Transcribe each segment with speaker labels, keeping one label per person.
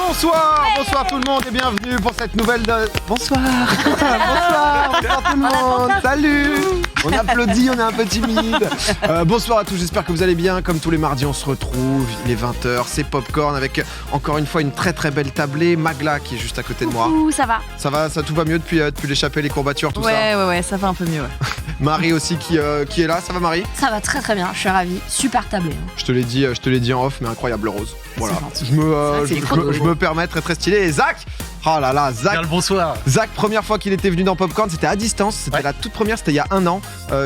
Speaker 1: Bonsoir tout le monde et bienvenue pour cette nouvelle Bonsoir tout le monde. Salut. On applaudit, on est un peu timide. Bonsoir à tous, j'espère que vous allez bien. Comme tous les mardis, on se retrouve, il est 20h, c'est Popcorn avec encore une fois une très très belle tablée. Magla qui est juste à côté de moi.
Speaker 2: Ça va.
Speaker 1: Ça va, tout va mieux depuis l'échappée, les courbatures, tout ça.
Speaker 3: Ouais, ça va un peu mieux. Ouais.
Speaker 1: Marie aussi qui est là, ça va Marie?
Speaker 2: Ça va très très bien, je suis ravie. Super tablée.
Speaker 1: Je te l'ai dit en off, mais incroyable rose. Voilà. Je me permets, très stylé. Et Zach, oh là là, Zach.
Speaker 4: Bien le bonsoir.
Speaker 1: Zach, première fois qu'il était venu dans Popcorn, c'était à distance. C'était la toute première, c'était il y a un an,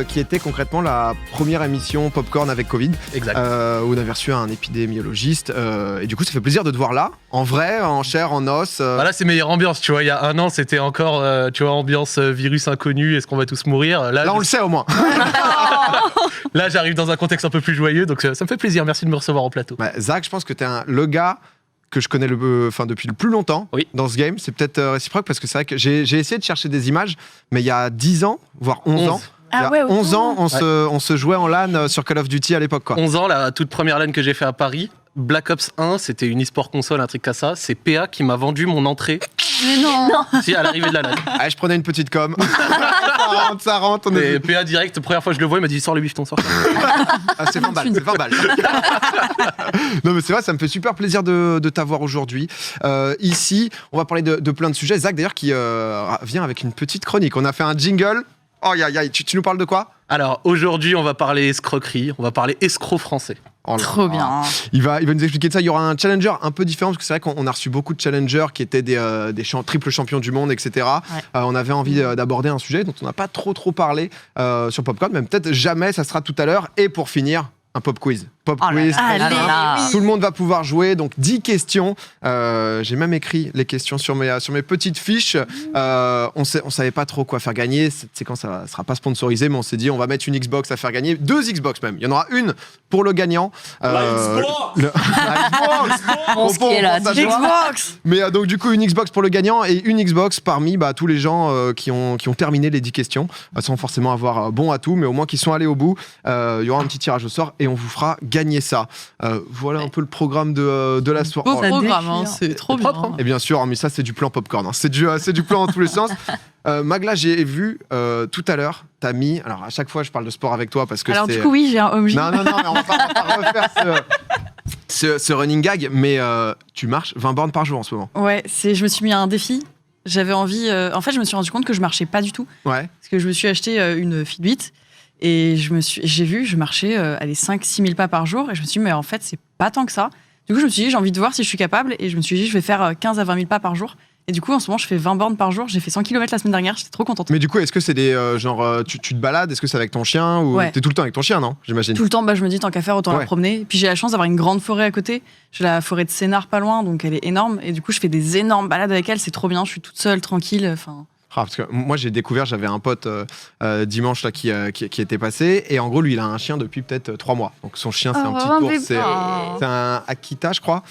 Speaker 1: qui était concrètement la première émission Popcorn avec Covid.
Speaker 4: Exact.
Speaker 1: Où on avait reçu un épidémiologiste. Et du coup, ça fait plaisir de te voir là, en vrai, en chair, en os.
Speaker 4: Là, c'est meilleure ambiance, tu vois. Il y a un an, c'était encore, ambiance virus inconnu. Est-ce qu'on va tous mourir? Là,
Speaker 1: on le sait au moins.
Speaker 4: Là, j'arrive dans un contexte un peu plus joyeux, donc ça me fait plaisir. Merci de me recevoir en plateau.
Speaker 1: Zach, je pense que t'es le gars que je connais depuis le plus longtemps dans ce game. C'est peut-être réciproque parce que c'est vrai que j'ai essayé de chercher des images, mais il y a 10 ans, voire 11 ans. Il y a 11 ans, on se jouait en LAN sur Call of Duty à l'époque.
Speaker 4: 11 ans, la toute première LAN que j'ai fait à Paris. Black Ops 1, c'était une e-sport console, un truc comme ça. C'est PA qui m'a vendu mon entrée.
Speaker 2: Mais non.
Speaker 4: Si, à l'arrivée de la LAN.
Speaker 1: Je prenais une petite com. ça rentre.
Speaker 4: Et PA direct, première fois que je le vois, il m'a dit sors le bifton, sors.
Speaker 1: C'est 20 balles. Non mais c'est vrai, ça me fait super plaisir de t'avoir aujourd'hui. Ici, on va parler de plein de sujets. Zach d'ailleurs qui vient avec une petite chronique. On a fait un jingle. Oh, tu nous parles de quoi?
Speaker 4: Alors aujourd'hui, on va parler escroquerie, on va parler escroc français.
Speaker 1: Oh
Speaker 3: trop bien.
Speaker 1: Il va nous expliquer de ça. Il y aura un challenger un peu différent parce que c'est vrai qu'on a reçu beaucoup de challengers qui étaient des triple champions du monde, etc. Ouais. On avait envie d'aborder un sujet dont on n'a pas trop parlé sur Popcorn, même peut-être jamais, ça sera tout à l'heure. Et pour finir, un pop quiz. Quiz. Tout le monde va pouvoir jouer, donc 10 questions. J'ai même écrit les questions sur mes petites fiches. On savait pas trop quoi faire gagner. Cette séquence, ça sera pas sponsorisé, mais on s'est dit on va mettre une Xbox à faire gagner. 2 Xbox même. Il y en aura une pour le gagnant.
Speaker 5: La Xbox
Speaker 1: Xbox. Mais donc du coup une Xbox pour le gagnant et une Xbox parmi tous les gens qui ont terminé les 10 questions, sans forcément avoir bon à tout, mais au moins qui sont allés au bout. Il y aura un petit tirage au sort et on vous fera gagner ça. Voilà un peu le programme de la soirée.
Speaker 3: Beau programme, c'est trop bien.
Speaker 1: Et bien sûr, mais ça c'est du plan Popcorn. C'est du plan dans tous les sens. Magla, j'ai vu tout à l'heure, t'as mis. Alors à chaque fois, je parle de sport avec toi parce que
Speaker 3: alors du coup, oui, j'ai un home gym.
Speaker 1: Non, mais on va pas refaire ce running gag, mais tu marches 20 bornes par jour en ce moment.
Speaker 3: Ouais, je me suis mis à un défi. J'avais envie. En fait, je me suis rendu compte que je marchais pas du tout.
Speaker 1: Ouais.
Speaker 3: Parce que je me suis acheté une Fitbit. Et je marchais 5-6 000 pas par jour. Et je me suis dit, mais en fait, c'est pas tant que ça. Du coup, je me suis dit, j'ai envie de voir si je suis capable. Et je me suis dit, je vais faire 15 à 20 000 pas par jour. Et du coup, en ce moment, je fais 20 bornes par jour. J'ai fait 100 km la semaine dernière. J'étais trop contente.
Speaker 1: Mais du coup, est-ce que c'est des tu te balades? Est-ce que c'est avec ton chien ou
Speaker 3: ouais.
Speaker 1: T'es tout le temps avec ton chien, non? J'imagine.
Speaker 3: Tout le temps, je me dis, tant qu'à faire, autant la promener. Et puis j'ai la chance d'avoir une grande forêt à côté. J'ai la forêt de Sénart pas loin, donc elle est énorme. Et du coup, je fais des énormes balades avec elle. C'est trop bien. Je suis toute seule, tranquille. Enfin.
Speaker 1: Parce que moi j'ai découvert, j'avais un pote dimanche là qui était passé et en gros lui il a un chien depuis peut-être 3 mois. Donc son chien c'est un petit ours, c'est un Akita je crois,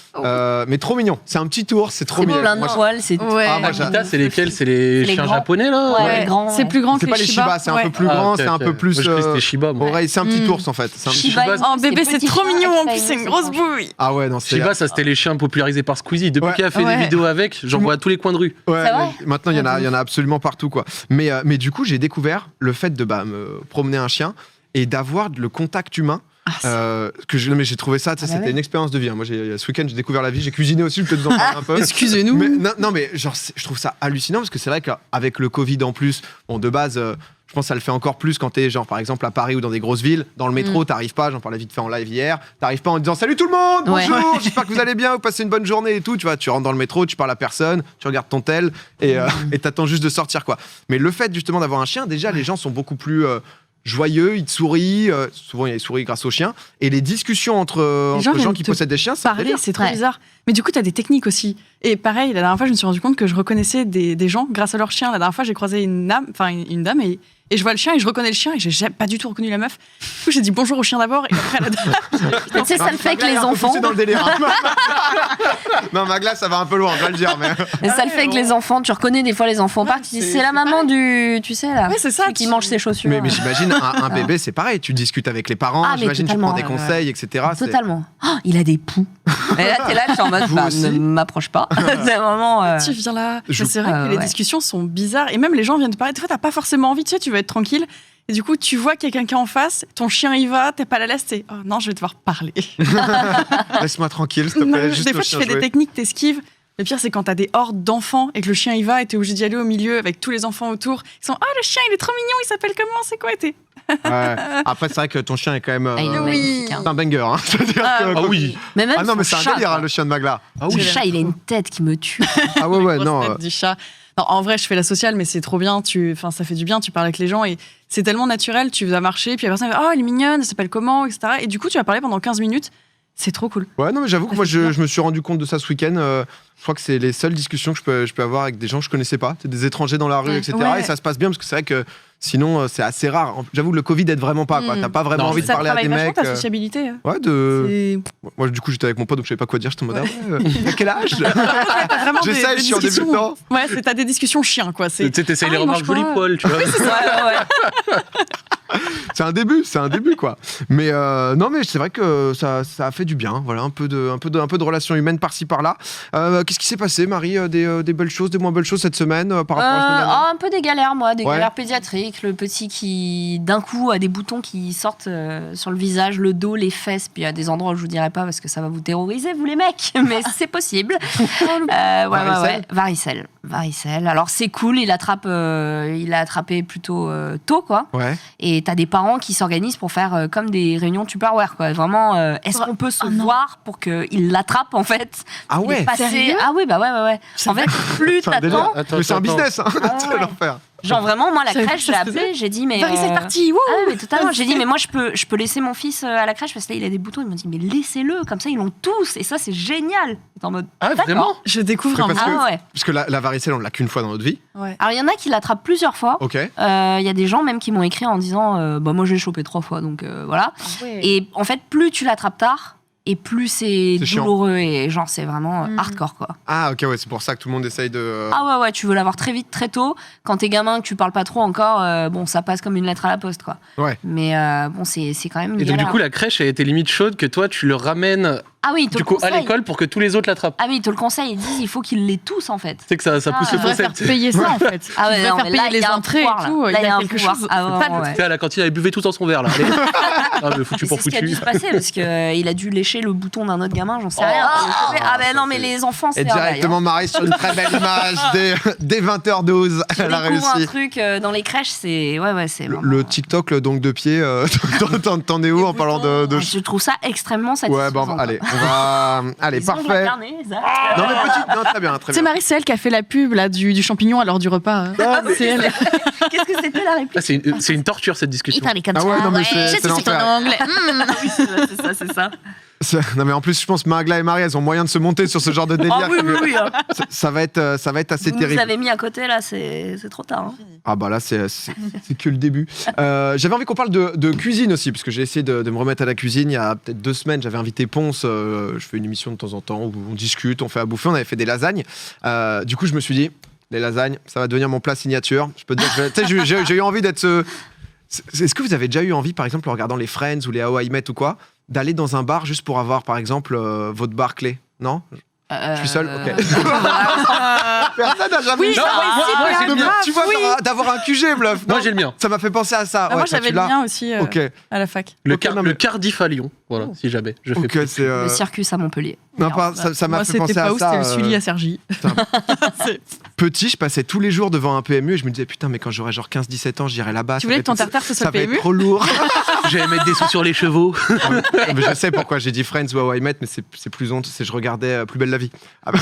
Speaker 1: mais trop mignon. C'est un petit ours, c'est trop mignon.
Speaker 2: C'est plein de poils, c'est.
Speaker 4: Akita c'est lesquels? C'est les chiens japonais là?
Speaker 2: Ouais, grands.
Speaker 3: C'est plus grand que les
Speaker 1: Shiba. C'est un peu plus grand, c'est un peu plus.
Speaker 4: C'était Shiba.
Speaker 1: C'est un petit ours en fait.
Speaker 2: Shiba.
Speaker 3: Oh bébé c'est trop mignon en plus, c'est une grosse bouille.
Speaker 1: Ah ouais non.
Speaker 4: Shiba ça c'était les chiens popularisés par Squeezie. Depuis qu'il a fait des vidéos avec, j'en vois à tous les coins de rue.
Speaker 1: Ouais. Maintenant il y en a absolument partout quoi. Mais du coup, j'ai découvert le fait de me promener un chien et d'avoir le contact humain. Mais j'ai trouvé ça, c'était une expérience de vie. Moi, ce week-end, j'ai découvert la vie. J'ai cuisiné aussi, je peux te en parler un peu.
Speaker 3: Excusez-nous.
Speaker 1: Mais, mais genre, je trouve ça hallucinant parce que c'est vrai qu'avec le Covid en plus, de base. Je pense que ça le fait encore plus quand t'es genre par exemple à Paris ou dans des grosses villes, dans le métro, t'arrives pas, j'en parlais vite fait en live hier, t'arrives pas en disant salut tout le monde, bonjour, j'espère que vous allez bien, vous passez une bonne journée et tout, tu vois, tu rentres dans le métro, tu parles à personne, tu regardes ton tel et t'attends juste de sortir quoi. Mais le fait justement d'avoir un chien, déjà les gens sont beaucoup plus joyeux, ils te sourient, souvent il sourit grâce au chien, et les discussions entre gens qui possèdent des chiens,
Speaker 3: c'est trop bizarre. Mais du coup, t'as des techniques aussi. Et pareil, la dernière fois, je me suis rendu compte que je reconnaissais des gens grâce à leur chien. La dernière fois, j'ai croisé une dame et Et je vois le chien et je reconnais le chien et j'ai pas du tout reconnu la meuf. Du coup, j'ai dit bonjour au chien d'abord et après à la dame.
Speaker 2: Tu sais, ça le fait que
Speaker 1: Magla est
Speaker 2: les
Speaker 1: un peu
Speaker 2: enfants.
Speaker 1: poussé dans le délire. Non, Magla, ça va un peu loin, je dois le dire. Mais...
Speaker 2: Ça le fait que les enfants, tu reconnais des fois les enfants partent, tu dis c'est la maman du. Tu sais là.
Speaker 3: Ouais, c'est ça,
Speaker 2: celui qui mange ses chaussures.
Speaker 1: Mais j'imagine, un bébé, c'est pareil. Tu discutes avec les parents,
Speaker 2: Ah, mais
Speaker 1: j'imagine, tu prends des
Speaker 2: totalement,
Speaker 1: conseils, etc. C'est-
Speaker 2: Totalement. Oh, il a des poux. Et là, t'es là, tu es en mode,
Speaker 1: Vous
Speaker 2: bah,
Speaker 1: aussi
Speaker 2: ne m'approche pas. C'est vraiment.
Speaker 3: Tu viens là.
Speaker 1: Je-
Speaker 3: C'est vrai que les
Speaker 2: ouais.
Speaker 3: discussions sont bizarres et même les gens viennent te parler. Des fois, t'as pas forcément envie, tu sais, tu veux être tranquille. Et du coup, tu vois qu'il y a quelqu'un en face, ton chien y va, t'es pas à la laisse, t'es oh non, je vais devoir parler.
Speaker 1: Laisse-moi tranquille, s'il te plaît. Juste
Speaker 3: Des
Speaker 1: le
Speaker 3: fois, tu
Speaker 1: chien
Speaker 3: fais des
Speaker 1: jouer.
Speaker 3: techniques, t'esquives. Le pire, c'est quand t'as des hordes d'enfants et que le chien y va et t'es obligé d'y aller au milieu avec tous les enfants autour. Ils sont le chien, il est trop mignon, il s'appelle comment, c'est quoi, t'es
Speaker 1: Ouais. Après, c'est vrai que ton chien est quand même
Speaker 2: Ah, il est
Speaker 3: Oui.
Speaker 2: magnifique, hein.
Speaker 1: c'est un banger. Hein. C'est-à-dire
Speaker 3: Ah,
Speaker 1: que-
Speaker 4: Ah oui.
Speaker 2: Mais même
Speaker 1: Ah non, mais
Speaker 2: son
Speaker 1: c'est un
Speaker 2: chat,
Speaker 1: délire, hein,
Speaker 2: quoi.
Speaker 1: le chien de Magla. Ah
Speaker 2: Le
Speaker 1: oui.
Speaker 2: chat, il a une tête qui me tue.
Speaker 1: Ah ouais, ouais,
Speaker 3: grosse
Speaker 1: non.
Speaker 3: tête du chat. Non, en vrai, je fais la sociale, mais c'est trop bien. Enfin, ça fait du bien. Tu parles avec les gens et c'est tellement naturel. Tu vas marcher, puis la personne va elle est mignonne, elle s'appelle comment, etc. Et du coup, tu vas parler pendant 15 minutes. C'est trop cool.
Speaker 1: Ouais, non, mais j'avoue que
Speaker 3: Ça
Speaker 1: moi,
Speaker 3: fait plaisir.
Speaker 1: je me suis rendu compte de ça ce week-end. Je crois que c'est les seules discussions que je peux avoir avec des gens que je connaissais pas. C'est des étrangers dans la rue, etc.
Speaker 3: Ouais.
Speaker 1: Et ça se passe bien parce que c'est vrai que sinon, c'est assez rare. J'avoue, le Covid aide vraiment pas. Quoi.
Speaker 3: Mm.
Speaker 1: T'as pas vraiment
Speaker 4: Non,
Speaker 1: envie de
Speaker 3: Ça
Speaker 1: parler à
Speaker 3: travaille
Speaker 1: des
Speaker 3: vachement
Speaker 1: mecs.
Speaker 3: ta sociabilité.
Speaker 1: Ouais, moi, du coup, j'étais avec mon pote, donc je savais pas quoi dire. J'étais en mode, à quel âge
Speaker 3: T'as vraiment
Speaker 1: J'essaie, je suis en
Speaker 3: discussions-
Speaker 1: débutant.
Speaker 3: Ouais, t'as des discussions chiens, quoi.
Speaker 4: Tu sais, t'essayes
Speaker 3: Ah,
Speaker 4: les
Speaker 3: il
Speaker 4: remarques
Speaker 3: mange
Speaker 4: joli
Speaker 3: pas.
Speaker 4: poil, tu vois.
Speaker 2: Ouais.
Speaker 1: C'est un début, quoi. Mais non, mais c'est vrai que ça a fait du bien. Voilà, un peu de relations humaines par-ci par-là. Qu'est-ce qui s'est passé, Marie des belles choses, des moins belles choses cette semaine par rapport à la semaine dernière
Speaker 2: Un peu des galères, moi, des
Speaker 1: Ouais.
Speaker 2: galères pédiatriques. Le petit qui, d'un coup, a des boutons qui sortent sur le visage, le dos, les fesses. Puis il y a des endroits où je vous dirai pas parce que ça va vous terroriser, vous les mecs. Mais c'est possible.
Speaker 1: Varicelle.
Speaker 2: Varicelle. Alors c'est cool, il l'a attrapé plutôt tôt, quoi.
Speaker 1: Ouais.
Speaker 2: Et t'as des parents qui s'organisent pour faire comme des réunions Tupperware, quoi. Vraiment, est-ce qu'on peut se
Speaker 3: non.
Speaker 2: voir pour qu'il l'attrape, en fait?
Speaker 1: Ah
Speaker 2: Il est
Speaker 1: ouais.
Speaker 2: passé-
Speaker 3: Sérieux
Speaker 2: Ah oui, bah ouais. En fait, plus
Speaker 1: C'est un délire.
Speaker 2: t'attends,
Speaker 4: Attends,
Speaker 1: Mais c'est un
Speaker 4: attends.
Speaker 1: business, hein.
Speaker 2: Ah
Speaker 1: C'est
Speaker 2: ouais.
Speaker 1: l'enfer.
Speaker 2: genre vraiment, moi, la
Speaker 3: Je savais
Speaker 2: crèche,
Speaker 3: pas
Speaker 2: j'ai
Speaker 3: ce que
Speaker 2: appelé, j'ai dit, mais...
Speaker 3: Varicelle partie, wouh.
Speaker 2: Ah ouais, mais totalement. J'ai dit, mais moi, je peux laisser mon fils à la crèche parce que là, il a des boutons. Ils m'ont dit, mais laissez-le, comme ça, ils l'ont tous. Et ça, c'est génial. T'es en mode,
Speaker 4: Ah,
Speaker 2: d'accord.
Speaker 4: vraiment?
Speaker 3: Je découvre
Speaker 1: C'est
Speaker 3: un
Speaker 1: parce
Speaker 3: monde.
Speaker 1: que-
Speaker 2: Ah ouais.
Speaker 1: Parce que la varicelle, on l'a qu'une fois dans notre vie.
Speaker 3: Ouais.
Speaker 2: Alors, il y en a qui l'attrapent plusieurs fois.
Speaker 1: Ok.
Speaker 2: Il y a des gens même qui m'ont écrit en disant, bah, moi, je l'ai chopé 3 fois, donc voilà. Et en fait, plus tu l'attrapes tard, et plus c'est
Speaker 1: C'est chiant.
Speaker 2: douloureux et genre c'est vraiment
Speaker 3: Mhm.
Speaker 2: hardcore quoi.
Speaker 1: Ah, ok, ouais, c'est pour ça que tout le monde essaye de.
Speaker 2: Ah ouais, tu veux l'avoir très vite, très tôt. Quand t'es gamin, que tu parles pas trop encore, bon, ça passe comme une lettre à la poste quoi.
Speaker 1: Ouais.
Speaker 2: Mais bon, c'est quand même une
Speaker 4: Et donc, du
Speaker 2: galère.
Speaker 4: coup, la crèche a été limite chaude que toi, tu le ramènes
Speaker 2: Ah oui, ils te
Speaker 4: du
Speaker 2: le
Speaker 4: coup à
Speaker 2: conseillent.
Speaker 4: l'école pour que tous les autres l'attrapent.
Speaker 2: Ah oui, ils te le conseillent. Ils disent il faut qu'ils l'aient tous en fait.
Speaker 4: Tu sais que ça pousse
Speaker 2: Ah,
Speaker 3: Tu
Speaker 4: le
Speaker 3: devrais faire
Speaker 4: concept.
Speaker 3: payer ça en fait.
Speaker 2: Ah ouais,
Speaker 3: tu devrais
Speaker 2: non,
Speaker 3: faire
Speaker 2: mais
Speaker 3: payer
Speaker 2: là, il
Speaker 3: les
Speaker 2: y a un
Speaker 3: entrées
Speaker 2: pouvoir,
Speaker 3: et
Speaker 2: là.
Speaker 3: tout.
Speaker 2: Là,
Speaker 3: Il y a quelque
Speaker 2: pouvoir.
Speaker 3: chose.
Speaker 2: Ah ouais,
Speaker 3: C'est pas
Speaker 2: ouais.
Speaker 4: Tu sais, à la cantine, elle buvait tout dans son verre là. Allez. Ah, mais foutu
Speaker 2: Et
Speaker 4: pour
Speaker 2: c'est ce qui a dû
Speaker 4: foutu.
Speaker 2: se passer parce qu'il a dû lécher le bouton d'un autre gamin, j'en sais
Speaker 4: Oh.
Speaker 2: rien. Ah ben non,
Speaker 1: ça,
Speaker 2: mais
Speaker 1: c'est-
Speaker 2: les enfants, c'est
Speaker 1: Et directement, Marie, sur une très belle image dès 20h12.
Speaker 2: Tu
Speaker 1: Elle a
Speaker 2: découvres un
Speaker 1: réussi.
Speaker 2: truc dans les crèches, c'est c'est
Speaker 1: Le,
Speaker 2: vraiment-
Speaker 1: le TikTok, le donc de pied, t'en es où en parlant de.
Speaker 2: Je trouve ça extrêmement satisfaisant.
Speaker 1: Ouais, bon, allez, on va. Allez,
Speaker 2: Les ongles
Speaker 1: parfait.
Speaker 2: incarnés, ça.
Speaker 1: Non, mais petite. Non, très bien, très
Speaker 3: C'est
Speaker 1: bien.
Speaker 3: Marie, c'est elle qui a fait la pub là, du champignon à l'heure du repas. C'est elle.
Speaker 2: Qu'est-ce que c'était la réplique?
Speaker 4: Là, c'est une torture cette
Speaker 2: Il
Speaker 4: discussion.
Speaker 2: parlait comme
Speaker 1: Ah
Speaker 2: ça.
Speaker 1: ouais, non, mais c'est
Speaker 2: je sais
Speaker 1: l'enfer.
Speaker 2: ton anglais. Oui, c'est ça.
Speaker 1: Non, mais en plus, je pense que Magla et Marie, elles ont moyen de se monter sur ce genre de délire.
Speaker 2: Ah oui.
Speaker 1: Ça va être assez
Speaker 2: Vous nous
Speaker 1: terrible.
Speaker 2: avez mis à côté là, c'est trop tard. hein.
Speaker 1: Ah bah là, c'est que le début. J'avais envie qu'on parle de cuisine aussi, parce que j'ai essayé de me remettre à la cuisine. Il y a peut-être 2 semaines, j'avais invité Ponce. Je fais une émission de temps en temps où on discute, on fait à bouffer. On avait fait des lasagnes. Du coup, je me suis dit, les lasagnes, ça va devenir mon plat signature. Je peux te dire, tu sais, j'ai eu envie d'être ce... Est-ce que vous avez déjà eu envie, par exemple, en regardant les Friends ou les How I Met ou quoi, d'aller dans un bar juste pour avoir, par exemple, votre bar clé? Non? Je suis seul? Ok. Personne n'a jamais
Speaker 3: Oui,
Speaker 1: eu ça.
Speaker 3: ça,
Speaker 4: moi, j'ai le mien.
Speaker 1: Tu vois,
Speaker 3: oui.
Speaker 1: d'avoir un QG, bluff.
Speaker 4: Moi,
Speaker 1: Non,
Speaker 4: j'ai le mien.
Speaker 1: ça m'a fait penser à ça.
Speaker 3: Ah, moi
Speaker 1: Ouais, ça,
Speaker 3: j'avais
Speaker 1: tu
Speaker 3: le
Speaker 1: l'as.
Speaker 3: mien aussi
Speaker 1: Ok,
Speaker 3: à la fac.
Speaker 4: Le,
Speaker 1: Ok, non, mais-
Speaker 4: le Cardiff à Lyon, voilà, si jamais. Je fais
Speaker 1: ok,
Speaker 4: plus.
Speaker 1: c'est.
Speaker 2: Le circus à Montpellier.
Speaker 1: Non, pas, ça m'a
Speaker 3: Moi
Speaker 1: fait penser
Speaker 3: c'était
Speaker 1: à
Speaker 3: pas où,
Speaker 1: ça.
Speaker 3: c'était le Sully à Sergi.
Speaker 1: Petit, je passais tous les jours devant un PMU et je me disais, putain, mais quand j'aurai genre 15-17 ans, j'irai là-bas.
Speaker 3: Tu
Speaker 1: ça
Speaker 3: voulais
Speaker 1: va
Speaker 3: que ton
Speaker 1: être-
Speaker 3: tartare ce soit
Speaker 1: Ça va
Speaker 3: PMU
Speaker 1: être trop lourd.
Speaker 4: J'allais mettre des sous sur les chevaux.
Speaker 1: Mais je sais pourquoi j'ai dit Friends ou How I Met, mais c'est plus honte, c'est je regardais Plus belle la vie. Avec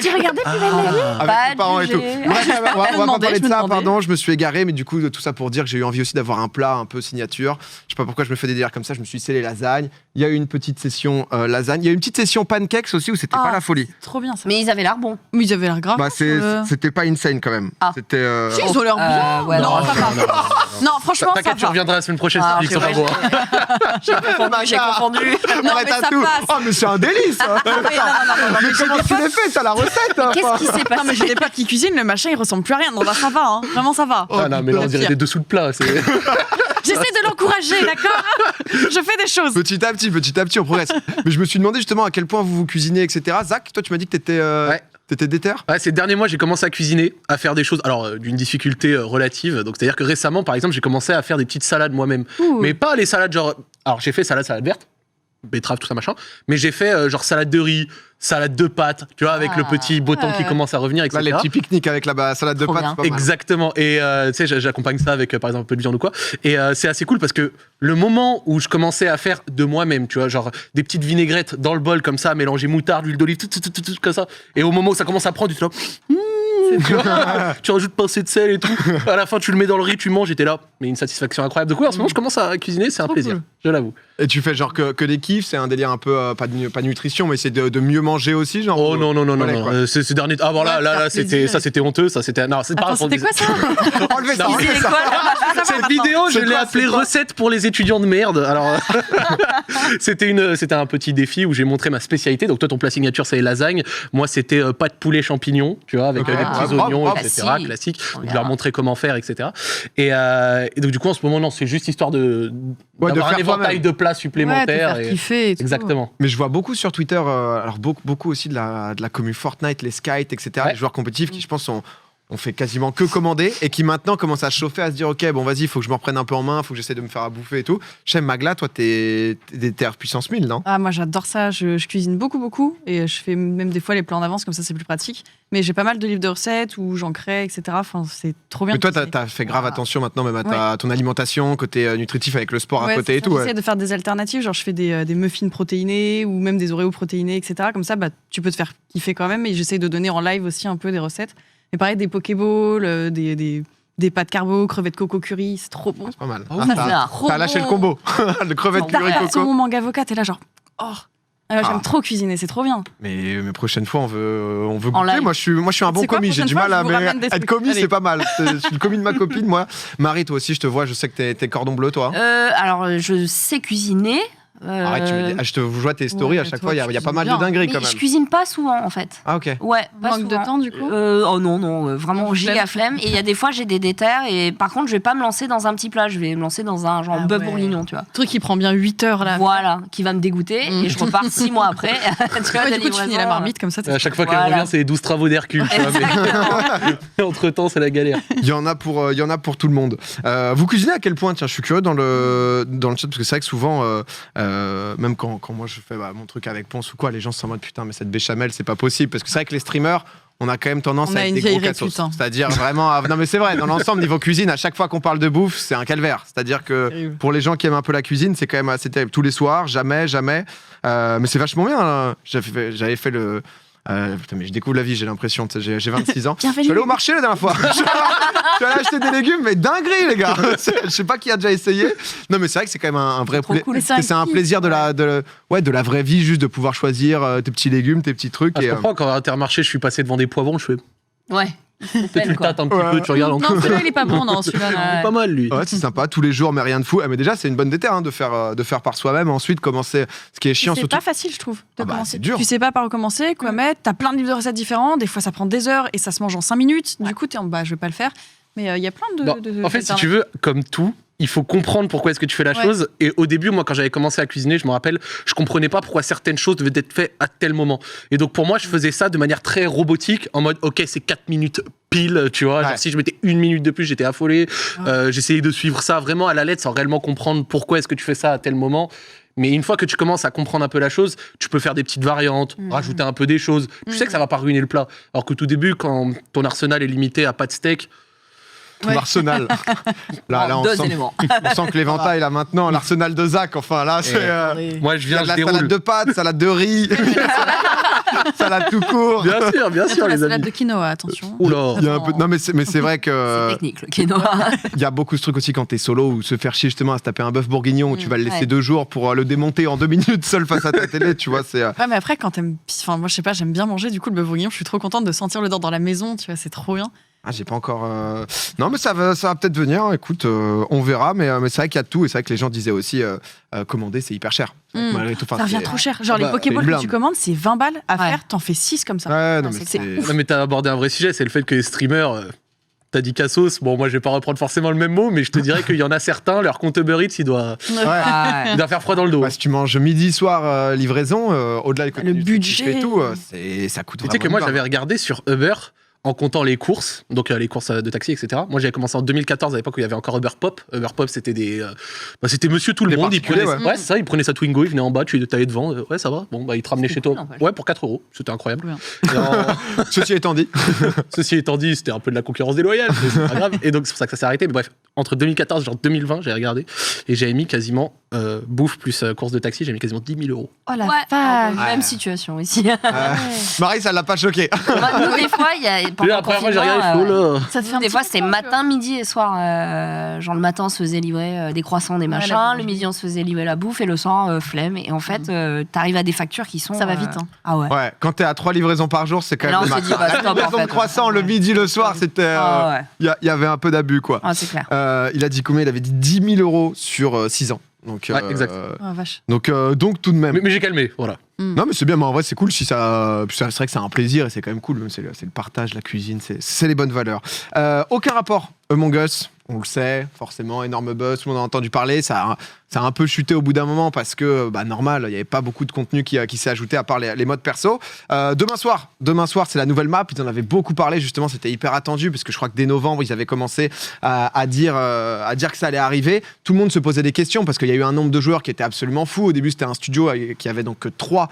Speaker 2: Tu regardais Plus belle la vie? Pas
Speaker 1: mes parents et tout.
Speaker 2: jugé.
Speaker 1: Bref, on va pas
Speaker 3: demandais,
Speaker 1: parler
Speaker 3: je
Speaker 1: de
Speaker 3: me
Speaker 1: ça,
Speaker 3: demandais.
Speaker 1: pardon, je me suis égaré, mais du coup, tout ça pour dire que j'ai eu envie aussi d'avoir un plat un peu signature. Je sais pas pourquoi je me fais des délires comme ça, je me suis dit, c'est les lasagnes. Il y a eu une petite session lasagne. Il y a eu une petite session pancakes aussi où c'était pas la folie.
Speaker 3: Trop bien ça.
Speaker 2: Mais ils avaient l'air bons.
Speaker 3: Mais ils avaient l'air grave.
Speaker 1: Bah, c'était pas insane quand même.
Speaker 2: Ah.
Speaker 1: C'était.
Speaker 3: Si, ils ont l'air bien.
Speaker 2: ouais,
Speaker 3: non, ça va. Non, franchement, ça
Speaker 4: T'inquiète, tu
Speaker 3: va.
Speaker 4: reviendras la semaine prochaine
Speaker 2: Ah,
Speaker 4: si tu dis que
Speaker 2: c'est
Speaker 4: ça
Speaker 2: vrai,
Speaker 4: va boire.
Speaker 2: J'ai confondu.
Speaker 3: Non,
Speaker 1: Arrête
Speaker 3: mais
Speaker 1: à
Speaker 3: ça
Speaker 1: tout.
Speaker 3: passe.
Speaker 1: Oh, mais c'est un délice.
Speaker 3: Ah, oui, non,
Speaker 1: Mais comment tu l'as fait? T'as la recette. hein,
Speaker 2: Qu'est-ce qui s'est
Speaker 3: Non,
Speaker 2: passé
Speaker 3: mais j'ai des potes qui cuisinent, le machin, il ressemble plus à rien. Non, bah, ça va, hein. Vraiment, ça va.
Speaker 4: Ah non, mais là, on dirait des dessous de plat.
Speaker 3: J'essaie de l'encourager, d'accord? Je fais des choses.
Speaker 1: Petit à petit, on progresse. Mais je me suis demandé justement à quel point vous cuisinez, etc. Zach, toi, tu m'as dit que t'étais.
Speaker 4: Ouais.
Speaker 1: T'étais déter?
Speaker 4: Ouais, ces derniers mois, j'ai commencé à cuisiner, à faire des choses, alors d'une difficulté relative. Donc, c'est-à-dire que récemment, par exemple, j'ai commencé à faire des petites salades moi-même.
Speaker 3: Ouh.
Speaker 4: Mais pas les salades genre. Alors, j'ai fait salade verte, betterave, tout ça machin. Mais j'ai fait genre salade de riz, salade de pâtes, tu vois, avec le petit beau temps qui commence à revenir, etc.
Speaker 1: Là, les petits pique-niques avec la salade de
Speaker 2: Trop
Speaker 1: pâtes,
Speaker 2: bien.
Speaker 1: c'est pas mal.
Speaker 4: Exactement. Et tu sais, j'accompagne ça avec par exemple un peu de viande ou quoi. Et c'est assez cool parce que le moment où je commençais à faire de moi-même, tu vois, genre des petites vinaigrettes dans le bol comme ça, mélanger moutarde, l'huile d'olive, tout comme ça. Et au moment où ça commence à prendre, tu te dis, tu vois, tu rajoutes pincée de sel et tout. À la fin, tu le mets dans le riz, tu manges. J'étais là, mais une satisfaction incroyable. Donc oui, en ce moment, je commence à cuisiner, c'est un
Speaker 3: Trop
Speaker 4: plaisir,
Speaker 3: cool.
Speaker 4: je l'avoue.
Speaker 1: Et tu fais genre que des kiffs, c'est un délire un peu, pas nutrition, mais c'est de mieux manger aussi, genre.
Speaker 4: Oh non,
Speaker 1: Voilà, quoi.
Speaker 4: ces derniers. Ah bon, là,
Speaker 3: faire
Speaker 4: c'était,
Speaker 3: plaisir.
Speaker 4: ça c'était honteux, ça c'était. Non, c'est pas
Speaker 3: Attends, c'était quoi ça?
Speaker 1: Enlevez ça,
Speaker 4: Non,
Speaker 1: enlevez
Speaker 2: C'est
Speaker 1: ça.
Speaker 2: quoi, là
Speaker 4: Cette vidéo, je
Speaker 1: C'est
Speaker 4: l'ai
Speaker 1: quoi,
Speaker 4: appelée
Speaker 1: c'est quoi
Speaker 4: recette pour les étudiants de merde. Alors, c'était un petit défi où j'ai montré ma spécialité. Donc toi, ton plat signature, c'est les lasagnes. Moi, c'était pâte poulet champignons, tu vois, avec
Speaker 1: Ok.
Speaker 4: des petits
Speaker 1: Ah,
Speaker 4: oignons,
Speaker 1: bravo,
Speaker 4: etc.
Speaker 2: classique.
Speaker 4: Classique.
Speaker 2: Oh,
Speaker 4: Donc, je leur montrais comment faire, etc. Et donc du coup, en ce moment, non, c'est juste histoire
Speaker 1: Ouais, de
Speaker 4: d'avoir un
Speaker 1: faire
Speaker 4: éventail
Speaker 1: toi-même.
Speaker 4: de plats
Speaker 3: Ouais, te
Speaker 4: supplémentaires.
Speaker 3: faire
Speaker 4: et-
Speaker 3: kiffer et tout.
Speaker 4: Exactement.
Speaker 1: Mais je vois beaucoup sur Twitter, alors beaucoup aussi de la commu Fortnite, les Skype, etc.
Speaker 4: Ouais.
Speaker 1: Les joueurs compétitifs qui, je pense, on fait quasiment que commander et qui maintenant commencent à chauffer, à se dire ok, bon vas-y, il faut que je me reprenne un peu en main, il faut que j'essaie de me faire à bouffer et tout. J'aime Magla, toi t'es puissance 1000, non?
Speaker 3: Ah, moi j'adore ça, je cuisine beaucoup et je fais même des fois les plans d'avance, comme ça c'est plus pratique. Mais j'ai pas mal de livres de recettes où j'en crée, etc. Enfin, c'est trop bien.
Speaker 1: Mais toi,
Speaker 3: de cuisiner.
Speaker 1: t'as fait grave
Speaker 3: Ah.
Speaker 1: attention maintenant même à ton alimentation, côté nutritif avec le sport à
Speaker 3: Ouais,
Speaker 1: côté
Speaker 3: c'est
Speaker 1: et
Speaker 3: ça,
Speaker 1: tout.
Speaker 3: J'essaie de faire des alternatives, genre je fais des muffins protéinés ou même des Oreos protéinés, etc. Comme ça, bah, tu peux te faire kiffer quand même. Et j'essaie de donner en live aussi un peu des recettes. Mais pareil, des Pokéballs, des pâtes carbo, crevettes coco curry, c'est trop bon.
Speaker 1: C'est pas mal.
Speaker 4: Oh,
Speaker 1: Ah,
Speaker 2: ça
Speaker 1: t'as-
Speaker 2: fait
Speaker 3: trop
Speaker 1: t'as lâché le
Speaker 3: bon.
Speaker 1: combo. Le crevette
Speaker 2: Non,
Speaker 1: curry
Speaker 3: T'arrives sur
Speaker 1: coco.
Speaker 3: mon manga avocat, t'es là genre, oh, j'aime
Speaker 1: Ah.
Speaker 3: trop cuisiner, c'est trop bien.
Speaker 1: Mais prochaine fois, on veut
Speaker 2: En
Speaker 1: goûter.
Speaker 2: live.
Speaker 1: Moi, je suis un bon
Speaker 3: C'est quoi,
Speaker 1: commis. J'ai
Speaker 3: prochaine
Speaker 1: du
Speaker 3: fois,
Speaker 1: mal à
Speaker 3: je vous ramène des
Speaker 1: être
Speaker 3: trucs.
Speaker 1: commis,
Speaker 3: Allez.
Speaker 1: c'est pas mal. Je suis le commis de ma copine, moi. Marie, toi aussi, je te vois. Je sais que t'es cordon bleu, toi.
Speaker 2: Alors, je sais cuisiner.
Speaker 1: Arrête, je vois tes stories
Speaker 3: ouais,
Speaker 1: à chaque
Speaker 3: toi,
Speaker 1: fois. Il y
Speaker 3: tu
Speaker 1: a pas mal de
Speaker 3: cuisines bien.
Speaker 1: dingueries
Speaker 2: Mais
Speaker 1: quand même.
Speaker 2: je cuisine pas souvent, en fait.
Speaker 1: Ah, ok.
Speaker 2: Ouais, pas
Speaker 3: Manque de
Speaker 2: souvent.
Speaker 3: temps du coup.
Speaker 2: Oh non, vraiment
Speaker 3: Flemme.
Speaker 2: giga flemme. Et il y a des fois, j'ai des déterres. Et par contre, je vais pas me lancer dans un petit plat. Je vais me lancer dans un genre
Speaker 3: Ah
Speaker 2: bœuf
Speaker 3: ouais.
Speaker 2: bourguignon, tu vois.
Speaker 3: Le truc qui prend bien 8 heures là.
Speaker 2: Voilà, qui va me dégoûter.
Speaker 3: Mm.
Speaker 2: Et je repars 6 mois après. Tu vois,
Speaker 3: Ouais,
Speaker 2: de
Speaker 3: du coup, tu finis la
Speaker 2: livraison.
Speaker 3: marmite comme ça.
Speaker 4: À chaque fois qu'elle
Speaker 2: Voilà.
Speaker 4: revient, c'est les 12 travaux d'Hercule. tu vois, mais entre temps, c'est la galère.
Speaker 1: Il y en a pour tout le monde. Vous cuisinez à quel point? Tiens, je suis curieux dans le chat parce que c'est vrai que souvent, même quand moi je fais mon truc avec Ponce ou quoi, les gens sont en mode putain, mais cette béchamel, c'est pas possible. Parce que c'est vrai que les streamers, on a quand même tendance
Speaker 3: On
Speaker 1: à
Speaker 3: a
Speaker 1: être
Speaker 3: une
Speaker 1: des gros
Speaker 3: vieille
Speaker 1: cassos.
Speaker 3: répute, hein.
Speaker 1: C'est-à-dire vraiment. Non, mais c'est vrai, dans l'ensemble, niveau cuisine, à chaque fois qu'on parle de bouffe, c'est un calvaire. C'est-à-dire que
Speaker 3: Terrible.
Speaker 1: pour les gens qui aiment un peu la cuisine, c'est quand même assez terrible. Tous les soirs, jamais. Mais c'est vachement bien. Là. J'avais fait le. Putain, mais je découvre la vie, j'ai l'impression. Tu sais, j'ai 26 ans. Je suis allé au marché la dernière fois. Je suis allé acheter des légumes, mais dinguerie, les gars. Je sais pas qui a déjà essayé. Non, mais c'est vrai que c'est quand même un vrai
Speaker 2: Trop cool.
Speaker 1: c'est un plaisir de la vraie vie, juste de pouvoir choisir tes petits légumes, tes petits trucs.
Speaker 4: Ah, je
Speaker 1: et,
Speaker 4: comprends, quand à Intermarché, je suis passé devant des poivrons, je fais.
Speaker 2: Ouais.
Speaker 4: Tu le tâtes un petit
Speaker 1: Ouais.
Speaker 4: peu, tu regardes en
Speaker 3: Non,
Speaker 4: dessous,
Speaker 3: celui-là il est pas bon, non, celui-là non.
Speaker 4: c'est pas mal lui.
Speaker 1: ouais, c'est sympa, tous les jours, mais rien de fou. Mais déjà, c'est une bonne déterre de faire par soi-même. Ensuite, commencer. Ce qui est chiant,
Speaker 3: C'est
Speaker 1: surtout.
Speaker 3: pas facile, je trouve, de
Speaker 1: Ah bah,
Speaker 3: commencer.
Speaker 1: c'est dur.
Speaker 3: Tu sais pas par où commencer, quoi mettre. T'as plein de livres de recettes différents. Des fois, ça prend des heures et ça se mange en 5 minutes. Du coup, t'es en je vais pas le faire. Mais il y a plein de.
Speaker 4: Non, en fait, si tu veux, comme tout, il faut comprendre pourquoi est-ce que tu fais la
Speaker 3: Ouais.
Speaker 4: chose. Et au début, moi, quand j'avais commencé à cuisiner, je me rappelle, je comprenais pas pourquoi certaines choses devaient être faites à tel moment. Et donc, pour moi, je faisais ça de manière très robotique, en mode, ok, c'est 4 minutes pile, tu vois.
Speaker 1: Ouais.
Speaker 4: Genre, si je mettais 1 minute de plus, j'étais affolé. J'essayais de suivre ça vraiment à la lettre sans réellement comprendre pourquoi est-ce que tu fais ça à tel moment. Mais une fois que tu commences à comprendre un peu la chose, tu peux faire des petites variantes, rajouter un peu des choses. Tu sais que ça va pas ruiner le plat. Alors que tout début, quand ton arsenal est limité à pas de steak,
Speaker 1: Ton arsenal. Là, on
Speaker 2: Deux
Speaker 1: sent,
Speaker 2: éléments.
Speaker 1: on sent que l'éventail, là, maintenant, l'arsenal de Zach, enfin, là, c'est.
Speaker 4: moi je
Speaker 1: Il y
Speaker 4: viens,
Speaker 1: a de
Speaker 4: je
Speaker 1: la
Speaker 4: déroule.
Speaker 1: salade de pâtes, salade de riz. salade tout court.
Speaker 4: Bien sûr,
Speaker 3: La
Speaker 4: les
Speaker 3: salade
Speaker 4: amis.
Speaker 3: de quinoa, attention.
Speaker 4: Oula.
Speaker 1: Il y a un peu... Non, mais c'est vrai
Speaker 2: C'est
Speaker 1: que
Speaker 2: technique, le quinoa.
Speaker 1: il y a beaucoup ce truc aussi quand t'es solo ou se faire chier justement à se taper un bœuf bourguignon où tu vas le laisser
Speaker 2: Ouais.
Speaker 1: 2 jours pour le démonter en 2 minutes seul face à ta télé, tu vois, c'est...
Speaker 3: Ouais, mais après, quand t'aimes. Enfin, moi, je sais pas, j'aime bien manger. Du coup, le bœuf bourguignon, je suis trop contente de sentir l'odeur dans la maison. Tu vois, c'est trop bien.
Speaker 1: Ah, j'ai pas encore... Non, mais ça va peut-être venir, écoute, on verra, mais c'est vrai qu'il y a de tout, et c'est vrai que les gens disaient aussi, commander, c'est hyper cher. Malgré tout, enfin,
Speaker 3: Ça revient
Speaker 1: c'est-
Speaker 3: trop cher. Genre,
Speaker 4: bah,
Speaker 3: les Pokéballs
Speaker 1: c'est une
Speaker 3: que tu
Speaker 1: blinde.
Speaker 3: commandes, c'est 20 balles à
Speaker 2: Ouais.
Speaker 3: faire. T'en fais 6 comme ça.
Speaker 1: Ouais, non, mais
Speaker 2: c'est-
Speaker 1: c'est...
Speaker 4: Non, mais t'as abordé un vrai sujet, c'est le fait que les streamers. T'as dit Cassos, bon, moi je vais pas reprendre forcément le même mot, mais je te dirais qu'il y en a certains, leur compte Uber Eats, il doit faire froid dans le dos.
Speaker 1: Bah, si tu manges midi, soir, livraison, au-delà
Speaker 3: Le
Speaker 1: du
Speaker 3: budget.
Speaker 1: et tout, ça coûte
Speaker 4: Tu
Speaker 1: vraiment
Speaker 4: sais que moi
Speaker 1: une
Speaker 4: j'avais
Speaker 1: barre.
Speaker 4: regardé sur Uber en comptant les courses, donc les courses de taxi, etc. Moi j'avais commencé en 2014 à l'époque où il y avait encore Uber Pop. Uber Pop c'était c'était monsieur tout le
Speaker 1: Des
Speaker 4: monde. Il prenait,
Speaker 1: particuliers,
Speaker 4: c'est ça, il prenait sa Twingo, il venait en bas, tu allais devant, ouais ça va. Bon bah il te ramenait
Speaker 2: C'était
Speaker 4: chez
Speaker 2: cool,
Speaker 4: toi.
Speaker 2: n'empêche.
Speaker 4: Ouais pour 4 euros, c'était incroyable.
Speaker 3: Trop bien.
Speaker 4: Et en-
Speaker 1: Ceci étant dit,
Speaker 4: Ceci étant dit, c'était un peu de la concurrence déloyale, mais c'est pas grave. Et donc c'est pour ça que ça s'est arrêté. Mais bref, entre 2014 et genre 2020, j'ai regardé et j'avais mis quasiment bouffe plus course de taxi, j'ai mis quasiment 10 000 euros.
Speaker 3: Oh la
Speaker 2: Ouais,
Speaker 3: vache.
Speaker 2: même situation ici.
Speaker 1: Marie, ça l'a pas choqué.
Speaker 2: Nous, des fois, il y a
Speaker 4: Et
Speaker 2: pendant
Speaker 4: la
Speaker 2: le
Speaker 4: première fois j'ai
Speaker 2: confinement,
Speaker 4: regardé, je fais, oh là.
Speaker 3: Ça te fait un
Speaker 2: des
Speaker 3: petit
Speaker 2: fois,
Speaker 3: peu
Speaker 2: c'était
Speaker 3: peur,
Speaker 2: matin, midi et soir. Genre, le matin, on se faisait livrer des croissants, des
Speaker 3: la
Speaker 2: machins.
Speaker 3: boulangerie.
Speaker 2: Le midi, on se faisait livrer la bouffe. Et le soir, flemme. Et en fait, t'arrives à des factures qui sont.
Speaker 3: Ça va vite, hein.
Speaker 2: Ah ouais.
Speaker 1: Ouais, quand t'es à 3 livraisons par jour, c'est quand
Speaker 2: Et
Speaker 1: même
Speaker 2: là, on
Speaker 1: le
Speaker 2: s'est
Speaker 1: max.
Speaker 2: dit, bah,
Speaker 1: La
Speaker 2: stop, en
Speaker 1: livraison de
Speaker 2: fait.
Speaker 1: croissant le midi, le soir, c'était...
Speaker 2: Ah ouais.
Speaker 1: Il y avait un peu d'abus, quoi.
Speaker 2: Ah, c'est clair.
Speaker 1: Il a dit combien? Il avait dit 10 000 euros sur 6 ans. Donc,
Speaker 4: Ouais, exact.
Speaker 3: Oh, vache.
Speaker 1: donc tout de même.
Speaker 4: Mais j'ai calmé, voilà.
Speaker 1: Non, mais c'est bien, mais en vrai, c'est cool si ça. C'est vrai que c'est un plaisir et c'est quand même cool. C'est le partage, la cuisine, c'est les bonnes valeurs. Aucun rapport, Among Us, on le sait, forcément, énorme buzz, tout le monde en a entendu parler. Ça a un peu chuté au bout d'un moment parce que, normal, il n'y avait pas beaucoup de contenu qui s'est ajouté à part les modes perso. Demain soir, c'est la nouvelle map. Ils en avaient beaucoup parlé, justement, c'était hyper attendu parce que je crois que dès novembre, ils avaient commencé à dire que ça allait arriver. Tout le monde se posait des questions parce qu'il y a eu un nombre de joueurs qui était absolument fou. Au début, c'était un studio qui avait donc 3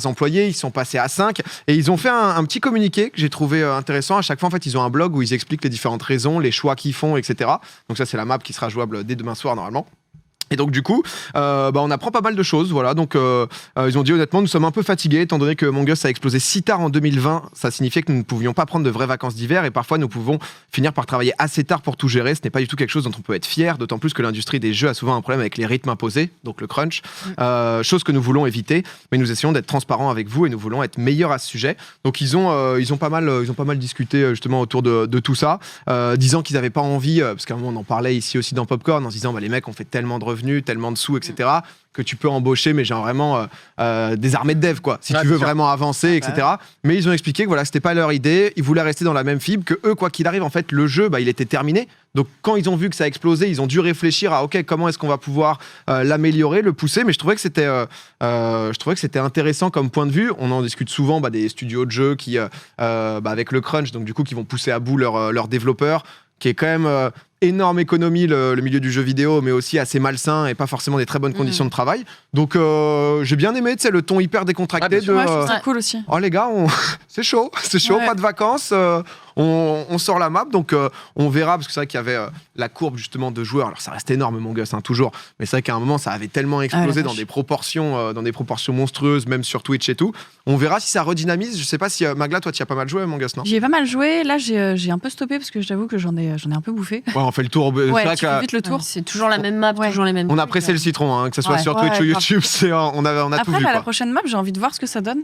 Speaker 1: employés. Ils sont passés à 5 et ils ont fait un petit communiqué que j'ai trouvé intéressant. À chaque fois, en fait, ils ont un blog où ils expliquent les différentes raisons, les choix qu'ils font, etc. Donc ça, c'est la map qui sera jouable dès demain soir, normalement. Et donc du coup, on apprend pas mal de choses, voilà. Donc ils ont dit honnêtement, nous sommes un peu fatigués étant donné que Among Us a explosé si tard en 2020. Ça signifiait que nous ne pouvions pas prendre de vraies vacances d'hiver et parfois nous pouvons finir par travailler assez tard pour tout gérer. Ce n'est pas du tout quelque chose dont on peut être fier, d'autant plus que l'industrie des jeux a souvent un problème avec les rythmes imposés, donc le crunch, chose que nous voulons éviter. Mais nous essayons d'être transparents avec vous et nous voulons être meilleurs à ce sujet. Donc ils ont pas mal discuté justement autour de tout ça, disant qu'ils n'avaient pas envie, parce qu'à un moment on en parlait ici aussi dans Popcorn, en se disant les mecs ont fait tellement de revenus, tellement de sous, etc. que tu peux embaucher, mais genre vraiment des armées de devs, quoi, si
Speaker 4: Ouais,
Speaker 1: tu veux
Speaker 4: bien sûr.
Speaker 1: vraiment avancer, etc. Mais ils ont expliqué que voilà, c'était pas leur idée, ils voulaient rester dans la même fibre, que eux, quoi qu'il arrive, en fait, le jeu, il était terminé. Donc quand ils ont vu que ça a explosé, ils ont dû réfléchir à ok, comment est-ce qu'on va pouvoir l'améliorer, le pousser. Mais je trouvais que c'était intéressant comme point de vue. On en discute souvent des studios de jeux qui, avec le crunch, donc du coup, qui vont pousser à bout leurs développeurs, qui est quand même énorme économie, le milieu du jeu vidéo, mais aussi assez malsain et pas forcément des très bonnes conditions de travail. Donc j'ai bien aimé, tu sais, le ton hyper décontracté
Speaker 4: Ah, bien
Speaker 1: de...
Speaker 3: Ouais, je trouve ça cool aussi.
Speaker 1: Oh les gars, c'est chaud,
Speaker 3: Ouais.
Speaker 1: pas de vacances, on sort la map, donc on verra, parce que c'est vrai qu'il y avait la courbe justement de joueurs, alors ça reste énorme Among Us, toujours, mais c'est vrai qu'à un moment ça avait tellement explosé
Speaker 3: la
Speaker 1: dans
Speaker 3: vache.
Speaker 1: des proportions monstrueuses, même sur Twitch et tout. On verra si ça redynamise, je sais pas si, Magla, toi tu as pas mal joué à Among Us, non?
Speaker 3: J'y ai pas mal joué. Là, j'ai un peu stoppé parce que j'avoue que j'en ai un peu bouffé.
Speaker 1: Ouais, on fait le tour, c'est
Speaker 3: Ouais,
Speaker 1: vrai
Speaker 3: tu fais vite le tour.
Speaker 2: C'est toujours la même map,
Speaker 3: Ouais.
Speaker 2: toujours les mêmes.
Speaker 1: qu'on a
Speaker 2: trucs,
Speaker 1: pressé le citron, hein, que ce soit
Speaker 2: Ouais.
Speaker 1: sur Twitch
Speaker 3: Ouais,
Speaker 1: ou
Speaker 3: grave.
Speaker 1: YouTube, on a tout
Speaker 3: Après,
Speaker 1: vu,
Speaker 3: la
Speaker 1: quoi.
Speaker 3: prochaine map, j'ai envie de voir ce que ça donne.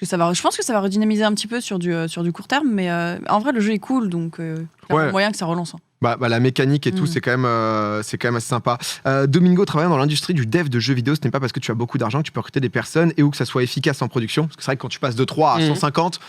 Speaker 3: Parce que je pense que ça va redynamiser un petit peu sur du court terme, mais en vrai, le jeu est cool, donc il y a
Speaker 1: Ouais.
Speaker 3: moyen que ça relance. Hein.
Speaker 1: La mécanique et tout, c'est quand même assez sympa. Domingo, travaillant dans l'industrie du dev de jeux vidéo, ce n'est pas parce que tu as beaucoup d'argent que tu peux recruter des personnes et ou que ça soit efficace en production. Parce que c'est vrai que quand tu passes de 3 à 150,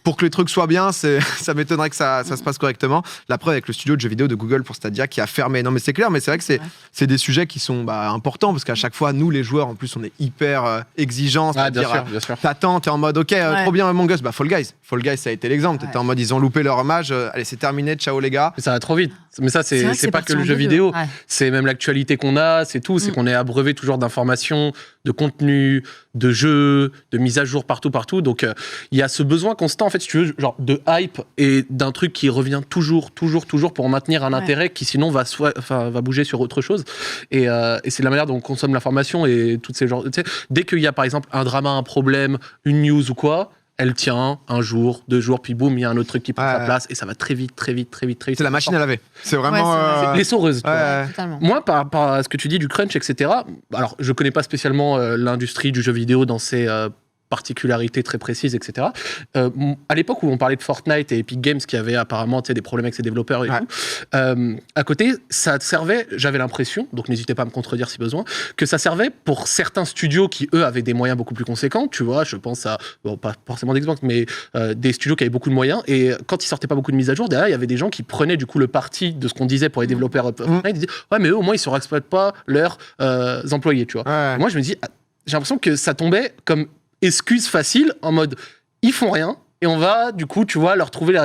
Speaker 1: pour que les trucs soient bien, ça m'étonnerait que ça se passe correctement. La preuve avec le studio de jeux vidéo de Google pour Stadia qui a fermé. Non mais c'est clair, mais c'est vrai que c'est des sujets qui sont importants parce qu'à chaque fois, nous les joueurs, en plus, on est hyper exigeants.
Speaker 4: Ah, bien
Speaker 1: C'est-à-dire,
Speaker 4: sûr, bien sûr.
Speaker 1: t'attends, t'es en mode ok, trop bien Among Us, Fall Guys. Fall Guys, ça a été l'exemple. T'étais en mode ils ont loupé leur hommage, allez, c'est terminé, ciao les gars.
Speaker 4: Mais ça va trop vite. Mais ça,
Speaker 3: C'est vrai que
Speaker 4: c'est
Speaker 3: c'est
Speaker 4: pas
Speaker 3: parti
Speaker 4: que le
Speaker 3: en
Speaker 4: jeu
Speaker 3: deux,
Speaker 4: vidéo.
Speaker 2: Ouais.
Speaker 4: C'est même l'actualité qu'on a, c'est tout. C'est qu'on est abreuvé toujours d'informations, de contenu, de jeux, de mise à jour partout. Donc, il y a ce besoin constant, en fait, si tu veux, genre de hype et d'un truc qui revient toujours pour maintenir un intérêt qui sinon va bouger sur autre chose. Et c'est la manière dont on consomme l'information et toutes ces genres. Tu sais, dès qu'il y a par exemple un drama, un problème, une news ou quoi, elle tient un jour, 2 jours, puis boum, il y a un autre truc qui prend sa
Speaker 1: Ouais.
Speaker 4: place et ça va très vite.
Speaker 1: C'est la machine à laver. C'est vraiment.
Speaker 3: Ouais,
Speaker 4: C'est l'essoreuse. tu vois.
Speaker 1: Ouais.
Speaker 2: Totalement.
Speaker 4: Moi, par rapport à ce que tu dis du crunch, etc., alors je connais pas spécialement l'industrie du jeu vidéo dans ses particularités très précises, etc. À l'époque où on parlait de Fortnite et Epic Games qui avait apparemment des problèmes avec ses développeurs et
Speaker 1: Ouais.
Speaker 4: tout, à côté, ça servait, j'avais l'impression, donc n'hésitez pas à me contredire si besoin, que ça servait pour certains studios qui, eux, avaient des moyens beaucoup plus conséquents. Tu vois, je pense à, bon, pas forcément d'Xbox, mais des studios qui avaient beaucoup de moyens. Et quand ils sortaient pas beaucoup de mises à jour, derrière, il y avait des gens qui prenaient du coup le parti de ce qu'on disait pour les développeurs Fortnite. Ils disaient, ouais, mais eux, au moins, ils ne surexploitent pas leurs employés, tu vois.
Speaker 1: Ouais.
Speaker 4: Moi, je me dis, j'ai l'impression que ça tombait comme excuse facile en mode ils font rien et on va du coup tu vois leur trouver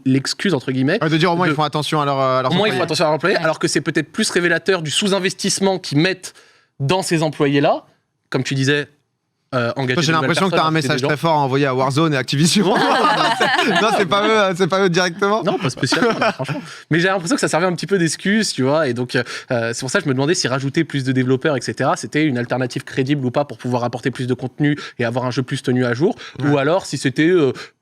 Speaker 4: l'excuse entre guillemets.
Speaker 1: De dire au moins ils font attention à leur
Speaker 4: Au moins ils
Speaker 1: employés.
Speaker 4: font attention à leurs employés,
Speaker 2: Ouais.
Speaker 4: alors que c'est peut-être plus révélateur du sous-investissement qu'ils mettent dans ces employés là, comme tu disais. Engager
Speaker 1: Toi, j'ai
Speaker 4: de nouvelles
Speaker 1: l'impression que tu as un
Speaker 4: personnes,
Speaker 1: message
Speaker 4: des gens.
Speaker 1: très fort à envoyer à Warzone et Activision. Non, c'est pas eux directement.
Speaker 4: Non, pas spécialement, franchement. Mais j'ai l'impression que ça servait un petit peu d'excuse, tu vois. Et donc, c'est pour ça que je me demandais si rajouter plus de développeurs, etc., c'était une alternative crédible ou pas pour pouvoir apporter plus de contenu et avoir un jeu plus tenu à jour.
Speaker 1: Ouais.
Speaker 4: Ou alors si c'était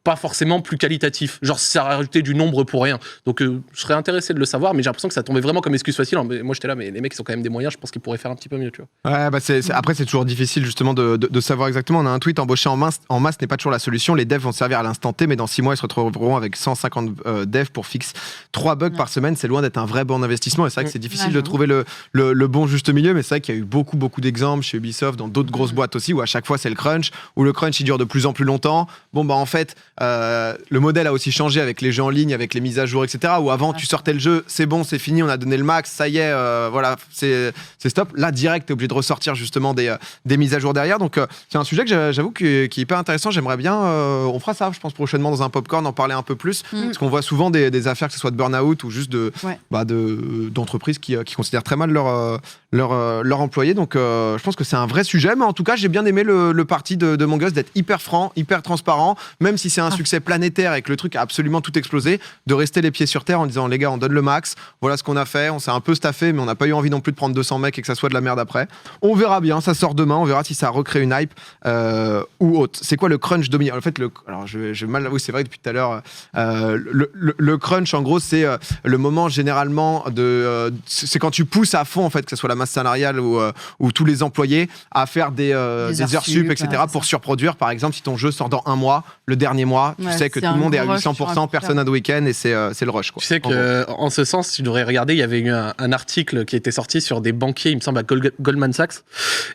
Speaker 4: pas forcément plus qualitatif. Genre, si ça rajoutait du nombre pour rien. Donc, je serais intéressé de le savoir, mais j'ai l'impression que ça tombait vraiment comme excuse facile. Mais moi, j'étais là, mais les mecs, ils ont quand même des moyens, je pense qu'ils pourraient faire un petit peu mieux, tu vois.
Speaker 1: Ouais, bah après, c'est toujours difficile justement de savoir exactement. On a un tweet, embaucher en masse n'est pas toujours la solution. Les devs vont servir à l'instant T, mais dans 6 mois, ils se retrouveront avec 150 devs pour fixe 3 bugs par semaine. C'est loin d'être un vrai bon investissement. Et c'est vrai que c'est difficile de
Speaker 2: j'avoue.
Speaker 1: trouver le bon juste milieu, mais c'est vrai qu'il y a eu beaucoup d'exemples chez Ubisoft, dans d'autres grosses boîtes aussi, où à chaque fois, c'est le crunch, où le crunch, il dure de plus en plus longtemps. Bon, bah en fait, le modèle a aussi changé avec les jeux en ligne, avec les mises à jour, etc. Où avant, tu sortais le jeu, c'est bon, c'est fini, on a donné le max, ça y est, voilà, c'est stop. Là, direct, t'es obligé de ressortir justement des mises à jour derrière. Donc, c'est un sujet que j'avoue qui est hyper intéressant. J'aimerais bien, on fera ça, je pense, prochainement dans un popcorn, en parler un peu plus. Parce qu'on voit souvent des affaires, que ce soit de burn-out ou juste d'entreprises qui considèrent très mal leurs employés. Donc, je pense que c'est un vrai sujet. Mais en tout cas, j'ai bien aimé le parti de mon gosse d'être hyper franc, hyper transparent, même si c'est un succès planétaire et que le truc a absolument tout explosé, de rester les pieds sur terre en disant les gars, on donne le max, voilà ce qu'on a fait, on s'est un peu staffé, mais on n'a pas eu envie non plus de prendre 200 mecs et que ça soit de la merde après. On verra bien, ça sort demain, on verra si ça recrée une hype ou autre. C'est quoi le crunch dominant? En fait, alors je mal l'avoue, c'est vrai que depuis tout à l'heure, le crunch, en gros, c'est le moment généralement c'est quand tu pousses à fond, en fait, que ce soit la masse salariale ou tous les employés, à faire des heures sup, etc.
Speaker 3: ouais,
Speaker 1: pour surproduire. Par exemple, si ton jeu sort dans un mois, le dernier mois, tu
Speaker 3: Ouais,
Speaker 1: sais que
Speaker 3: c'est
Speaker 1: tout le
Speaker 3: un
Speaker 1: monde est à
Speaker 3: gros rush,
Speaker 1: 800%, personne n'a de week-end et c'est le rush. Quoi.
Speaker 4: Tu sais
Speaker 1: En gros.
Speaker 4: que, en ce sens, tu devrais regarder, il y avait eu un article qui était sorti sur des banquiers, il me semble, à Goldman Sachs,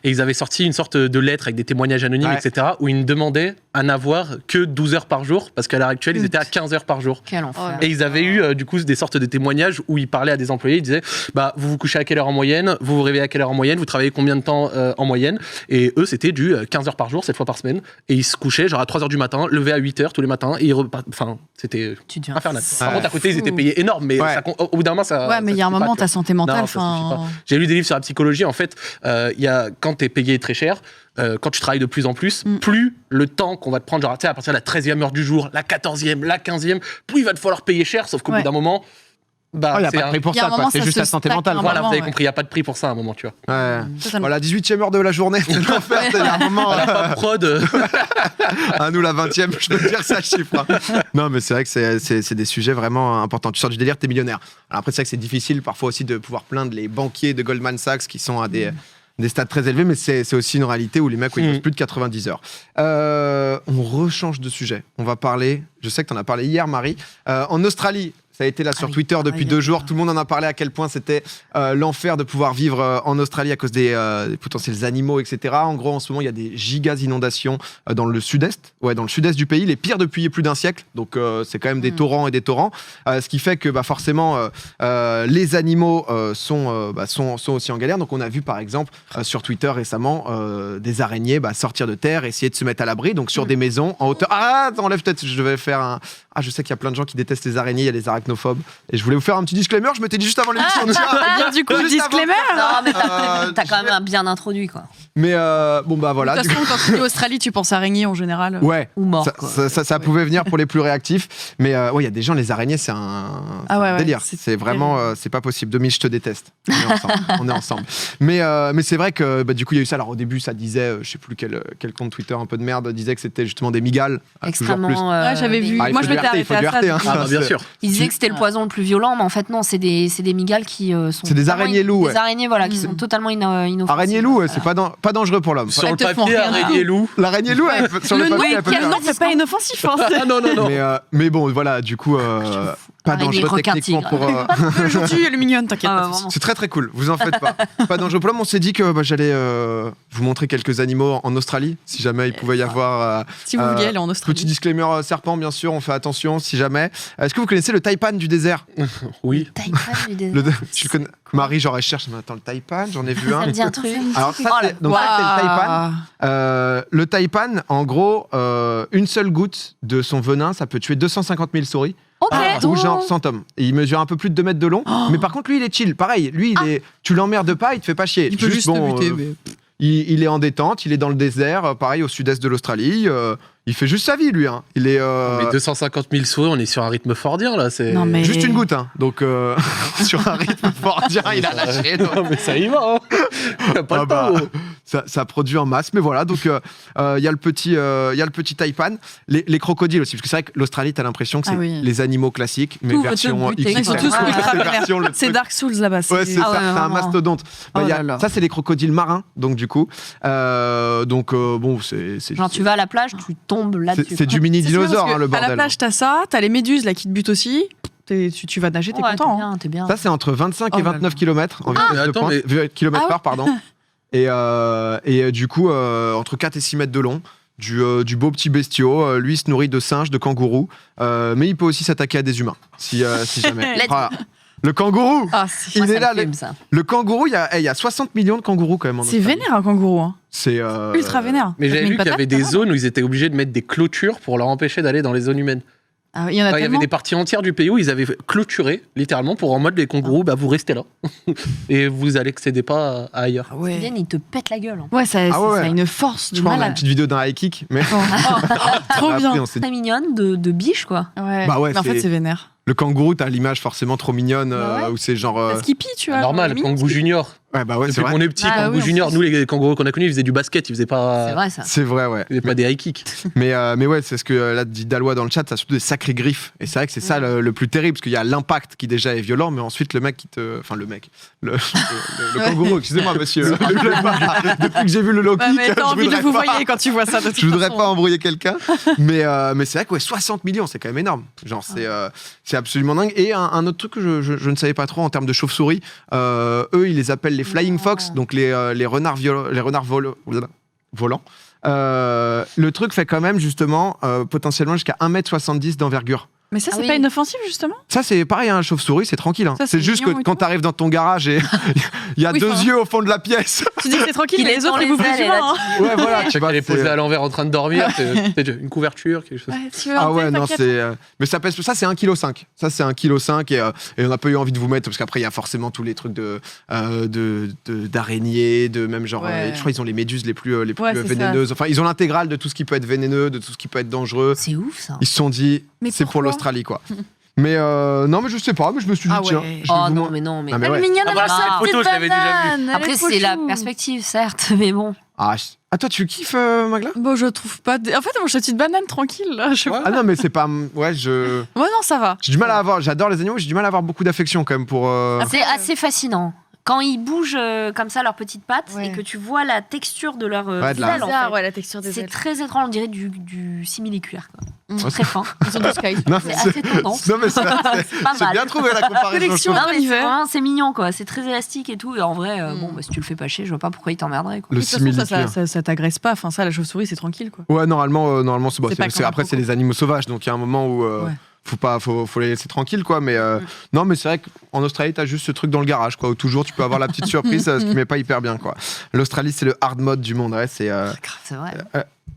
Speaker 4: et ils avaient sorti une sorte de lettre avec des témoignages anonymes,
Speaker 1: Ouais.
Speaker 4: etc., où ils ne demandaient à n'avoir que 12 heures par jour, parce qu'à l'heure actuelle, ils étaient à 15 heures par jour.
Speaker 2: Quel enfer.
Speaker 4: Et ils avaient eu du coup des sortes de témoignages où ils parlaient à des employés, ils disaient bah vous vous couchez à quelle heure en moyenne, vous vous réveillez à quelle heure en moyenne, vous travaillez combien de temps en moyenne, et eux c'était du 15 heures par jour, 7 fois par semaine, et ils se couchaient genre à 3 heures du matin, levaient à 8 heures tous les matins, et enfin c'était
Speaker 2: Tu deviens
Speaker 4: infernal.
Speaker 2: fou.
Speaker 4: Par contre à côté ils étaient payés énorme, mais
Speaker 1: Ouais.
Speaker 4: ça, au bout d'un moment ça.
Speaker 3: Ouais, mais
Speaker 4: ça
Speaker 3: il y a un
Speaker 4: suffit pas,
Speaker 3: moment,
Speaker 4: tu vois.
Speaker 3: ta santé mentale,
Speaker 4: Non, ça suffit pas.
Speaker 3: enfin.
Speaker 4: J'ai lu des livres sur la psychologie. En fait, quand tu es payé très cher, quand tu travailles de plus en plus, plus le temps qu'on va te prendre, genre, tu sais, à partir de la 13e heure du jour, la 14e, la 15e, plus il va te falloir payer cher, sauf qu'au bout d'un moment, bah,
Speaker 1: Il n'y a
Speaker 4: c'est
Speaker 1: pas de prix pour
Speaker 3: Il y a
Speaker 1: ça,
Speaker 3: un
Speaker 1: quoi.
Speaker 3: moment,
Speaker 1: C'est
Speaker 3: ça
Speaker 1: juste
Speaker 3: se
Speaker 1: la santé
Speaker 3: stack
Speaker 1: mentale.
Speaker 3: à un
Speaker 4: Voilà,
Speaker 3: moment,
Speaker 4: vous avez
Speaker 3: ouais.
Speaker 4: compris, il n'y a pas de prix pour ça à un moment, tu vois.
Speaker 1: Ouais.
Speaker 3: Totalement.
Speaker 1: Voilà, 18e heure de la journée, c'est l'enfer. Il y a un moment.
Speaker 4: Pas de prod.
Speaker 1: À nous, la 20e, je peux te dire ça chiffre. Hein. Non, mais c'est vrai que c'est des sujets vraiment importants. Tu sors du délire, t'es millionnaire. Alors après, c'est vrai que c'est difficile parfois aussi de pouvoir plaindre les banquiers de Goldman Sachs qui sont à des stades très élevés, mais c'est aussi une réalité où les mecs, ils bossent plus de 90 heures. On rechange de sujet. On va parler, je sais que tu en as parlé hier, Marie, en Australie. Ça a été là sur
Speaker 2: oui.
Speaker 1: Twitter depuis 2 jours. Tout le monde en a parlé à quel point c'était l'enfer de pouvoir vivre en Australie à cause des potentiels animaux, etc. En gros, en ce moment, il y a des gigas inondations dans le sud-est. Ouais, dans le sud-est du pays, les pires depuis plus d'un siècle. Donc, c'est quand même des torrents et des torrents. Ce qui fait que forcément, les animaux sont aussi en galère. Donc, on a vu par exemple sur Twitter récemment des araignées sortir de terre, essayer de se mettre à l'abri. Donc, sur des maisons en hauteur. Ah, t'enlèves peut-être, je vais faire un. je sais qu'il y a plein de gens qui détestent les araignées, il y a les arachnophobes. Et je voulais vous faire un petit disclaimer, je m'étais dit juste avant l'émission.
Speaker 3: Bien du coup,
Speaker 1: Juste avant.
Speaker 3: disclaimer.
Speaker 2: Non, mais t'as quand même bien introduit, quoi.
Speaker 1: Mais bon, bah voilà.
Speaker 3: De toute façon, quand tu dis Australie, tu penses araignées en général.
Speaker 1: Ouais.
Speaker 2: Ou mort,
Speaker 1: Ça,
Speaker 2: quoi.
Speaker 1: ça pouvait venir pour les plus réactifs. Mais ouais, il y a des gens, les araignées, c'est un délire. C'est vraiment, c'est pas possible. Dominique, je te déteste. On est ensemble. Mais c'est vrai que du coup, il y a eu ça. Alors au début, ça disait, je sais plus quel compte Twitter un peu de merde disait que c'était justement des migales.
Speaker 2: Extrêmement.
Speaker 3: J'avais vu.
Speaker 1: Ah,
Speaker 3: Moi, je m'étais arrêté à ça.
Speaker 1: hein.
Speaker 4: Ah, bien sûr.
Speaker 2: Ils disaient que c'était le poison le plus violent, mais en fait, non, c'est des migales qui sont.
Speaker 1: C'est des
Speaker 2: totalement
Speaker 1: araignées-loups,
Speaker 2: Des araignées, voilà, qui sont totalement inoffensives.
Speaker 1: Araignée-loup, c'est pas dangereux pour l'homme.
Speaker 4: Sur le
Speaker 3: Elles te font
Speaker 4: papier,
Speaker 3: rien du
Speaker 4: araignée loup.
Speaker 1: L'araignée-loup, sur le papier, elle peut faire.
Speaker 3: Non, c'est pas inoffensif. Hein.
Speaker 4: Ah non, non, non.
Speaker 1: Mais bon, voilà, du coup, pas
Speaker 2: Araignée,
Speaker 1: dangereux
Speaker 2: requin,
Speaker 1: techniquement
Speaker 2: tigre.
Speaker 1: pour.
Speaker 3: Aujourd'hui, elle est mignonne, t'inquiète.
Speaker 2: Ah,
Speaker 3: pas.
Speaker 2: vraiment.
Speaker 1: C'est très très cool, vous en faites pas. Pas dangereux pour l'homme. On s'est dit que j'allais vous montrer quelques animaux en Australie, si jamais il pouvait y avoir.
Speaker 3: Si vous vouliez, elle est en
Speaker 1: Petit
Speaker 3: Australie.
Speaker 1: disclaimer serpent, bien sûr, on fait attention si jamais. Est-ce que vous connaissez le taipan du désert?
Speaker 4: Oui.
Speaker 2: Taipan du désert.
Speaker 1: Tu le connais? Marie, genre, elle cherche, mais attends, le taipan, j'en ai vu
Speaker 2: Ça
Speaker 1: un.
Speaker 2: me dit un truc.
Speaker 1: Alors, ça, c'est donc, ça, c'est le taipan. Le taipan, en gros, une seule goutte de son venin, ça peut tuer 250 000 souris.
Speaker 2: Ok.
Speaker 1: Ou genre 100 hommes. Et il mesure un peu plus de 2 mètres de long. Mais par contre, lui, il est chill. Pareil, lui, tu l'emmerdes pas, il te fait pas chier.
Speaker 3: Il peut juste te buter. Mais...
Speaker 1: Il est en détente, il est dans le désert, pareil, au sud-est de l'Australie. Il fait juste sa vie, lui. Hein. Il est.
Speaker 4: Mais 250 000 souris, on est sur un rythme fordien, là. C'est...
Speaker 3: Non, mais-
Speaker 1: Juste une goutte, hein. Donc sur un rythme fordien, il a lâché. Donc,
Speaker 4: Non, mais ça y va, hein. T'as pas
Speaker 1: ah
Speaker 4: le
Speaker 1: bah,
Speaker 4: temps.
Speaker 1: ça produit en masse, mais voilà. Donc il y a le petit taipan, les crocodiles aussi, parce que c'est vrai que l'Australie, t'as l'impression que c'est les animaux classiques, mais
Speaker 2: Tout veut te
Speaker 1: version
Speaker 2: buter.
Speaker 3: Ils sont tous
Speaker 2: Ouais.
Speaker 3: ultra vénères.
Speaker 1: le
Speaker 3: C'est
Speaker 1: truc.
Speaker 3: Dark Souls là-bas.
Speaker 1: Ouais, c'est ça,
Speaker 2: Ah ouais,
Speaker 1: c'est un
Speaker 2: vraiment.
Speaker 1: mastodonte.
Speaker 3: Oh
Speaker 1: Il y a-
Speaker 3: là là.
Speaker 1: ça, c'est les crocodiles marins, donc du coup. Bon, c'est.
Speaker 2: Genre, tu vas à la plage, tu tombes là-dessus.
Speaker 1: C'est du mini dinosaure, hein, le
Speaker 3: À
Speaker 1: bordel.
Speaker 3: la plage, t'as ça, t'as les méduses là qui te butent aussi. Tu vas nager, t'es
Speaker 2: Ouais,
Speaker 3: content. Hein.
Speaker 2: T'es bien.
Speaker 1: Ça, c'est entre 25 et
Speaker 3: Oh là
Speaker 1: 29 km en
Speaker 4: Mais
Speaker 1: vitesse de
Speaker 4: attends,
Speaker 1: pointe. Kilomètres
Speaker 3: Ah
Speaker 1: par, pardon. Et du coup, entre 4 et 6 mètres de long. Du beau petit bestiau. Lui, il se nourrit de singes, de kangourous. Mais il peut aussi s'attaquer à des humains, si jamais.
Speaker 2: Let's-
Speaker 1: Voilà. Le kangourou
Speaker 3: Ah, c'est
Speaker 1: il
Speaker 2: Moi,
Speaker 1: est
Speaker 2: ça
Speaker 1: là,
Speaker 2: me fume, ça.
Speaker 1: Le kangourou, il y a 60 millions de kangourous quand même en
Speaker 3: c'est
Speaker 1: Australie.
Speaker 3: vénère un kangourou. Hein.
Speaker 1: C'est
Speaker 3: Ultra vénère.
Speaker 4: Mais
Speaker 3: Ça te
Speaker 4: j'avais
Speaker 3: met
Speaker 4: vu
Speaker 3: une
Speaker 4: qu'il y avait
Speaker 3: patate,
Speaker 4: des
Speaker 3: ça va
Speaker 4: zones où ils étaient obligés de mettre des clôtures pour leur empêcher d'aller dans les zones humaines.
Speaker 3: Ah, il y en a
Speaker 4: Il y avait
Speaker 3: tellement.
Speaker 4: des parties entières du pays où ils avaient clôturé, littéralement, pour en mode les kangourous, vous restez là. Et vous allez accéder pas à ailleurs.
Speaker 3: Ah
Speaker 2: Ils
Speaker 3: ouais.
Speaker 2: viennent, ils te pètent la gueule.
Speaker 3: Ouais, ça,
Speaker 1: Ah ouais,
Speaker 3: ça a
Speaker 1: ouais.
Speaker 3: une force
Speaker 1: Je
Speaker 3: de
Speaker 1: crois qu'on a une
Speaker 3: malade.
Speaker 1: petite vidéo d'un high kick, mais
Speaker 3: Trop
Speaker 1: après,
Speaker 3: bien.
Speaker 1: on s'est dit-
Speaker 2: Très mignonne de biche, quoi.
Speaker 3: Ouais.
Speaker 1: Bah ouais,
Speaker 3: Mais en fait,
Speaker 1: c'est-
Speaker 3: c'est vénère.
Speaker 1: le kangourou, t'as l'image forcément trop mignonne
Speaker 3: Bah ouais.
Speaker 1: où c'est genre.
Speaker 3: Parce qu'il pie, tu vois.
Speaker 4: Normal,
Speaker 3: genre,
Speaker 4: kangou junior.
Speaker 1: Ouais, bah ouais, c'est
Speaker 4: Depuis
Speaker 1: vrai.
Speaker 4: qu'on est petit,
Speaker 2: Ah,
Speaker 4: kangou
Speaker 3: oui, en
Speaker 4: junior,
Speaker 3: plus.
Speaker 4: nous les kangourous qu'on a connus, ils faisaient du basket, ils faisaient pas,
Speaker 2: C'est vrai, ça.
Speaker 1: C'est vrai, ouais.
Speaker 4: ils faisaient pas des high kicks.
Speaker 1: Mais ouais, c'est ce que là dit Dalois dans le chat, ça a surtout des sacrées griffes. Et c'est vrai que c'est ça le plus terrible, parce qu'il y a l'impact qui déjà est violent, mais ensuite le mec qui te. Enfin, le kangourou, excusez-moi, monsieur. Depuis que j'ai vu le low
Speaker 3: Ouais,
Speaker 1: kick,
Speaker 3: mais t'as
Speaker 1: je
Speaker 3: envie de
Speaker 1: voudrais
Speaker 3: vous
Speaker 1: pas-
Speaker 3: voyez quand tu vois ça. De toute
Speaker 1: Je voudrais
Speaker 3: façon.
Speaker 1: pas embrouiller quelqu'un, mais c'est vrai que ouais, 60 millions, c'est quand même énorme. Genre, c'est absolument dingue. Et un autre truc que je ne savais pas trop en termes de chauves-souris, eux, ils les appellent les flying fox, donc les renards volants. Le truc fait quand même justement potentiellement jusqu'à 1,70 m d'envergure.
Speaker 3: Mais ça,
Speaker 2: Ah
Speaker 3: c'est
Speaker 2: oui.
Speaker 3: pas inoffensif, justement.
Speaker 1: Ça, c'est pareil, un chauve-souris, c'est tranquille. Hein.
Speaker 3: Ça,
Speaker 1: C'est
Speaker 3: c'est
Speaker 1: juste
Speaker 3: mignon
Speaker 1: que
Speaker 3: et
Speaker 1: quand
Speaker 3: tout.
Speaker 1: t'arrives dans ton garage et il y a
Speaker 3: Oui,
Speaker 1: deux
Speaker 3: enfin.
Speaker 1: yeux au fond de la pièce.
Speaker 3: Tu dis que c'est tranquille,
Speaker 2: Il
Speaker 3: mais
Speaker 2: est
Speaker 3: les
Speaker 2: dans
Speaker 3: autres, ils
Speaker 2: les
Speaker 3: bouffent les
Speaker 2: ailes, et
Speaker 3: humains.
Speaker 2: là,
Speaker 3: hein.
Speaker 1: Ouais, voilà, tu
Speaker 4: Tu
Speaker 1: vois.
Speaker 4: les
Speaker 1: c'est-
Speaker 4: poser à l'envers en train de dormir, c'est une couverture, quelque chose.
Speaker 3: Ouais, tu veux
Speaker 1: Ah
Speaker 3: un
Speaker 1: ouais,
Speaker 3: thé,
Speaker 1: non,
Speaker 3: t'inquiète.
Speaker 1: c'est. Mais ça pèse. Ça, c'est 1,5 kg. Ça, c'est 1,5 kg et on n'a pas eu envie de vous mettre parce qu'après, il y a forcément tous les trucs d'araignées, de même genre.
Speaker 3: Ouais.
Speaker 1: Je crois qu'ils ont les méduses les plus
Speaker 3: Ouais, c'est ça.
Speaker 1: vénéneuses. Enfin, ils ont l'intégrale de tout ce qui peut être vénéneux, de tout ce qui peut être dangereux.
Speaker 2: C'est ouf, ça.
Speaker 1: Ils se sont dit,
Speaker 3: Mais
Speaker 1: c'est pour
Speaker 3: pourquoi
Speaker 1: l'Australie, quoi. Mais non, mais je sais pas, mais je me suis dit,
Speaker 3: Ah
Speaker 1: tiens.
Speaker 3: ouais.
Speaker 1: je vais
Speaker 2: Oh
Speaker 1: vous
Speaker 2: non,
Speaker 1: mon-
Speaker 2: mais non, mais.
Speaker 1: Ah, mais
Speaker 3: Elle est
Speaker 1: ouais.
Speaker 3: mignonne,
Speaker 4: Ah,
Speaker 3: elle a
Speaker 4: voilà,
Speaker 3: sa
Speaker 4: cette
Speaker 3: petite
Speaker 4: photo, je l'avais déjà vue.
Speaker 3: banane, elle
Speaker 2: Après,
Speaker 3: est trop
Speaker 2: c'est la
Speaker 3: chou.
Speaker 2: perspective, certes, mais bon.
Speaker 1: Ah, toi, tu kiffes, Magla
Speaker 3: Bon, je trouve pas. En fait, moi, je suis une banane tranquille, là. Je...
Speaker 4: Ouais.
Speaker 1: Ah non, mais c'est pas. Ouais, je.
Speaker 3: Ouais, non, ça va.
Speaker 1: J'ai du mal à avoir. J'adore les animaux, j'ai du mal à avoir beaucoup d'affection quand même pour.
Speaker 2: C'est assez fascinant. Quand ils bougent comme ça leurs petites pattes
Speaker 3: Ouais.
Speaker 2: et que tu vois la texture de leur
Speaker 1: Ouais, de la-
Speaker 2: ailes, en
Speaker 3: Bizarre,
Speaker 2: fait.
Speaker 3: ouais, la texture des
Speaker 2: C'est
Speaker 3: ailes.
Speaker 2: très étrange, on dirait du simili-cuir. Quoi.
Speaker 3: Mm.
Speaker 2: Très fin.
Speaker 3: Ils sont tous sky.
Speaker 1: Non,
Speaker 2: C'est assez tendance.
Speaker 1: Non, mais c'est
Speaker 2: pas
Speaker 1: j'ai
Speaker 2: mal.
Speaker 1: bien trouvé la comparaison.
Speaker 3: Collection.
Speaker 2: Non, mais c'est
Speaker 3: Hiver.
Speaker 2: vraiment, c'est mignon, quoi. C'est très élastique et tout. Et en vrai,
Speaker 3: Mm.
Speaker 2: bon, bah, si tu le fais pas chier, je vois pas pourquoi ils t'emmerderaient. Quoi.
Speaker 1: Le
Speaker 3: De toute façon,
Speaker 1: simili-cuir.
Speaker 3: ça t'agresse pas. Enfin, ça, la chauve-souris, c'est tranquille, quoi.
Speaker 1: Ouais, normalement, c'est bon.
Speaker 3: C'est pas comme un
Speaker 1: Après, c'est
Speaker 3: coco.
Speaker 1: les animaux sauvages, donc il y a un moment où
Speaker 3: Ouais.
Speaker 1: faut les laisser tranquilles, quoi. Mais non, mais c'est vrai qu'en Australie, t'as juste ce truc dans le garage, quoi. Où toujours tu peux avoir la petite surprise, ce qui met pas hyper bien, quoi. L'Australie, c'est le hard mode du monde, ouais. C'est
Speaker 2: Grave, c'est vrai.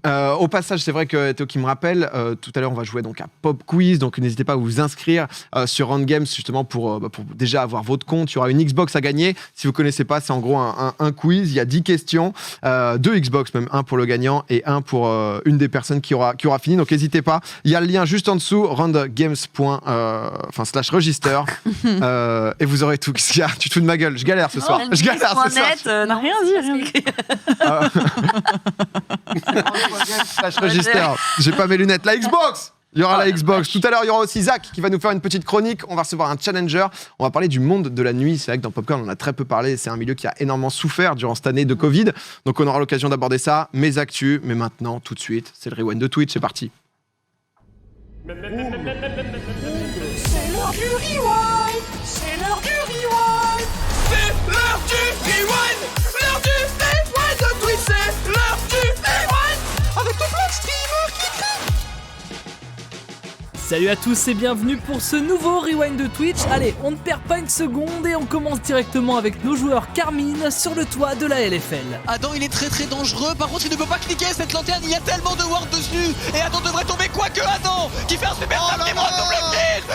Speaker 1: Au passage, c'est vrai que Théo qui me rappelle, tout à l'heure on va jouer donc à Pop Quiz, donc n'hésitez pas à vous inscrire sur Rand Games justement pour déjà avoir votre compte. Il y aura une Xbox à gagner. Si vous connaissez pas, c'est en gros un quiz. Il y a 10 questions, 2 Xbox même, un pour le gagnant et un pour une des personnes qui aura fini. Donc n'hésitez pas. Il y a le lien juste en dessous, randgames.register et vous aurez tout. Tu te fous de ma gueule. Je galère ce soir. Je galère ce soir.
Speaker 3: n'a rien dit, rien dit.
Speaker 1: Register. J'ai pas mes lunettes. La Xbox. Il y aura la Xbox. Tout à l'heure, il y aura aussi Zach qui va nous faire une petite chronique. On va recevoir un challenger. On va parler du monde de la nuit. C'est vrai que dans Popcorn, on a très peu parlé. C'est un milieu qui a énormément souffert durant cette année de Covid. Donc, on aura l'occasion d'aborder ça. Mes actus. Mais maintenant, tout de suite, c'est le rewind de Twitch. C'est parti.
Speaker 5: C'est l'heure du rewind. C'est l'heure du rewind. C'est l'heure du rewind. L'heure du rewind de Twitch. C'est l'heure du rewind. Avec tout plein de streamers qui crient.
Speaker 6: Salut à tous et bienvenue pour ce nouveau Rewind de Twitch. Allez, on ne perd pas une seconde et on commence directement avec nos joueurs Carmine sur le toit de la LFL.
Speaker 7: Adam il est très très dangereux, par contre il ne peut pas cliquer cette lanterne, il y a tellement de ward dessus. Et Adam devrait tomber, quoique Adam qui fait un super double kill.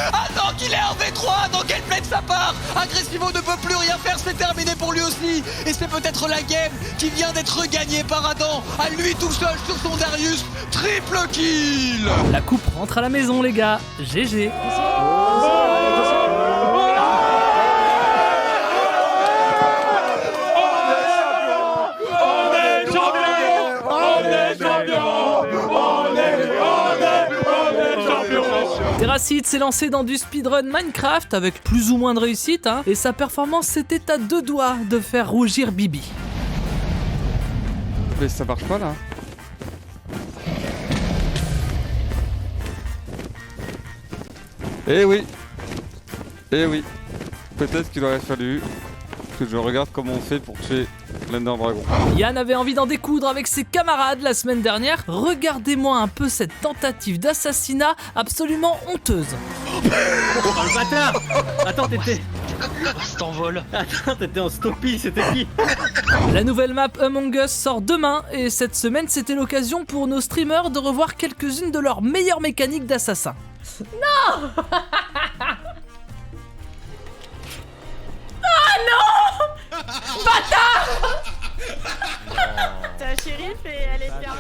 Speaker 7: Adam qui est en V3, Adam quel play de sa part. Agressivo ne peut plus rien faire, c'est terminé pour lui aussi. Et c'est peut-être la game qui vient d'être gagnée par Adam, à lui tout seul sur son Darius. Triple kill.
Speaker 6: La coupe rentre à la maison les gars, GG. Terracid s'est lancé dans du speedrun Minecraft avec plus ou moins de réussite, et sa performance était à 2 doigts de faire rougir Bibi.
Speaker 8: Mais ça marche pas là. Eh oui, peut-être qu'il aurait fallu que je regarde comment on fait pour tuer l'Ender Dragon.
Speaker 6: Yann avait envie d'en découdre avec ses camarades la semaine dernière. Regardez-moi un peu cette tentative d'assassinat absolument honteuse.
Speaker 9: Oh le bâtard. Attends, t'étais...
Speaker 7: T'envoles.
Speaker 9: Attends, t'étais en stoppie, c'était qui?
Speaker 6: La nouvelle map Among Us sort demain et cette semaine c'était l'occasion pour nos streamers de revoir quelques-unes de leurs meilleures mécaniques d'assassin.
Speaker 2: Non. Ah non. Bâtard. Ta chérie elle est bien.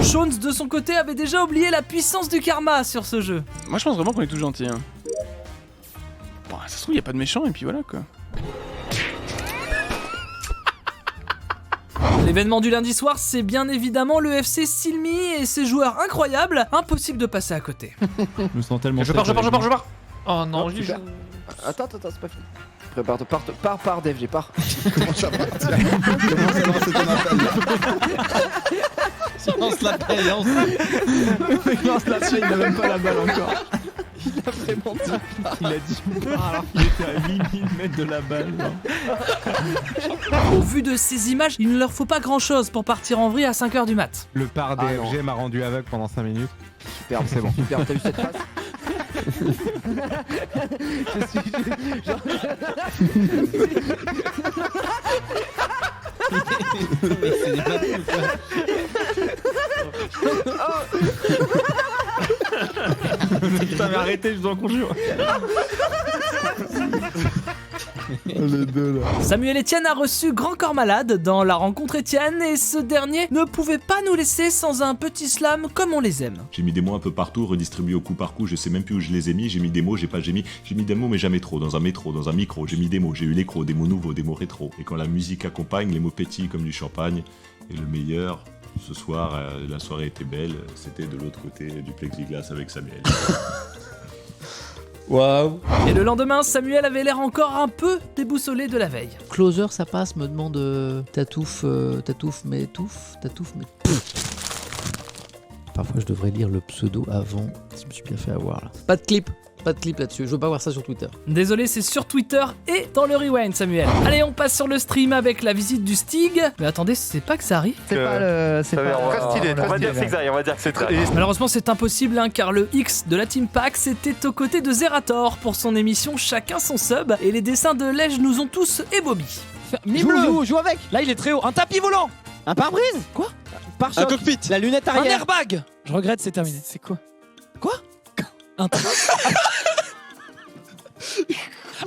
Speaker 6: Shones de son côté avait déjà oublié la puissance du karma sur ce jeu.
Speaker 8: Moi je pense vraiment qu'on est tous gentils. Bon, ça se trouve, y a pas de méchants et puis voilà quoi.
Speaker 6: L'événement du lundi soir, c'est bien évidemment le FC Silmi et ses joueurs incroyables. Impossible de passer à côté.
Speaker 9: Je me sens tellement...
Speaker 8: Je pars.
Speaker 9: Oh non, je
Speaker 10: Attends, c'est pas fini. Pars, Dev, j'ai pars.
Speaker 1: Comment ça va? Comment ça va, c'est ton appel là?
Speaker 9: lance l'appel, il a même pas la balle encore.
Speaker 10: Il a vraiment dit.
Speaker 9: Il a dit alors qu'il était à 8000 mètres de la balle.
Speaker 6: Au vu de ces images, il ne leur faut pas grand chose pour partir en vrille à 5h du mat.
Speaker 11: Le par DFG m'a rendu aveugle pendant 5 minutes.
Speaker 10: Superbe, c'est bon. Superbe, t'as vu cette phrase?
Speaker 9: Mais c'est des bateaux, putain, mais arrêtez, je vous en conjure.
Speaker 11: Les deux là.
Speaker 6: Samuel Etienne a reçu Grand Corps Malade dans la rencontre Etienne et ce dernier ne pouvait pas nous laisser sans un petit slam comme on les aime.
Speaker 12: J'ai mis des mots un peu partout, redistribués au coup par coup, je sais même plus où je les ai mis, j'ai mis des mots, j'ai mis des mots mais jamais trop, dans un métro, dans un micro, j'ai mis des mots, j'ai eu l'écro, des mots nouveaux, des mots rétro. Et quand la musique accompagne, les mots pétillent comme du champagne. Et le meilleur, ce soir, la soirée était belle, c'était de l'autre côté du plexiglas avec Samuel.
Speaker 9: Waouh.
Speaker 6: Et le lendemain, Samuel avait l'air encore un peu déboussolé de la veille.
Speaker 13: Closer, ça passe, me demande Tatouf, mais parfois je devrais lire le pseudo avant. Je me suis bien fait avoir là. Pas de clip là-dessus, je veux pas voir ça sur Twitter.
Speaker 6: Désolé, c'est sur Twitter et dans le rewind, Samuel. Allez, on passe sur le stream avec la visite du Stig. Mais attendez, c'est pas que ça arrive.
Speaker 10: C'est pas le. C'est pas.
Speaker 8: Très stylé,
Speaker 10: on va dire
Speaker 8: que c'est ça, on va dire que c'est très.
Speaker 6: Malheureusement, c'est impossible, car le X de la Team Pax était aux côtés de Zerator pour son émission Chacun son sub. Et les dessins de Lège nous ont tous ébobis.
Speaker 10: Joue avec.
Speaker 9: Là, il est très haut. Un tapis volant.
Speaker 10: Un pare-brise. Quoi?
Speaker 7: pare-choc.
Speaker 14: Un cockpit.
Speaker 7: La lunette
Speaker 6: Un
Speaker 7: arrière.
Speaker 6: airbag. Je regrette, c'est terminé.
Speaker 7: C'est quoi?
Speaker 6: Un train.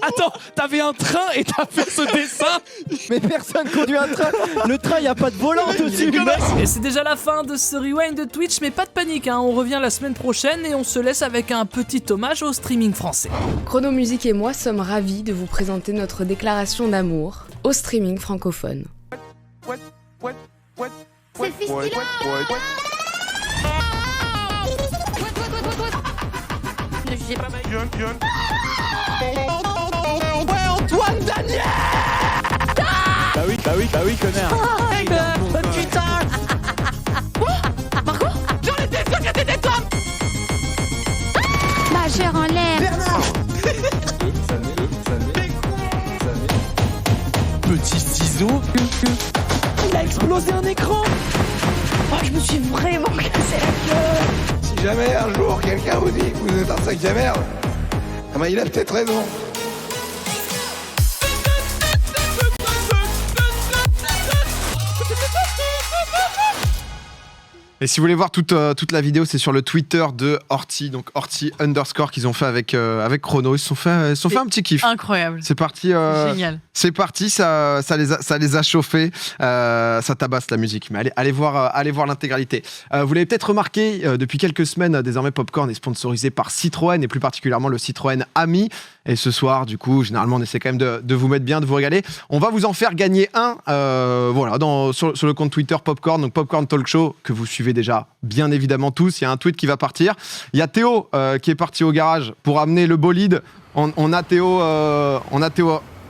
Speaker 6: Attends, t'avais un train et t'as fait ce dessin.
Speaker 7: Mais personne conduit un train. Le train, il n'y a pas de volant dessus.
Speaker 6: Et c'est déjà la fin de ce rewind de Twitch, mais pas de panique, hein. On revient la semaine prochaine et on se laisse avec un petit hommage au streaming français.
Speaker 15: Chrono Musique et moi sommes ravis de vous présenter notre déclaration d'amour au streaming francophone.
Speaker 5: C'est Fistula. Ne jugez pas ma gueule.
Speaker 7: Ouais, Antoine Daniel.
Speaker 9: Bah oui, connard.
Speaker 5: Putain. Marco, j'en étais sûr que c'était toi. Majeur en l'air.
Speaker 7: Bernard.
Speaker 14: Petit ciseau.
Speaker 7: Il a explosé un écran.
Speaker 15: Oh, je me suis vraiment cassé la gueule.
Speaker 16: Si jamais un jour quelqu'un vous dit que vous êtes un sac de merde, ah ben il a peut-être raison.
Speaker 1: Et si vous voulez voir toute la vidéo, c'est sur le Twitter de Horty, donc Horty _ qu'ils ont fait avec Chrono. Ils se sont fait un petit kiff.
Speaker 3: Incroyable.
Speaker 1: C'est parti.
Speaker 3: Génial.
Speaker 1: C'est parti, ça les a chauffés. Ça tabasse la musique. Mais allez voir l'intégralité. Vous l'avez peut-être remarqué, depuis quelques semaines, désormais Popcorn est sponsorisé par Citroën et plus particulièrement le Citroën Ami. Et ce soir, du coup, généralement, on essaie quand même de vous mettre bien, de vous régaler. On va vous en faire gagner un, sur le compte Twitter Popcorn, donc Popcorn Talk Show, que vous suivez déjà bien évidemment tous. Il y a un tweet qui va partir. Il y a Théo qui est parti au garage pour amener le bolide. On a Théo à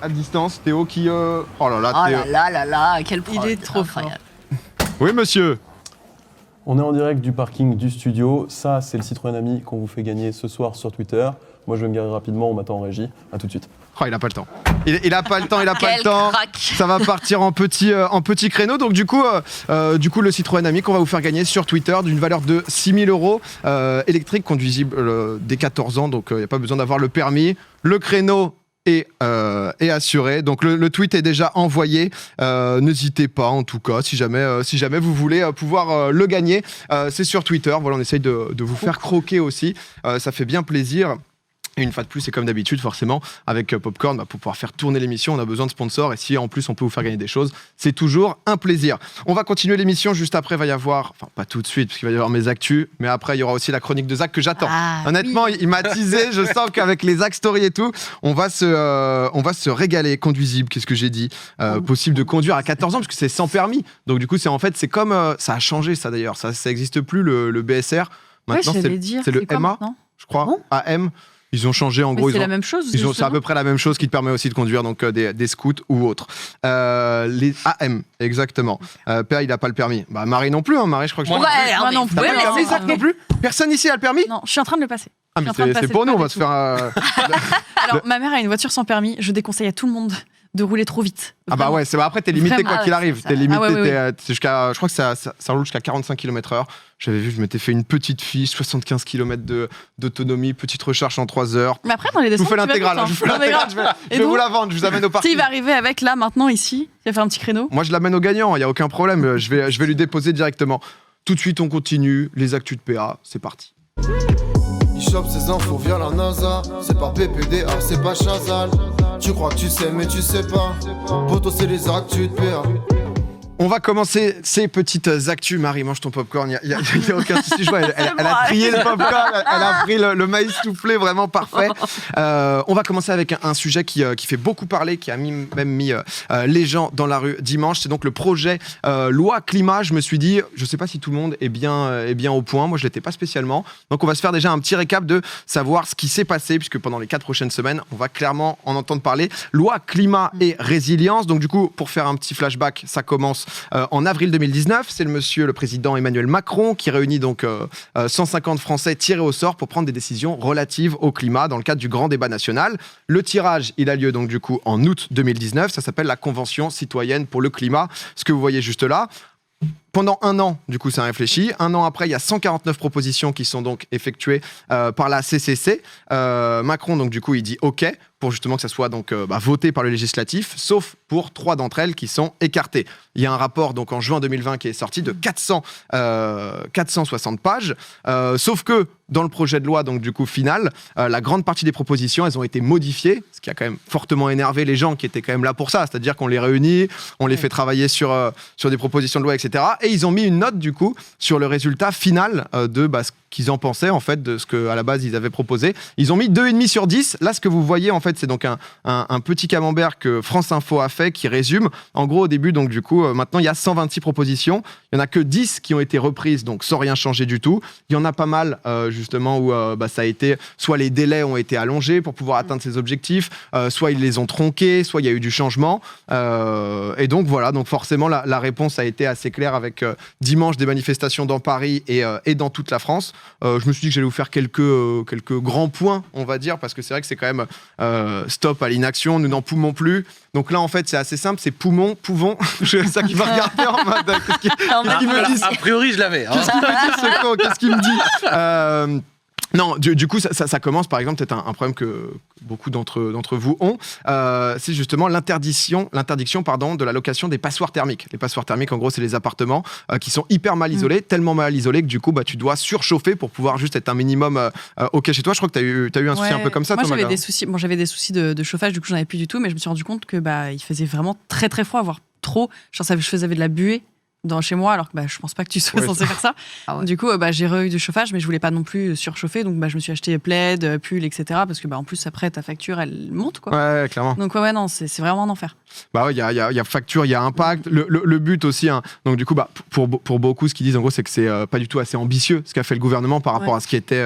Speaker 1: distance. Théo qui... Oh là là, Théo.
Speaker 2: là là, quel pro.
Speaker 3: Il est trop fort.
Speaker 1: Oui, monsieur.
Speaker 17: On est en direct du parking du studio. Ça, c'est le Citroën Ami qu'on vous fait gagner ce soir sur Twitter. Moi, je vais me garer rapidement, on m'attend en régie. À tout de suite.
Speaker 1: Oh, il a pas le temps. Il a pas le temps,
Speaker 2: Quel crack.
Speaker 1: Ça va partir en petit créneau. Donc du coup, le Citroën Ami qu'on va vous faire gagner sur Twitter d'une valeur de 6 000 €, électrique, conduisible dès 14 ans. Donc il n'y a pas besoin d'avoir le permis. Le créneau est assuré. Donc le tweet est déjà envoyé. N'hésitez pas, en tout cas, si jamais vous voulez pouvoir le gagner. C'est sur Twitter. Voilà, on essaye de vous faire croquer aussi. Ça fait bien plaisir. Et une fois de plus, c'est comme d'habitude, forcément, avec Popcorn, pour pouvoir faire tourner l'émission, on a besoin de sponsors. Et si en plus on peut vous faire gagner des choses, c'est toujours un plaisir. On va continuer l'émission. Juste après, il va y avoir, enfin pas tout de suite, parce qu'il va y avoir mes actus, mais après, il y aura aussi la chronique de Zach que j'attends. Honnêtement, il m'a teasé. Je sens qu'avec les Zach Story et tout, on va se régaler. Conduisible, qu'est-ce que j'ai dit, possible de conduire à 14 ans, parce que c'est sans permis. Donc du coup, c'est comme... ça a changé, ça d'ailleurs. Ça n'existe plus, le BSR. Maintenant, c'est le MA, je crois. AM. Ils ont changé en gros.
Speaker 3: C'est la même chose.
Speaker 1: C'est à peu près la même chose qui te permet aussi de conduire donc des scouts ou autres. Les AM, exactement. Père, il n'a pas le permis. Marie non plus. Hein. Marie, je crois que
Speaker 3: moi non plus.
Speaker 1: Zach non plus. Personne ici a le permis.
Speaker 3: Non, je suis en train de le passer.
Speaker 1: Ah, mais c'est pour nous, on va se faire.
Speaker 3: Alors, ma mère a une voiture sans permis. Je déconseille à tout le monde de rouler trop vite.
Speaker 1: Vraiment. Ah bah ouais, après t'es limité quoi qu'il arrive. T'es limité,
Speaker 3: jusqu'à,
Speaker 1: je crois que ça roule jusqu'à 45 km/h. J'avais vu, je m'étais fait une petite fiche, 75 km d'autonomie, petite recharge en 3 heures.
Speaker 3: Mais après dans les descentes,
Speaker 1: je vous fais l'intégrale, je vais vous la vendre, je vous amène au parking.
Speaker 3: Il va arriver avec là maintenant ici, il va faire un petit créneau.
Speaker 1: Moi je l'amène au gagnant, il y a aucun problème, je vais lui déposer directement. Tout de suite on continue, les actus de PA, c'est parti.
Speaker 18: Il chope ses infos via la NASA. C'est pas PPDA, c'est pas Chazal. Tu crois que tu sais mais tu sais pas. Poto c'est les actus de PA.
Speaker 1: On va commencer ces petites actus. Marie, mange ton popcorn, il n'y a aucun souci. Je vois, elle a trié le popcorn, elle a pris le maïs soufflé, vraiment parfait. On va commencer avec un sujet qui fait beaucoup parler, qui a même mis les gens dans la rue dimanche. C'est donc le projet loi climat. Je me suis dit, je ne sais pas si tout le monde est bien au point. Moi, je ne l'étais pas spécialement. Donc, on va se faire déjà un petit récap de savoir ce qui s'est passé, puisque pendant les 4 prochaines semaines, on va clairement en entendre parler. Loi climat et résilience. Donc, du coup, pour faire un petit flashback, ça commence en avril 2019, c'est le président Emmanuel Macron qui réunit donc 150 Français tirés au sort pour prendre des décisions relatives au climat dans le cadre du grand débat national. Le tirage, il a lieu donc du coup en août 2019, ça s'appelle la Convention citoyenne pour le climat, ce que vous voyez juste là. Pendant 1 an, du coup, ça réfléchit. 1 an après, il y a 149 propositions qui sont donc effectuées par la CCC. Macron, donc du coup, il dit OK. pour justement que ça soit donc voté par le législatif, sauf pour 3 d'entre elles qui sont écartées. Il y a un rapport donc en juin 2020 qui est sorti de 460 pages, sauf que dans le projet de loi donc du coup final, la grande partie des propositions elles ont été modifiées, ce qui a quand même fortement énervé les gens qui étaient quand même là pour ça, c'est-à-dire qu'on les réunit, on les fait travailler sur des propositions de loi, etc. Et ils ont mis une note du coup sur le résultat final de ce qu'ils en pensaient en fait de ce qu'à la base ils avaient proposé. Ils ont mis 2,5 sur 10. Là, ce que vous voyez en fait, c'est donc un petit camembert que France Info a fait qui résume. En gros, au début, donc du coup, maintenant il y a 126 propositions. Il n'y en a que 10 qui ont été reprises, donc sans rien changer du tout. Il y en a pas mal justement où ça a été, soit les délais ont été allongés pour pouvoir atteindre ces objectifs, soit ils les ont tronqués, soit il y a eu du changement. Et donc voilà, donc forcément la réponse a été assez claire avec dimanche des manifestations dans Paris et dans toute la France. Je me suis dit que j'allais vous faire quelques grands points, on va dire, parce que c'est vrai que c'est quand même stop à l'inaction, nous n'en pouvons plus. Donc là, en fait, c'est assez simple, c'est poumon, pouvons. C'est ça qui va regarder en mode. Qu'est-ce qu'il me dit ?
Speaker 4: A priori, je l'avais.
Speaker 1: Qu'est-ce qu'il me dit, ce con ? Qu'est-ce qu'il me dit ? Non, du coup, ça commence par exemple, peut-être un problème que beaucoup d'entre vous ont, c'est justement l'interdiction de la location des passoires thermiques. Les passoires thermiques, en gros, c'est les appartements qui sont hyper mal isolés, tellement mal isolés que du coup, tu dois surchauffer pour pouvoir juste être un minimum OK chez toi. Je crois que tu as eu un souci un peu comme ça,
Speaker 3: moi,
Speaker 1: toi,
Speaker 3: j'avais des soucis de chauffage, du coup, j'en avais plus du tout, mais je me suis rendu compte que il faisait vraiment très très froid, voire trop. Je faisais de la buée chez moi, alors que je pense pas que tu sois censé faire ça. Du coup, j'ai eu du chauffage, mais je voulais pas non plus surchauffer, donc je me suis acheté plaid, pull, etc. Parce que en plus après ta facture elle monte quoi.
Speaker 1: Ouais, clairement.
Speaker 3: Donc non, c'est vraiment un enfer.
Speaker 1: Il y a facture, il y a impact. Le but aussi, hein, donc du coup, pour beaucoup, ce qu'ils disent en gros, c'est que c'est pas du tout assez ambitieux ce qu'a fait le gouvernement par rapport à ce qui était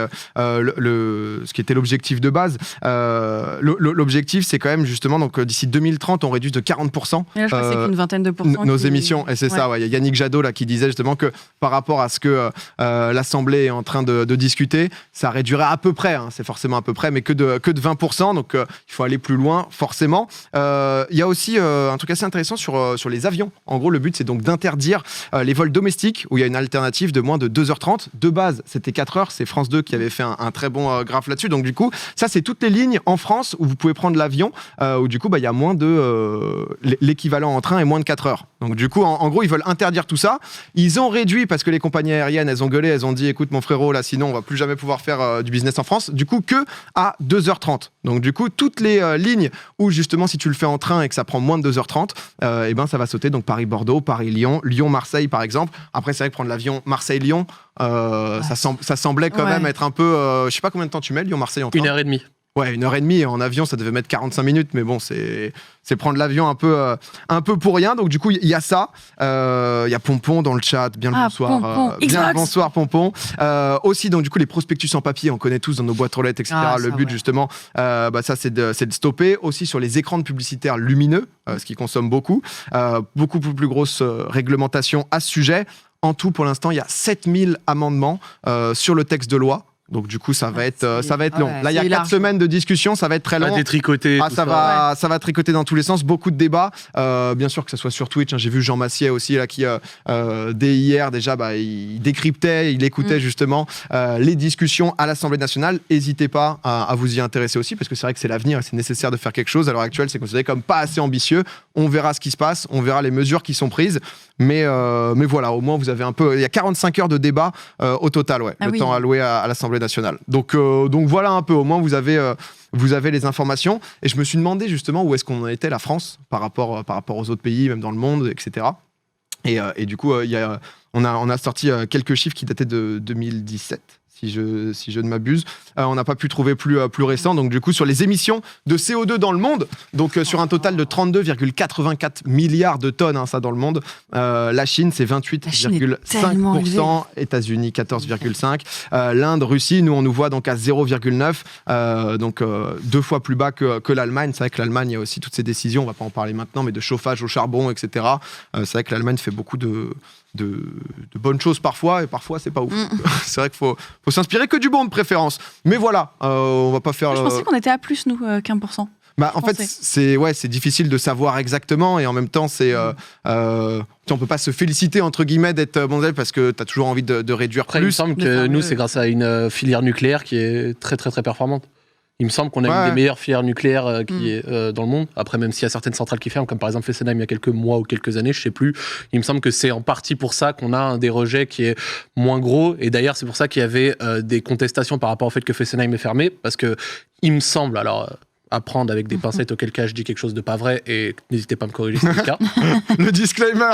Speaker 1: l'objectif de base. L'objectif, c'est quand même justement donc d'ici 2030, on réduit de 40%.
Speaker 3: Et là, je crois que c'est qu'une vingtaine de pourcents
Speaker 1: nos émissions. Et c'est ça, il y a Yannick Jadot là qui disait justement que par rapport à ce que l'Assemblée est en train de discuter, ça réduirait à peu près, hein, c'est forcément à peu près, mais que de 20%. Donc il faut aller plus loin, forcément. Il y a aussi un truc assez intéressant sur les avions. En gros, le but, c'est donc d'interdire les vols domestiques où il y a une alternative de moins de 2h30. De base, c'était 4h. C'est France 2 qui avait fait un très bon graphe là-dessus. Donc, du coup, ça, c'est toutes les lignes en France où vous pouvez prendre l'avion, où du coup, il y a moins de l'équivalent en train et moins de 4 heures. Donc, du coup, en gros, ils veulent interdire tout ça. Ils ont réduit parce que les compagnies aériennes, elles ont gueulé, elles ont dit, écoute, mon frérot, là, sinon, on va plus jamais pouvoir faire du business en France. Du coup, que à 2h30. Donc, du coup, toutes les lignes où, justement, si tu le fais en train et que ça prend moins de 2h30, ça va sauter. Donc Paris-Bordeaux, Paris-Lyon, Lyon-Marseille par exemple. Après, c'est vrai que prendre l'avion Marseille-Lyon, ça semblait quand même être un peu... je sais pas combien de temps tu mets Lyon-Marseille en train.
Speaker 4: 1h30.
Speaker 1: Ouais, 1h30. En avion, ça devait mettre 45 minutes, mais bon, c'est prendre l'avion un peu pour rien. Donc du coup, il y a ça. Il y a Pompon dans le chat. Bien le bonsoir. Bien le bonsoir, Pompon. Aussi, donc du coup, les prospectus en papier, on connaît tous dans nos boîtes aux lettres, etc. Le but, justement, ça, c'est de stopper. Aussi sur les écrans de publicitaires lumineux, ce qui consomme beaucoup. Beaucoup plus grosse réglementation à ce sujet. En tout, pour l'instant, il y a 7000 amendements sur le texte de loi. Donc du coup, ça va être long. Là, il y a 4 semaines de discussion, ça va être très long.
Speaker 4: Détricoter.
Speaker 1: Ça va tricoter dans tous les sens, beaucoup de débats. Bien sûr que ce soit sur Twitch. Hein, j'ai vu Jean Massier aussi là qui dès hier déjà, il décryptait, il écoutait justement les discussions à l'Assemblée nationale. N'hésitez pas à vous y intéresser aussi parce que c'est vrai que c'est l'avenir et c'est nécessaire de faire quelque chose. À l'heure actuelle, c'est considéré comme pas assez ambitieux. On verra ce qui se passe, on verra les mesures qui sont prises. Mais voilà, au moins vous avez un peu. Il y a 45 heures de débat au total, temps alloué à l'Assemblée nationale. Donc voilà un peu. Au moins vous avez les informations. Et je me suis demandé justement où est-ce qu'on en était la France par rapport aux autres pays, même dans le monde, etc. Et du coup, on a sorti quelques chiffres qui dataient de 2017. Si je ne m'abuse. On n'a pas pu trouver plus récent. Donc, du coup, sur les émissions de CO2 dans le monde, donc sur un total de 32,84 milliards de tonnes, ça dans le monde, la Chine, c'est 28,5%, États-Unis, 14,5%, l'Inde, Russie, nous, on nous voit donc à 0,9%, donc 2 fois plus bas que l'Allemagne. C'est vrai que l'Allemagne, il y a aussi toutes ces décisions, on ne va pas en parler maintenant, mais de chauffage au charbon, etc. C'est vrai que l'Allemagne fait beaucoup de bonnes choses parfois, et parfois c'est pas ouf. C'est vrai qu'il faut s'inspirer que du bon de préférence. Mais voilà, on va pas faire...
Speaker 3: Je pensais qu'on était à plus, nous, qu'1%.
Speaker 1: En fait, c'est difficile de savoir exactement, et en même temps, on peut pas se féliciter, entre guillemets, d'être bon parce que tu as toujours envie de réduire plus.
Speaker 4: Il me semble que nous, c'est grâce à une filière nucléaire qui est très, très, très performante. Il me semble qu'on a une des meilleures filières nucléaires qui est dans le monde. Après, même s'il y a certaines centrales qui ferment, comme par exemple Fessenheim il y a quelques mois ou quelques années, je sais plus. Il me semble que c'est en partie pour ça qu'on a un des rejets qui est moins gros. Et d'ailleurs, c'est pour ça qu'il y avait des contestations par rapport au fait que Fessenheim est fermé. Parce que, il me semble, alors à prendre avec des pincettes, auquel cas je dis quelque chose de pas vrai, et n'hésitez pas à me corriger si c'est le cas.
Speaker 1: Le disclaimer.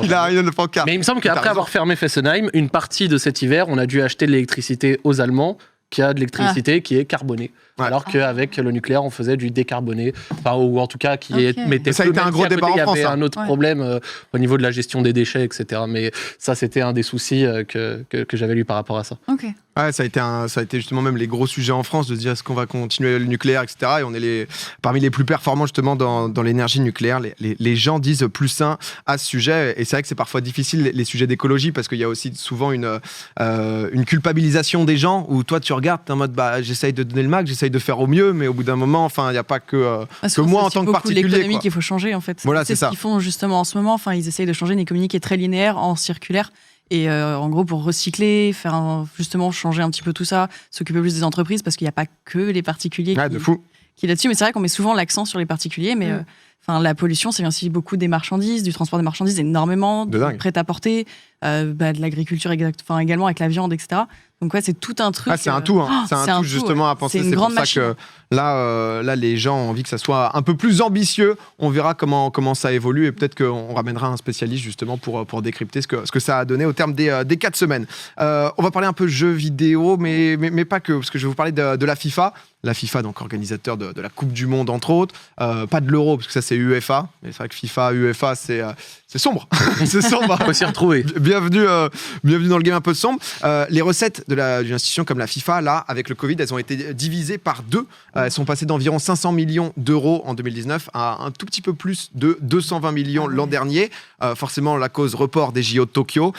Speaker 1: Il a rien de pancarte.
Speaker 4: Mais il me semble qu'après avoir fermé Fessenheim, une partie de cet hiver, on a dû acheter de l'électricité aux Allemands, qui a de l'électricité qui est carbonée. Alors qu'avec le nucléaire, on faisait du décarboné. Enfin, ou en tout cas, mettait
Speaker 1: ça a été un gros débat en France.
Speaker 4: Il y avait un autre problème au niveau de la gestion des déchets, etc. Mais ça, c'était un des soucis que j'avais lu par rapport à ça.
Speaker 1: Ouais, ça a été justement même les gros sujets en France de se dire est-ce qu'on va continuer le nucléaire, etc. Et on est parmi les plus performants justement dans l'énergie nucléaire. Les gens disent plus sain à ce sujet. Et c'est vrai que c'est parfois difficile les sujets d'écologie parce qu'il y a aussi souvent une culpabilisation des gens où toi tu regardes, t'es en mode j'essaye de donner le max, j'essaye de faire au mieux, mais au bout d'un moment, il n'y a pas que moi en tant que particulier.
Speaker 3: C'est l'économie qu'il faut changer en fait.
Speaker 1: Voilà, c'est
Speaker 3: ce qu'ils font justement en ce moment. Ils essayent de changer une économie qui est très linéaire en circulaire. Et en gros, pour recycler, justement changer un petit peu tout ça, s'occuper plus des entreprises, parce qu'il n'y a pas que les particuliers qui là-dessus. Mais c'est vrai qu'on met souvent l'accent sur les particuliers, mais la pollution, c'est aussi beaucoup des marchandises, du transport des marchandises, énormément, de prêt-à-porter, de l'agriculture également avec la viande, etc. Donc c'est tout un truc.
Speaker 1: C'est un tout, c'est un tout justement à penser. C'est pour ça que là, les gens ont envie que ça soit un peu plus ambitieux. On verra comment ça évolue et peut-être qu'on ramènera un spécialiste justement pour décrypter ce que ça a donné au terme des 4 semaines. On va parler un peu jeux vidéo, mais pas que, parce que je vais vous parler de la FIFA. La FIFA, donc organisateur de la Coupe du Monde, entre autres. Pas de l'Euro, parce que ça, c'est UEFA. Mais c'est vrai que FIFA, UEFA, c'est sombre. C'est sombre.
Speaker 4: On peut s'y retrouver.
Speaker 1: Bienvenue dans le game un peu sombre. Les recettes d'une institution comme la FIFA, là, avec le Covid, elles ont été divisées par 2. Elles sont passées d'environ 500 millions d'euros en 2019 à un tout petit peu plus de 220 millions l'an dernier. Forcément, la cause report des JO de Tokyo,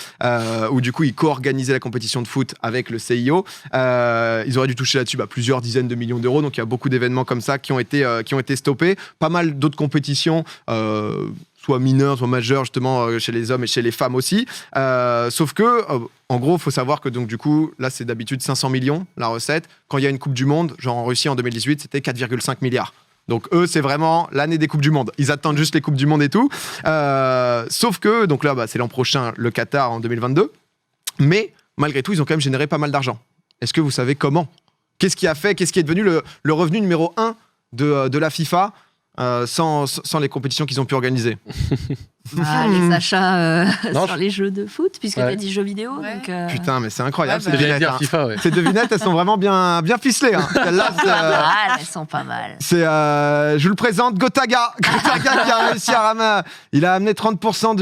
Speaker 1: où du coup, ils co-organisaient la compétition de foot avec le CIO. Ils auraient dû toucher là-dessus plusieurs dizaines de millions d'euros. Donc, il y a beaucoup d'événements comme ça qui ont été stoppés. Pas mal d'autres compétitions, soit mineures, soit majeures, justement, chez les hommes et chez les femmes aussi. Sauf que, en gros, il faut savoir que, donc, du coup, là, c'est d'habitude 500 millions, la recette. Quand il y a une Coupe du Monde, genre en Russie en 2018, c'était 4,5 milliards. Donc eux, c'est vraiment l'année des Coupes du Monde. Ils attendent juste les Coupes du Monde et tout. Sauf que, donc là, c'est l'an prochain, le Qatar en 2022. Mais malgré tout, ils ont quand même généré pas mal d'argent. Est-ce que vous savez comment ? Qu'est-ce qui est devenu le revenu numéro 1 de la FIFA sans les compétitions qu'ils ont pu organiser?
Speaker 2: Les achats sur les jeux de foot, puisque tu as dit jeux vidéo. Donc,
Speaker 1: Putain, mais c'est incroyable.
Speaker 4: Ces devinettes,
Speaker 1: FIFA, ces devinettes, elles sont vraiment bien ficelées. Celles-là,
Speaker 2: elles sont pas mal.
Speaker 1: Je vous le présente, Gotaga. Gotaga qui a réussi à ramener. Il a amené 30%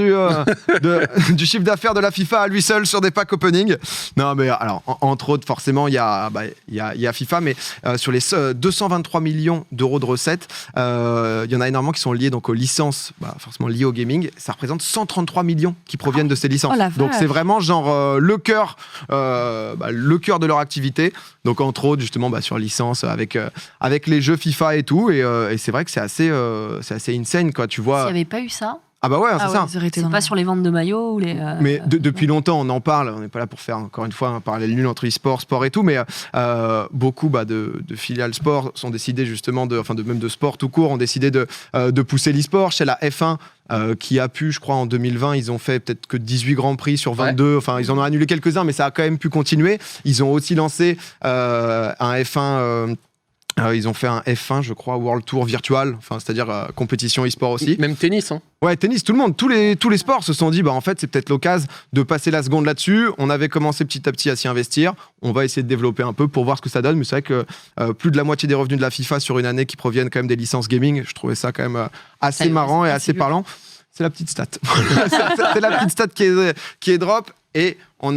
Speaker 1: du chiffre d'affaires de la FIFA à lui seul sur des packs opening. Non, mais alors, entre autres, forcément, il y a FIFA, mais sur les 223 millions d'euros de recettes, il y en a énormément qui sont liés donc, aux licences, forcément liées au gaming. Ça représente 133 millions qui proviennent de ces licences. Donc c'est vraiment genre le cœur de leur activité. Donc entre autres justement sur licence avec les jeux FIFA et tout. Et c'est vrai que c'est assez insane quoi. Tu vois.
Speaker 2: S'il n'y avait pas eu ça.
Speaker 1: Ah bah ouais, c'est ça.
Speaker 2: C'est pas sur les ventes de maillots ou les.
Speaker 1: Mais depuis longtemps, on en parle. On n'est pas là pour faire encore une fois un parallèle nul entre e-sport, sport et tout, mais beaucoup de filiales sport sont décidées justement même de sport tout court, ont décidé de pousser l'e-sport. Chez la F1, qui a pu, je crois, en 2020, ils ont fait peut-être que 18 grands prix sur 22. Enfin, ils en ont annulé quelques-uns, mais ça a quand même pu continuer. Ils ont aussi lancé un F1. Ils ont fait un F1, je crois, World Tour virtual, c'est-à-dire compétition e-sport aussi.
Speaker 4: Même tennis, hein.
Speaker 1: Ouais, tennis, tout le monde, tous les sports se sont dit, en fait, c'est peut-être l'occasion de passer la seconde là-dessus. On avait commencé petit à petit à s'y investir. On va essayer de développer un peu pour voir ce que ça donne. Mais c'est vrai que plus de la moitié des revenus de la FIFA sur une année qui proviennent quand même des licences gaming, je trouvais ça quand même assez marrant et assez parlant. C'est la petite stat. C'est la petite stat qui est drop. Et on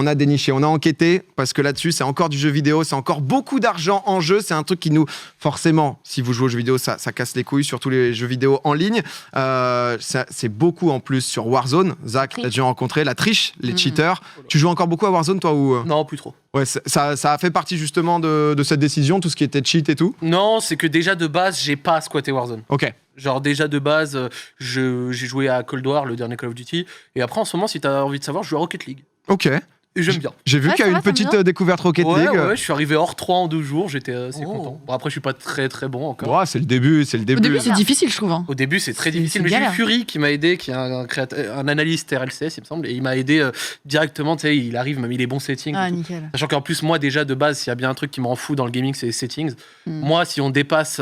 Speaker 1: a déniché, on a enquêté, parce que là-dessus, c'est encore du jeu vidéo, c'est encore beaucoup d'argent en jeu. C'est un truc qui nous, forcément, si vous jouez aux jeux vidéo, ça casse les couilles, surtout les jeux vidéo en ligne. C'est beaucoup en plus sur Warzone. Zach, t'as déjà rencontré la triche, les cheaters. Tu joues encore beaucoup à Warzone, toi ou...
Speaker 4: Non, plus trop.
Speaker 1: Ouais, ça a fait partie justement de cette décision, tout ce qui était cheat et tout.
Speaker 4: Non, c'est que déjà de base, j'ai pas squatté Warzone.
Speaker 1: Ok.
Speaker 4: Genre déjà de base, j'ai joué à Cold War, le dernier Call of Duty. Et après, en ce moment, si t'as envie de savoir, je joue à Rocket League.
Speaker 1: Ok.
Speaker 4: Et j'aime bien.
Speaker 1: J'ai vu qu'il y a une petite découverte Rocket League.
Speaker 4: Ouais, je suis arrivé hors 3 en 2 jours, j'étais assez content. Bon, après, je suis pas très très bon encore.
Speaker 1: Ouais, c'est le début.
Speaker 3: Au début, c'est difficile, je trouve.
Speaker 4: Au début, c'est très difficile. Mais j'ai eu Fury qui m'a aidé, qui est un analyste RLCS, il me semble, et il m'a aidé directement. Tu sais, il arrive, il m'a mis les bons settings.
Speaker 3: Ah, nickel.
Speaker 4: Sachant qu'en plus, moi, déjà, de base, s'il y a bien un truc qui me rend fou dans le gaming, c'est les settings. Moi, si on dépasse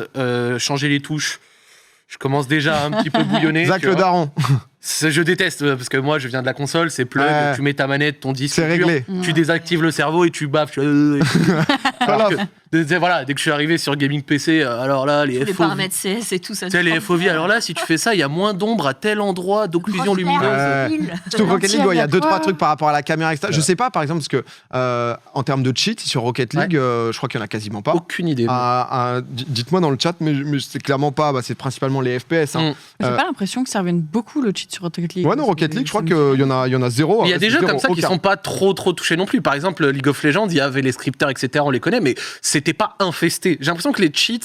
Speaker 4: changer les touches, je commence déjà un petit peu bouillonner.
Speaker 1: Zach le daron.
Speaker 4: Je déteste parce que moi je viens de la console, c'est plug, tu mets ta manette, ton disque,
Speaker 1: c'est réglé.
Speaker 4: Tu désactives le cerveau et tu baffes. Voilà, dès que je suis arrivé sur gaming PC, alors là les
Speaker 2: Les
Speaker 4: FOV,
Speaker 2: paramètres CS et tout ça.
Speaker 4: tu sais, les FOV, alors là si tu fais ça, il y a moins d'ombre à tel endroit d'occlusion lumineuse.
Speaker 1: Surtout Rocket League, il y a 2-3 trucs par rapport à la caméra, etc. Je sais pas, par exemple, parce que en termes de cheat sur Rocket League, je crois qu'il y en a quasiment pas.
Speaker 4: Aucune idée.
Speaker 1: Dites-moi dans le chat, mais c'est clairement pas. C'est principalement les FPS. Hein.
Speaker 3: J'ai pas l'impression que ça revienne beaucoup le cheat sur Rocket League.
Speaker 1: Ouais, non, Rocket League, je crois qu'il y en a zéro.
Speaker 4: Il y a des jeux comme ça qui sont pas trop touchés non plus. Par exemple, League of Legends, il y avait les scripteurs, etc. On les connaît, mais c'était pas infesté. J'ai l'impression que les cheats,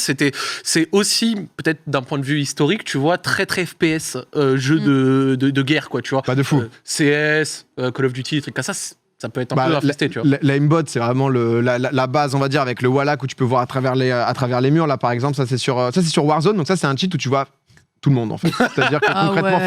Speaker 4: c'est aussi peut-être d'un point de vue historique, tu vois, très très FPS, jeu de guerre, quoi, tu vois.
Speaker 1: Pas de fou.
Speaker 4: CS, Call of Duty, des trucs comme ça. Ça peut être un peu infesté, tu vois.
Speaker 1: L'aimbot, c'est vraiment la base, on va dire, avec le Wallach où tu peux voir à travers les murs. Là, par exemple, ça c'est sur Warzone. Donc ça, c'est un cheat où tu vois tout le monde en fait. C'est-à-dire que concrètement,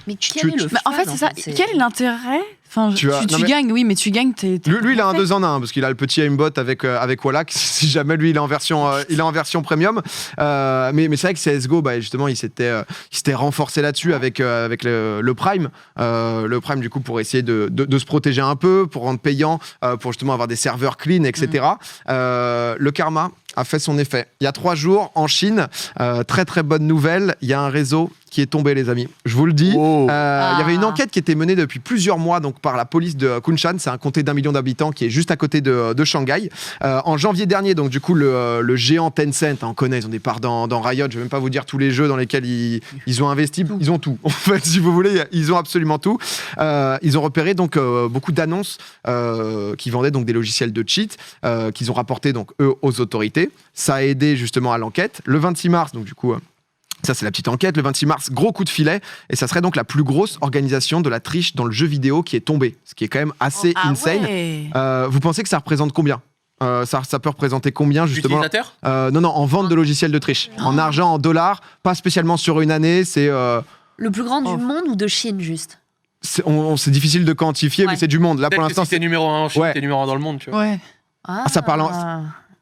Speaker 2: Mais quel est le fun,
Speaker 3: en fait, c'est ça. Quel est l'intérêt? Enfin, tu gagnes, oui, mais tu gagnes.
Speaker 1: Lui, il a un 2 en 1 parce qu'il a le petit aimbot avec Wallach. Si jamais lui, il est en version premium. Mais c'est vrai que CS:GO, justement, il s'était renforcé là-dessus avec le Prime. Le Prime, du coup, pour essayer de se protéger un peu, pour rendre payant, pour justement avoir des serveurs clean, etc. Le karma a fait son effet. Il y a 3 jours, en Chine, très très bonne nouvelle, il y a un réseau qui est tombé, les amis. Je vous le dis. Il y avait une enquête qui était menée depuis plusieurs mois donc, par la police de Kunshan. C'est un comté d'1 million d'habitants qui est juste à côté de Shanghai. En janvier dernier, donc du coup, le géant Tencent, on connaît, ils ont des parts dans Riot. Je vais même pas vous dire tous les jeux dans lesquels ils ont investi. Ils ont tout. En fait, si vous voulez, ils ont absolument tout. Ils ont repéré donc beaucoup d'annonces qui vendaient donc des logiciels de cheat qu'ils ont rapporté donc eux aux autorités. Ça a aidé justement à l'enquête. Le 26 mars, donc du coup. Ça, c'est la petite enquête. Le 26 mars, gros coup de filet. Et ça serait donc la plus grosse organisation de la triche dans le jeu vidéo qui est tombée. Ce qui est quand même assez insane.
Speaker 3: Ouais.
Speaker 1: Vous pensez que ça représente combien ça peut représenter combien, justement?
Speaker 4: Utilisateurs
Speaker 1: Non, en vente de logiciels de triche. En argent, en dollars. Pas spécialement sur une année. C'est...
Speaker 2: Le plus grand du monde ou de Chine, juste?
Speaker 1: C'est difficile de quantifier, mais c'est du monde. Là, pour l'instant,
Speaker 4: si t'es numéro 1 en Chine, t'es numéro 1 dans le monde, tu vois.
Speaker 3: Ouais.
Speaker 1: Ça parle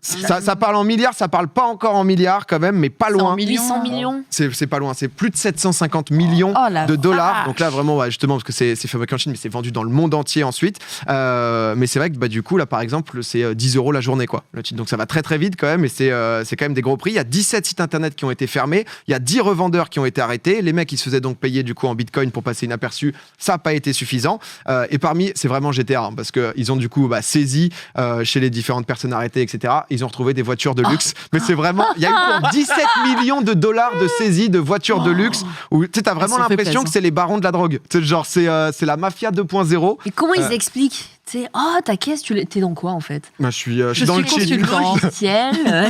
Speaker 1: ça parle en milliards, ça parle pas encore en milliards quand même, mais pas loin.
Speaker 2: 800 millions.
Speaker 1: C'est pas loin, c'est plus de 750 millions de dollars. Donc là, vraiment, justement, parce que c'est fabriqué en Chine, mais c'est vendu dans le monde entier ensuite. Mais c'est vrai que du coup, là, par exemple, c'est 10 € la journée, quoi. Le titre. Donc ça va très très vite quand même, et c'est quand même des gros prix. Il y a 17 sites internet qui ont été fermés, il y a 10 revendeurs qui ont été arrêtés. Les mecs, ils se faisaient donc payer du coup en bitcoin pour passer inaperçu. Ça n'a pas été suffisant. Et parmi, c'est vraiment GTA, hein, parce qu'ils ont du coup saisi chez les différentes personnes arrêtées, etc. Ils ont retrouvé des voitures de luxe, mais c'est vraiment, il y a eu 17 millions de dollars de saisie de voitures de luxe, où tu as vraiment l'impression que c'est les barons de la drogue. Genre, c'est la mafia 2.0.
Speaker 2: Et comment ils expliquent? Ta caisse, t'es dans quoi en fait?
Speaker 1: Je suis dans le
Speaker 2: logiciel,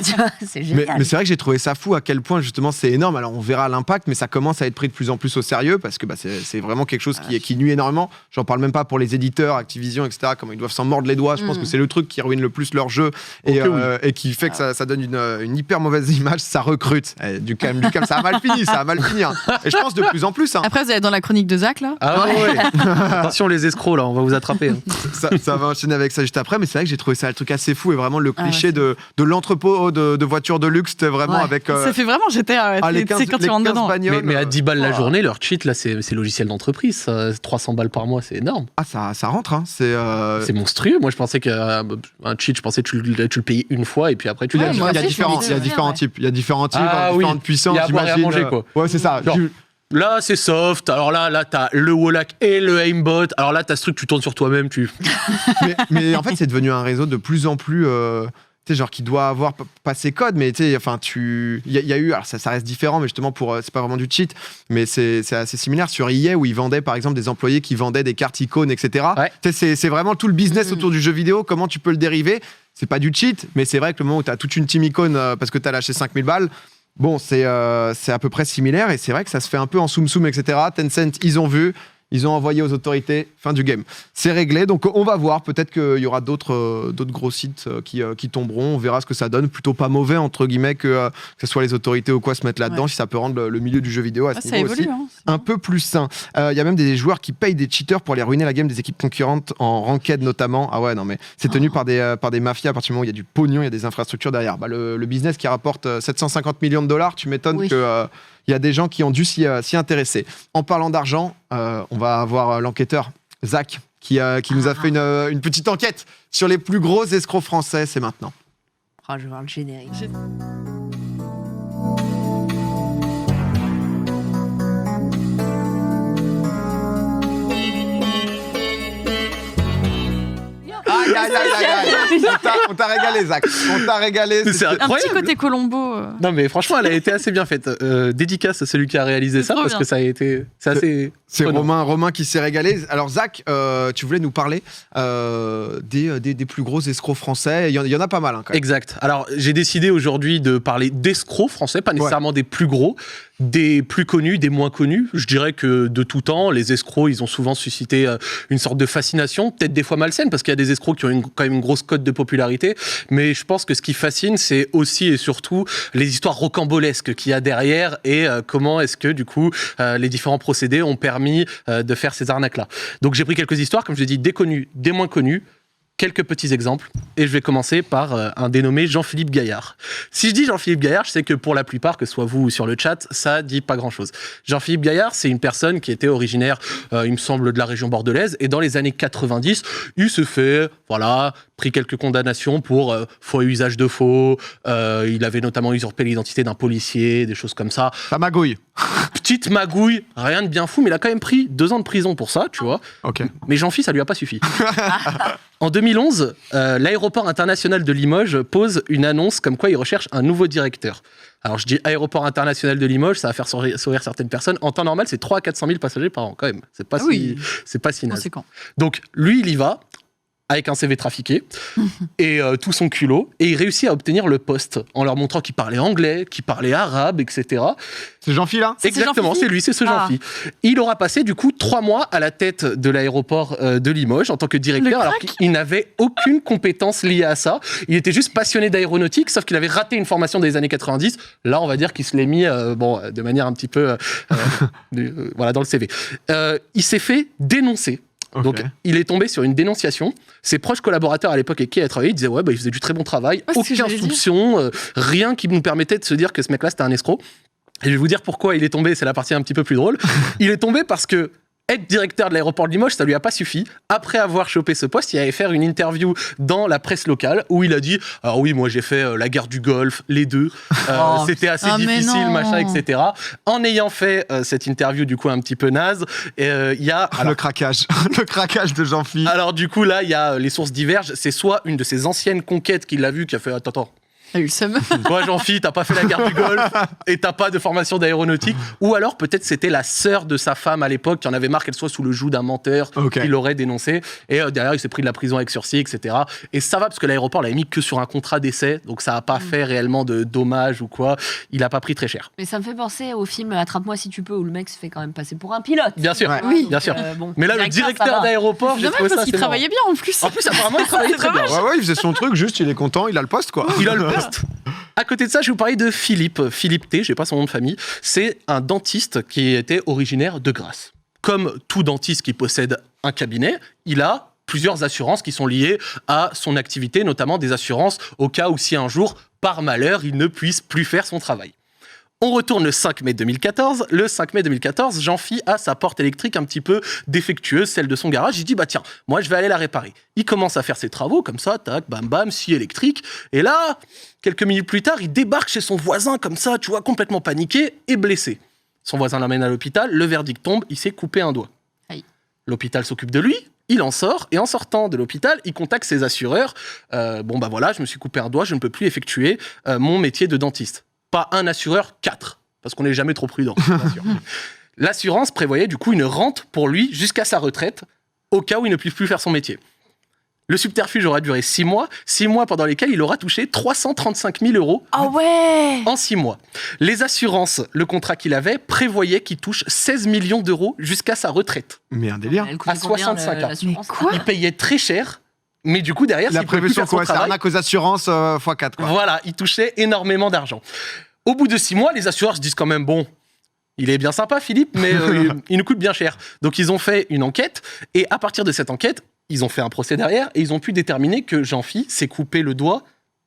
Speaker 2: tu vois, c'est génial.
Speaker 1: Mais c'est vrai que j'ai trouvé ça fou à quel point justement c'est énorme. Alors on verra l'impact, mais ça commence à être pris de plus en plus au sérieux parce que c'est vraiment quelque chose qui nuit énormément. J'en parle même pas pour les éditeurs, Activision, etc. Comment ils doivent s'en mordre les doigts. Je pense que c'est le truc qui ruine le plus leur jeu et qui fait que ça donne une hyper mauvaise image. Ça recrute. Du calme, ça a mal fini, ça a mal fini. Hein. Et je pense de plus en plus. Hein.
Speaker 3: Après, vous allez dans la chronique de Zach là.
Speaker 4: Ah ouais. Attention les escrocs là, on va vous attraper. Hein.
Speaker 1: Ça va enchaîner avec ça juste après, mais c'est vrai que j'ai trouvé ça un truc assez fou et vraiment le cliché de l'entrepôt de voitures de luxe, c'était vraiment avec.
Speaker 3: Ça fait vraiment GTA,
Speaker 1: les 15
Speaker 3: quand tu rentres dedans.
Speaker 4: Mais à 10 balles la journée, leur cheat, là, c'est logiciel d'entreprise. 300 balles par mois, c'est énorme.
Speaker 1: Ah, ça rentre, hein.
Speaker 4: C'est monstrueux. Moi, je pensais qu'un cheat, que tu le payais une fois et puis après tu
Speaker 1: il y a différents types. Il y a différents types, différentes puissances.
Speaker 4: Il y a à boire et à manger, quoi.
Speaker 1: Ouais, c'est ça.
Speaker 4: Là, c'est soft. Alors là, t'as le Wallach et le aimbot. Alors là, t'as ce truc, tu tournes sur toi-même.
Speaker 1: mais en fait, c'est devenu un réseau de plus en plus. Tu sais, genre qui doit avoir pas ses codes, mais tu sais, enfin, il y a eu. Alors ça reste différent, mais justement, c'est pas vraiment du cheat, mais c'est assez similaire sur EA où ils vendaient par exemple des employés qui vendaient des cartes icônes, etc. Ouais. Tu sais, c'est vraiment tout le business autour du jeu vidéo. Comment tu peux le dériver? C'est pas du cheat, mais c'est vrai que le moment où t'as toute une team icône parce que t'as lâché 5000 balles. Bon, c'est à peu près similaire et c'est vrai que ça se fait un peu en soum-soum, etc. Tencent, ils ont vu, Ils ont envoyé aux autorités, fin du game. C'est réglé, donc on va voir. Peut-être qu'il y aura d'autres gros sites qui tomberont. On verra ce que ça donne. Plutôt pas mauvais, entre guillemets, que ce soit les autorités ou quoi se mettre là-dedans, si ça peut rendre le milieu du jeu vidéo à ce niveau
Speaker 3: évolue,
Speaker 1: aussi un peu plus sain. Il y a même des joueurs qui payent des cheaters pour aller ruiner la game des équipes concurrentes en ranked notamment. Ah ouais, non mais c'est tenu par des mafias à partir du moment où il y a du pognon, il y a des infrastructures derrière. Le business qui rapporte 750 millions de dollars, tu m'étonnes que... Il y a des gens qui ont dû s'y intéresser. En parlant d'argent, on va avoir l'enquêteur Zach qui nous a fait une petite enquête sur les plus gros escrocs français. C'est maintenant.
Speaker 2: Oh, je vais voir le générique.
Speaker 1: On t'a régalé, Zach. On t'a régalé.
Speaker 4: C'est incroyable.
Speaker 3: Un petit côté Colombo.
Speaker 4: Non, mais franchement, elle a été assez bien faite. Dédicace à celui qui a réalisé ça, parce que ça a été... C'est assez...
Speaker 1: C'est Romain qui s'est régalé. Alors, Zach, tu voulais nous parler des plus gros escrocs français. Il y en a pas mal, hein, quand même.
Speaker 4: Exact. Alors, j'ai décidé aujourd'hui de parler d'escrocs français, pas nécessairement des plus gros, des plus connus, des moins connus. Je dirais que de tout temps, les escrocs, ils ont souvent suscité une sorte de fascination, peut-être des fois malsaine, parce qu'il y a des escrocs qui ont quand même une grosse cote de popularité. Mais je pense que ce qui fascine, c'est aussi et surtout les histoires rocambolesques qu'il y a derrière et comment est-ce que, du coup, les différents procédés ont permis de faire ces arnaques-là. Donc, j'ai pris quelques histoires, comme je l'ai dit, des connus, des moins connus. Quelques petits exemples, et je vais commencer par un dénommé Jean-Philippe Gaillard. Si je dis Jean-Philippe Gaillard, je sais que pour la plupart, que ce soit vous ou sur le chat, ça dit pas grand-chose. Jean-Philippe Gaillard, c'est une personne qui était originaire, il me semble, de la région bordelaise, et dans les années 90, il se fait, pris quelques condamnations pour faux et usage de faux, il avait notamment usurpé l'identité d'un policier, des choses comme ça.
Speaker 1: La magouille.
Speaker 4: Petite magouille, rien de bien fou, mais il a quand même pris 2 ans de prison pour ça, tu vois.
Speaker 1: Ok.
Speaker 4: Mais Jean-Philippe, ça lui a pas suffi. En 2011, l'aéroport international de Limoges pose une annonce comme quoi il recherche un nouveau directeur. Alors je dis aéroport international de Limoges, ça va faire sourire certaines personnes. En temps normal, c'est 300 à 400 000 passagers par an quand même. C'est pas si naze. Donc lui, il y va avec un CV trafiqué et tout son culot, et il réussit à obtenir le poste en leur montrant qu'il parlait anglais, qu'il parlait arabe, etc.
Speaker 1: C'est Jean-Philippe là ?
Speaker 4: Exactement, c'est lui, c'est ce Jean-Philippe. Il aura passé du coup 3 mois à la tête de l'aéroport de Limoges en tant que directeur, alors qu'il n'avait aucune compétence liée à ça. Il était juste passionné d'aéronautique, sauf qu'il avait raté une formation des années 90. Là, on va dire qu'il se l'est mis de manière un petit peu dans le CV. Il s'est fait dénoncer. Okay. Donc, il est tombé sur une dénonciation. Ses proches collaborateurs à l'époque avec qui il a travaillé, ils disaient il faisait du très bon travail, aucun soupçon, rien qui nous permettait de se dire que ce mec-là c'était un escroc. Et je vais vous dire pourquoi il est tombé, c'est la partie un petit peu plus drôle. Il est tombé parce que être directeur de l'aéroport de Limoges, ça lui a pas suffi. Après avoir chopé ce poste, il allait faire une interview dans la presse locale où il a dit « Alors oui, moi j'ai fait la guerre du Golfe, les deux. C'était assez difficile, machin, etc. » En ayant fait cette interview du coup un petit peu naze, il y a...
Speaker 1: le craquage. Le craquage de Jean-Philippe.
Speaker 4: Alors du coup, là, il y a les sources divergent. C'est soit une de ses anciennes conquêtes qui l'a vu, qui a fait « Attends.
Speaker 3: Il a eu le seum.
Speaker 4: Toi, Jean-Philippe, t'as pas fait la guerre du Golfe et t'as pas de formation d'aéronautique. Ou alors, peut-être, c'était la sœur de sa femme à l'époque qui en avait marre qu'elle soit sous le joug d'un menteur qui l'aurait dénoncé. Et derrière, il s'est pris de la prison avec sursis, etc. Et ça va, parce que l'aéroport l'avait mis que sur un contrat d'essai. Donc, ça a pas fait réellement de dommages ou quoi. Il a pas pris très cher.
Speaker 2: Mais ça me fait penser au film Attrape-moi si tu peux, où le mec se fait quand même passer pour un pilote.
Speaker 4: Bien sûr, bien sûr. Mais là, le directeur d'aéroport, j'ai trouvé ça.
Speaker 3: Parce qu'il travaillait bien en plus.
Speaker 4: En plus, apparemment, il travaillait très bien.
Speaker 1: Ouais, il faisait son truc, juste, il est content, il a le poste, quoi.
Speaker 4: Il a le poste. À côté de ça, je vais vous parler de Philippe T, je n'ai pas son nom de famille. C'est un dentiste qui était originaire de Grasse. Comme tout dentiste qui possède un cabinet, il a plusieurs assurances qui sont liées à son activité, notamment des assurances au cas où si un jour, par malheur, il ne puisse plus faire son travail. On retourne le 5 mai 2014. Le 5 mai 2014, Jean-Phi a sa porte électrique un petit peu défectueuse, celle de son garage. Il dit, tiens, moi, je vais aller la réparer. Il commence à faire ses travaux, comme ça, tac, bam, bam, scie électrique. Et là, quelques minutes plus tard, il débarque chez son voisin, comme ça, tu vois, complètement paniqué et blessé. Son voisin l'emmène à l'hôpital, le verdict tombe, il s'est coupé un doigt.
Speaker 2: Aïe.
Speaker 4: L'hôpital s'occupe de lui. Il en sort, et en sortant de l'hôpital, il contacte ses assureurs. Je me suis coupé un doigt, je ne peux plus effectuer mon métier de dentiste. Pas un assureur, 4. Parce qu'on n'est jamais trop prudent. L'assurance prévoyait du coup une rente pour lui jusqu'à sa retraite, au cas où il ne puisse plus faire son métier. Le subterfuge aura duré 6 mois, 6 mois pendant lesquels il aura touché 335 000 euros en 6 mois. Les assurances, le contrat qu'il avait, prévoyait qu'il touche 16 millions d'euros jusqu'à sa retraite.
Speaker 1: Mais un délire.
Speaker 4: À 65 ans. Il payait très cher. Mais du coup, derrière,
Speaker 1: la prévention, quoi, c'est arnaque aux assurances x4. Quoi.
Speaker 4: Voilà, il touchait énormément d'argent. Au bout de 6 mois, les assureurs se disent quand même, bon, il est bien sympa, Philippe, mais il nous coûte bien cher. Donc, ils ont fait une enquête, et à partir de cette enquête, ils ont fait un procès derrière, et ils ont pu déterminer que Jean-Phi s'est coupé le doigt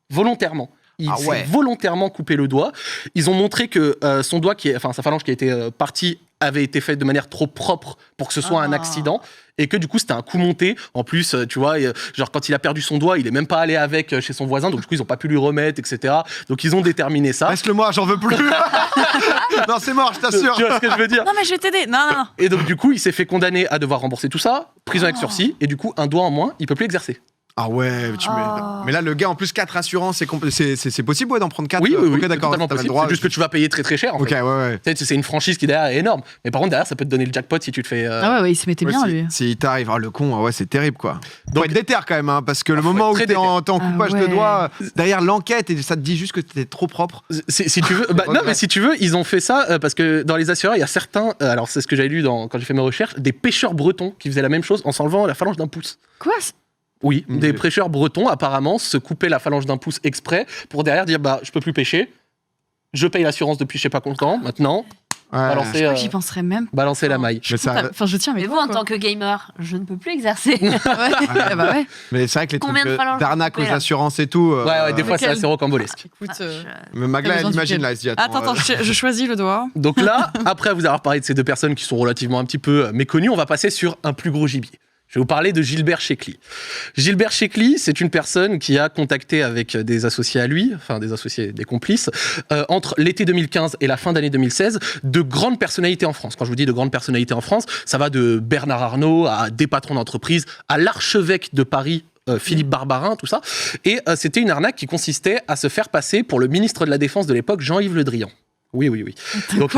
Speaker 4: volontairement. Il s'est volontairement coupé le doigt. Ils ont montré que son doigt, sa phalange qui a été partie, avait été faite de manière trop propre pour que ce soit un accident. Et que du coup, c'était un coup monté. En plus, tu vois, genre quand il a perdu son doigt, il est même pas allé avec chez son voisin. Donc du coup, ils ont pas pu lui remettre, etc. Donc ils ont déterminé ça.
Speaker 1: Laisse-le-moi, j'en veux plus. Non, c'est mort, je t'assure.
Speaker 4: Tu vois ce que je veux dire?
Speaker 3: Non, mais je vais t'aider. Non.
Speaker 4: Et donc du coup, il s'est fait condamner à devoir rembourser tout ça, prison avec sursis, et du coup, un doigt en moins, il peut plus exercer.
Speaker 1: Ah ouais, mais là, le gars, en plus, 4 assurances, c'est possible d'en prendre 4?
Speaker 4: Oui,
Speaker 1: ok, d'accord,
Speaker 4: totalement possible. C'est juste que tu vas payer très très cher. En fait.
Speaker 1: Ouais.
Speaker 4: C'est une franchise qui derrière est énorme. Mais par contre, derrière, ça peut te donner le jackpot si tu te fais.
Speaker 3: Ah ouais, il se mettait bien, lui.
Speaker 1: Si t'arrives, le con, c'est terrible, quoi. Faut être déter quand même, hein, parce que le moment où t'es en coupage de doigts, derrière l'enquête, et ça te dit juste que t'es trop propre.
Speaker 4: Si tu veux, non, mais si tu veux, ils ont fait ça parce que dans les assureurs, il y a certains, alors c'est ce que j'avais lu quand j'ai fait mes recherches, des pêcheurs bretons qui faisaient la même chose en s'enlevant la phalange d'un pouce.
Speaker 3: Quoi?
Speaker 4: Oui, des pêcheurs bretons apparemment se coupaient la phalange d'un pouce exprès pour derrière dire je peux plus pêcher, je paye l'assurance depuis je sais pas combien de temps, maintenant balancer,
Speaker 3: je crois que j'y penserais même.
Speaker 4: Balancer la maille.
Speaker 3: Je tiens, mais
Speaker 2: vous en tant que gamer, je ne peux plus exercer.
Speaker 3: ouais.
Speaker 1: Mais c'est vrai que les
Speaker 2: Combien
Speaker 1: trucs
Speaker 2: de phalanges
Speaker 1: d'arnaque
Speaker 2: vous
Speaker 1: aux
Speaker 2: coupez, là
Speaker 1: assurances et tout.
Speaker 4: Ouais, des fois c'est assez rocambolesque.
Speaker 3: Écoute,
Speaker 1: mais Magla, elle imagine là, elle se dit
Speaker 3: attends, je choisis le doigt.
Speaker 4: Donc là, après vous avoir parlé de ces deux personnes qui sont relativement un petit peu méconnues, on va passer sur un plus gros gibier. Je vais vous parler de Gilbert Shekli. Gilbert Shekli, c'est une personne qui a contacté avec des associés à lui, enfin des associés, des complices, entre l'été 2015 et la fin d'année 2016, de grandes personnalités en France. Quand je vous dis de grandes personnalités en France, ça va de Bernard Arnault à des patrons d'entreprise, à l'archevêque de Paris, Philippe Barbarin, tout ça. Et c'était une arnaque qui consistait à se faire passer pour le ministre de la Défense de l'époque, Jean-Yves Le Drian. Oui. Donc,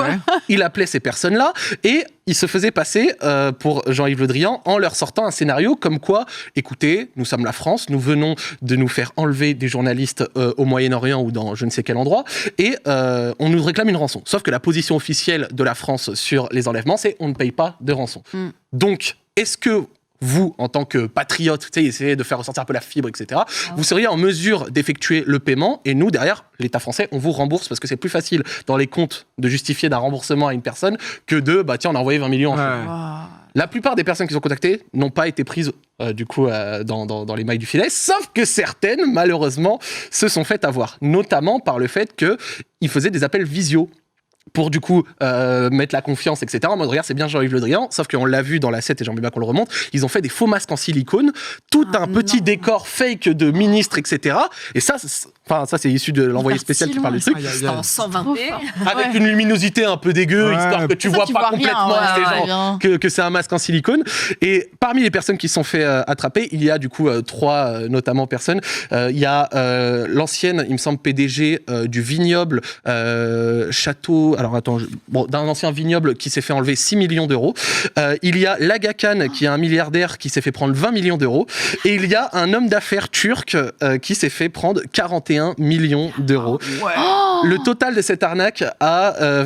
Speaker 4: il appelait ces personnes-là et il se faisait passer pour Jean-Yves Le Drian en leur sortant un scénario comme quoi, écoutez, nous sommes la France, nous venons de nous faire enlever des journalistes au Moyen-Orient ou dans je ne sais quel endroit et on nous réclame une rançon. Sauf que la position officielle de la France sur les enlèvements, c'est on ne paye pas de rançon. Donc, est-ce que vous, en tant que patriote, essayez de faire ressortir un peu la fibre, etc., vous seriez en mesure d'effectuer le paiement et nous, derrière, l'État français, on vous rembourse parce que c'est plus facile dans les comptes de justifier d'un remboursement à une personne que de, on a envoyé 20 millions. La plupart des personnes qui sont contactées n'ont pas été prises, dans les mailles du filet, sauf que certaines, malheureusement, se sont faites avoir, notamment par le fait qu'ils faisaient des appels visio. Pour du coup mettre la confiance, etc. En mode, regarde, c'est bien Jean-Yves Le Drian, sauf qu'on l'a vu dans la 7 et j'aimerais bien qu'on le remonte, ils ont fait des faux masques en silicone, tout un petit décor fake de ministre, etc. Et ça c'est issu de l'envoyé spécial qui parle du truc.
Speaker 2: C'était en 120p.
Speaker 4: Avec une luminosité un peu dégueu, histoire que tu vois pas complètement que c'est un masque en silicone. Et parmi les personnes qui se sont fait attraper, il y a du coup 3 notamment personnes. Il y a l'ancienne, il me semble, PDG du vignoble Château... Alors attends, d'un ancien vignoble qui s'est fait enlever 6 millions d'euros. Il y a Laga Khan, qui est un milliardaire qui s'est fait prendre 20 millions d'euros. Et il y a un homme d'affaires turc qui s'est fait prendre 41 millions d'euros. Le total de cette arnaque a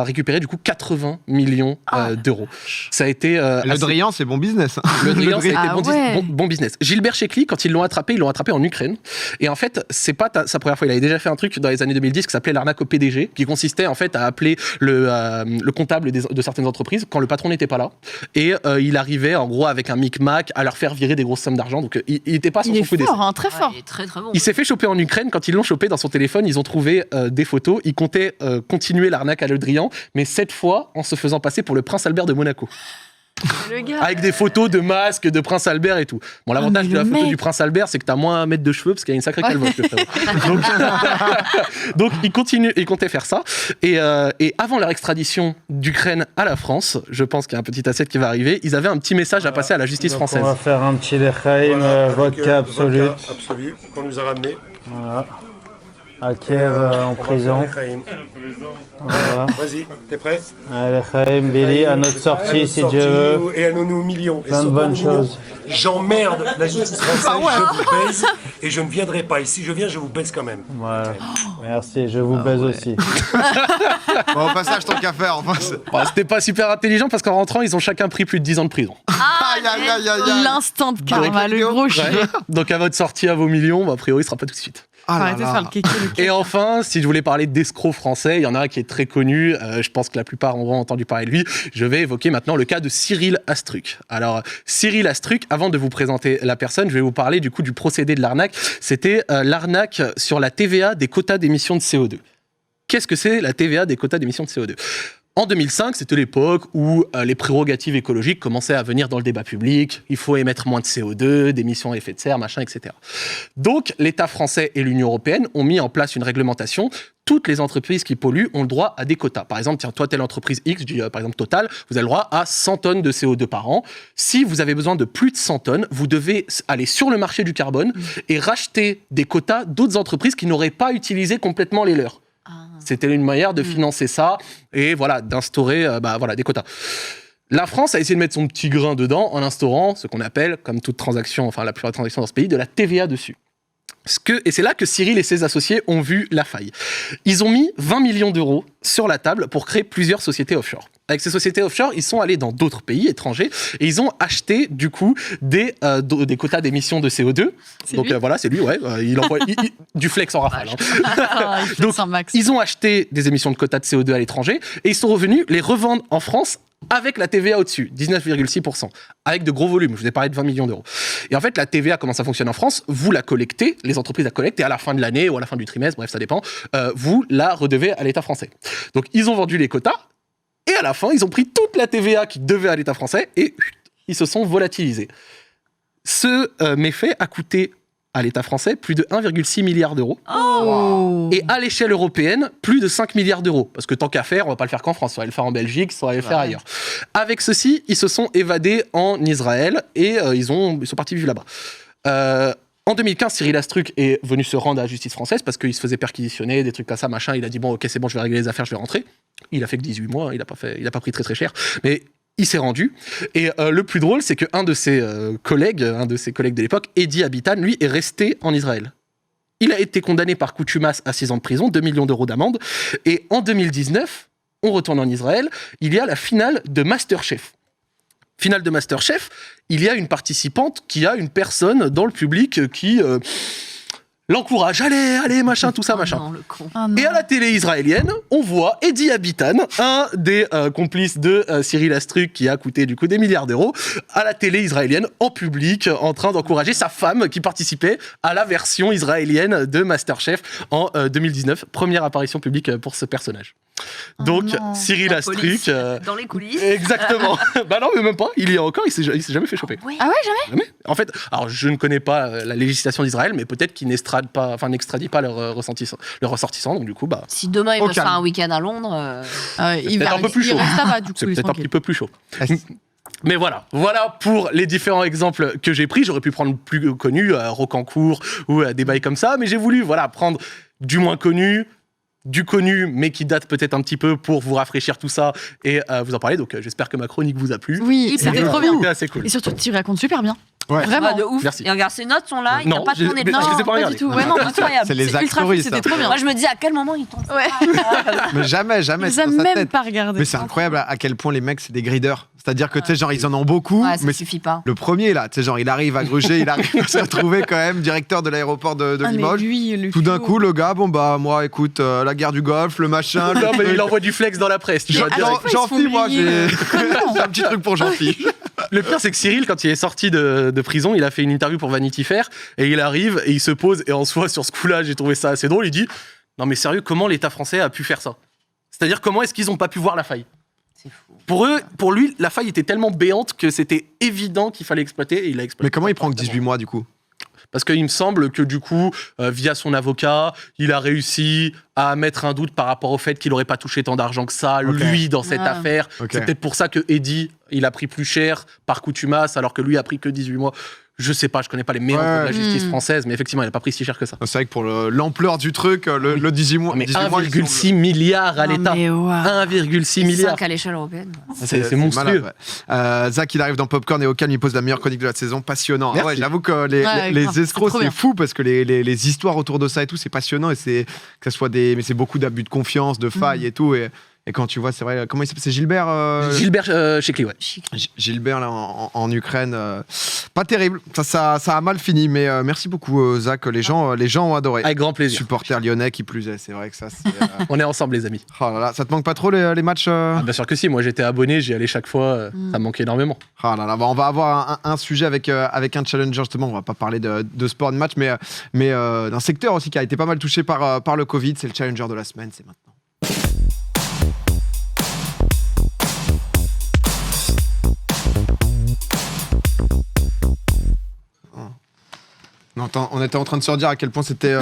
Speaker 4: récupéré du coup 80 millions d'euros. Ça a été...
Speaker 1: Le Drian, c'est bon business.
Speaker 4: Le Drian, ça a été bon business. Gilbert Shekli, quand ils l'ont attrapé en Ukraine. Et en fait, c'est pas sa première fois. Il avait déjà fait un truc dans les années 2010 qui s'appelait l'arnaque au PDG, qui consistait en fait à appeler le comptable de certaines entreprises quand le patron n'était pas là. Et il arrivait en gros avec un micmac à leur faire virer des grosses sommes d'argent. Donc il n'était pas sur son coup d'essai.
Speaker 3: Très fort.
Speaker 2: Il est très très bon.
Speaker 4: Il s'est fait choper en Ukraine. Quand ils l'ont chopé dans son téléphone, ils ont trouvé des photos. Ils comptaient continuer l'arnaque à Le Drian, mais cette fois en se faisant passer pour le prince Albert de Monaco.
Speaker 3: Le gars.
Speaker 4: Avec des photos de masques de Prince Albert et tout. Bon, l'avantage de la photo du Prince Albert, c'est que t'as moins 1 mètre de cheveux parce qu'il y a une sacrée calvoche. Donc, il comptait faire ça. Et avant leur extradition d'Ukraine à la France, je pense qu'il y a un petit asset qui va arriver, ils avaient un petit message à passer à la justice française.
Speaker 14: On va faire un petit Lechaim, vodka absolu.
Speaker 19: Absolu, qu'on nous a ramené.
Speaker 14: Voilà. à Kiev en prison. Voilà.
Speaker 19: Vas-y, t'es prêt?
Speaker 14: Allez, Chaim, Billy, à notre sortie si Dieu veut.
Speaker 19: Et à nos millions.
Speaker 14: Plein de bonnes choses.
Speaker 19: J'emmerde la justice française, je vous baise et je ne viendrai pas. Et si je viens, je vous baise quand même.
Speaker 14: Voilà. Merci, je vous baise aussi.
Speaker 1: Bon, au passage, tant qu'à faire. Enfin,
Speaker 4: Bon, c'était pas super intelligent parce qu'en rentrant, ils ont chacun pris plus de 10 ans de prison.
Speaker 3: L'instant de karma, le gros chien.
Speaker 4: Ouais. Donc à votre sortie, à vos millions, bah, a priori, ce sera pas tout de suite.
Speaker 3: Arrêtez de faire le kéké.
Speaker 4: Et enfin, si je voulais parler d'escrocs français, il y en a un qui est très connu, je pense que la plupart ont entendu parler de lui, je vais évoquer maintenant le cas de Cyril Astruc. Alors, Cyril Astruc, avant de vous présenter la personne, je vais vous parler du coup du procédé de l'arnaque. C'était l'arnaque sur la TVA des quotas d'émissions de CO2. Qu'est-ce que c'est la TVA des quotas d'émissions de CO2 ? En 2005, c'était l'époque où les prérogatives écologiques commençaient à venir dans le débat public. Il faut émettre moins de CO2, d'émissions à effet de serre, machin, etc. Donc, l'État français et l'Union européenne ont mis en place une réglementation. Toutes les entreprises qui polluent ont le droit à des quotas. Par exemple, tiens, toi, telle entreprise X, je dis par exemple Total, vous avez le droit à 100 tonnes de CO2 par an. Si vous avez besoin de plus de 100 tonnes, vous devez aller sur le marché du carbone et racheter des quotas d'autres entreprises qui n'auraient pas utilisé complètement les leurs. C'était une manière de financer ça et voilà, d'instaurer des quotas. La France a essayé de mettre son petit grain dedans en instaurant ce qu'on appelle, comme toute transaction, enfin la plupart des transactions dans ce pays, de la TVA dessus. Et c'est là que Cyril et ses associés ont vu la faille. Ils ont mis 20 millions d'euros sur la table pour créer plusieurs sociétés offshore. Avec ces sociétés offshore, ils sont allés dans d'autres pays étrangers et ils ont acheté du coup des quotas d'émissions de CO2. Donc voilà, c'est lui, ouais. Il envoie du flex en rafale. Hein. Donc ils ont acheté des émissions de quotas de CO2 à l'étranger et ils sont revenus les revendre en France avec la TVA au-dessus, 19,6%, avec de gros volumes. Je vous ai parlé de 20 millions d'euros. Et en fait, la TVA, comment ça fonctionne en France ? Vous la collectez, les entreprises la collectent, et à la fin de l'année ou à la fin du trimestre, bref, ça dépend, vous la redevez à l'État français. Donc, ils ont vendu les quotas, et à la fin, ils ont pris toute la TVA qui devait à l'État français, et ils se sont volatilisés. Ce méfait a coûté à l'État français plus de 1,6 milliard d'euros.
Speaker 3: Oh.
Speaker 4: Et à l'échelle européenne, plus de 5 milliards d'euros. Parce que tant qu'à faire, on va pas le faire qu'en France, on va le faire en Belgique, on va le faire ailleurs. Avec ceci, ils se sont évadés en Israël et ils sont partis vivre là-bas. En 2015, Cyril Astruc est venu se rendre à la justice française parce qu'il se faisait perquisitionner, des trucs comme ça, machin. Il a dit bon, ok, c'est bon, je vais régler les affaires, je vais rentrer. Il a fait que 18 mois, il a pas pris très très cher. Mais il s'est rendu. Et le plus drôle, c'est qu'un de ses collègues de l'époque, Eddie Habitan, lui, est resté en Israël. Il a été condamné par contumace à 6 ans de prison, 2 millions d'euros d'amende. Et en 2019, on retourne en Israël, il y a la finale de MasterChef. Finale de MasterChef, il y a une participante qui a une personne dans le public qui l'encourage, allez, machin, tout ça, machin.
Speaker 2: Non, le con.
Speaker 4: Et à la télé israélienne, on voit Eddie Habitan, un des complices de Cyril Astruc, qui a coûté du coup des milliards d'euros, à la télé israélienne, en public, en train d'encourager sa femme qui participait à la version israélienne de MasterChef en 2019. Première apparition publique pour ce personnage. Donc, Cyril Astruc...
Speaker 2: dans les coulisses.
Speaker 4: Exactement. Bah non, mais même pas. Il y a encore, il s'est jamais fait choper.
Speaker 2: Oui.
Speaker 3: Ah ouais, jamais.
Speaker 4: En fait, alors je ne connais pas la législation d'Israël, mais peut-être qu'ils n'extradient pas leurs ressortissants. Donc du coup, bah.
Speaker 2: Si demain il veut faire un week-end à Londres,
Speaker 3: il va
Speaker 4: un peu plus chaud.
Speaker 3: C'est
Speaker 4: peut-être un petit peu plus chaud. Mais voilà pour les différents exemples que j'ai pris. J'aurais pu prendre plus connu, Rocancourt ou des bails comme ça, mais j'ai voulu prendre du moins connu, du connu, mais qui date peut-être un petit peu pour vous rafraîchir tout ça et vous en parler. Donc j'espère que ma chronique vous a plu.
Speaker 3: Oui, c'était trop bien.
Speaker 4: C'était assez cool.
Speaker 3: Et surtout, tu racontes super bien.
Speaker 1: Ouais.
Speaker 3: Vraiment.
Speaker 2: de ouf.
Speaker 4: Merci.
Speaker 2: Et regarde, ces notes sont là, il n'y a
Speaker 4: Non,
Speaker 2: pas tourné de
Speaker 4: je les ai pas regardées.
Speaker 2: du tout. Ouais, non, incroyable.
Speaker 1: C'est les acteurs,
Speaker 3: C'était trop bien.
Speaker 2: Moi, je me dis à quel moment ils tombent.
Speaker 3: Ouais.
Speaker 1: Mais jamais,
Speaker 3: Je les
Speaker 1: c'est
Speaker 3: ai
Speaker 1: dans sa
Speaker 3: même
Speaker 1: tête.
Speaker 3: pas regardés.
Speaker 1: Mais c'est incroyable à quel point les mecs, c'est des grideurs. C'est-à-dire que, tu sais, genre, ils en ont beaucoup.
Speaker 2: Ouais, ça
Speaker 1: mais
Speaker 2: suffit pas.
Speaker 1: Le premier, là, tu sais, genre, il arrive à Gruger, il arrive à se retrouver quand même directeur de l'aéroport de Limoges. Tout d'un coup, le gars, bon, bah, moi, écoute, la guerre du Golfe, le machin.
Speaker 4: Non, mais il envoie du flex dans la presse. Tu vois,
Speaker 1: Jean-Phi, moi, j'ai un petit truc pour Jean-Phi.
Speaker 4: Le pire, c'est que Cyril, quand il est sorti de prison, il a fait une interview pour Vanity Fair et il arrive et il se pose. Et en soi, sur ce coup-là, j'ai trouvé ça assez drôle. Il dit non, mais sérieux, comment l'État français a pu faire ça ? C'est-à-dire, comment est-ce qu'ils n'ont pas pu voir la faille ?
Speaker 2: C'est fou.
Speaker 4: Pour lui, la faille était tellement béante que c'était évident qu'il fallait exploiter et il a exploité.
Speaker 1: Mais comment il prend que 18 mois, du coup ?
Speaker 4: Parce qu'il me semble que du coup, via son avocat, il a réussi à mettre un doute par rapport au fait qu'il n'aurait pas touché tant d'argent que ça, lui, dans cette affaire. C'est peut-être pour ça que Eddie, il a pris plus cher par contumace, alors que lui a pris que 18 mois. Je sais pas, je connais pas les méandres de la justice française, mais effectivement, il a pas pris si cher que ça.
Speaker 1: C'est vrai que pour l'ampleur du truc, le 18 mois.
Speaker 4: Mais 1,6 milliard à l'État. 1,6 milliard.
Speaker 2: 5 à l'échelle européenne.
Speaker 4: C'est monstrueux.
Speaker 1: Malade, Zach, il arrive dans Popcorn et Ocam, il pose la meilleure chronique de la saison. Passionnant. Ah ouais, j'avoue que les escrocs, c'est fou parce que les histoires autour de ça et tout, c'est passionnant. Et que ça soit mais c'est beaucoup d'abus de confiance, de failles et tout. Et quand tu vois, c'est vrai, comment il s'appelle ? C'est Gilbert
Speaker 4: Gilbert Chekli, ouais.
Speaker 1: Gilbert, là, en Ukraine. Pas terrible. Ça a mal fini, mais merci beaucoup, Zach. Les gens ont adoré.
Speaker 4: Avec grand plaisir.
Speaker 1: Supporter lyonnais qui plus est, c'est vrai que ça, c'est.
Speaker 4: On est ensemble, les amis.
Speaker 1: Oh là là, ça te manque pas trop les matchs
Speaker 4: Bien sûr que si, moi j'étais abonné, j'y allais chaque fois, ça me manquait énormément.
Speaker 1: Oh là là, on va avoir un sujet avec un challenger, justement. On va pas parler de sport, de match, mais d'un secteur aussi qui a été pas mal touché par le Covid. C'est le challenger de la semaine, c'est maintenant. On était en train de se redire à quel point c'était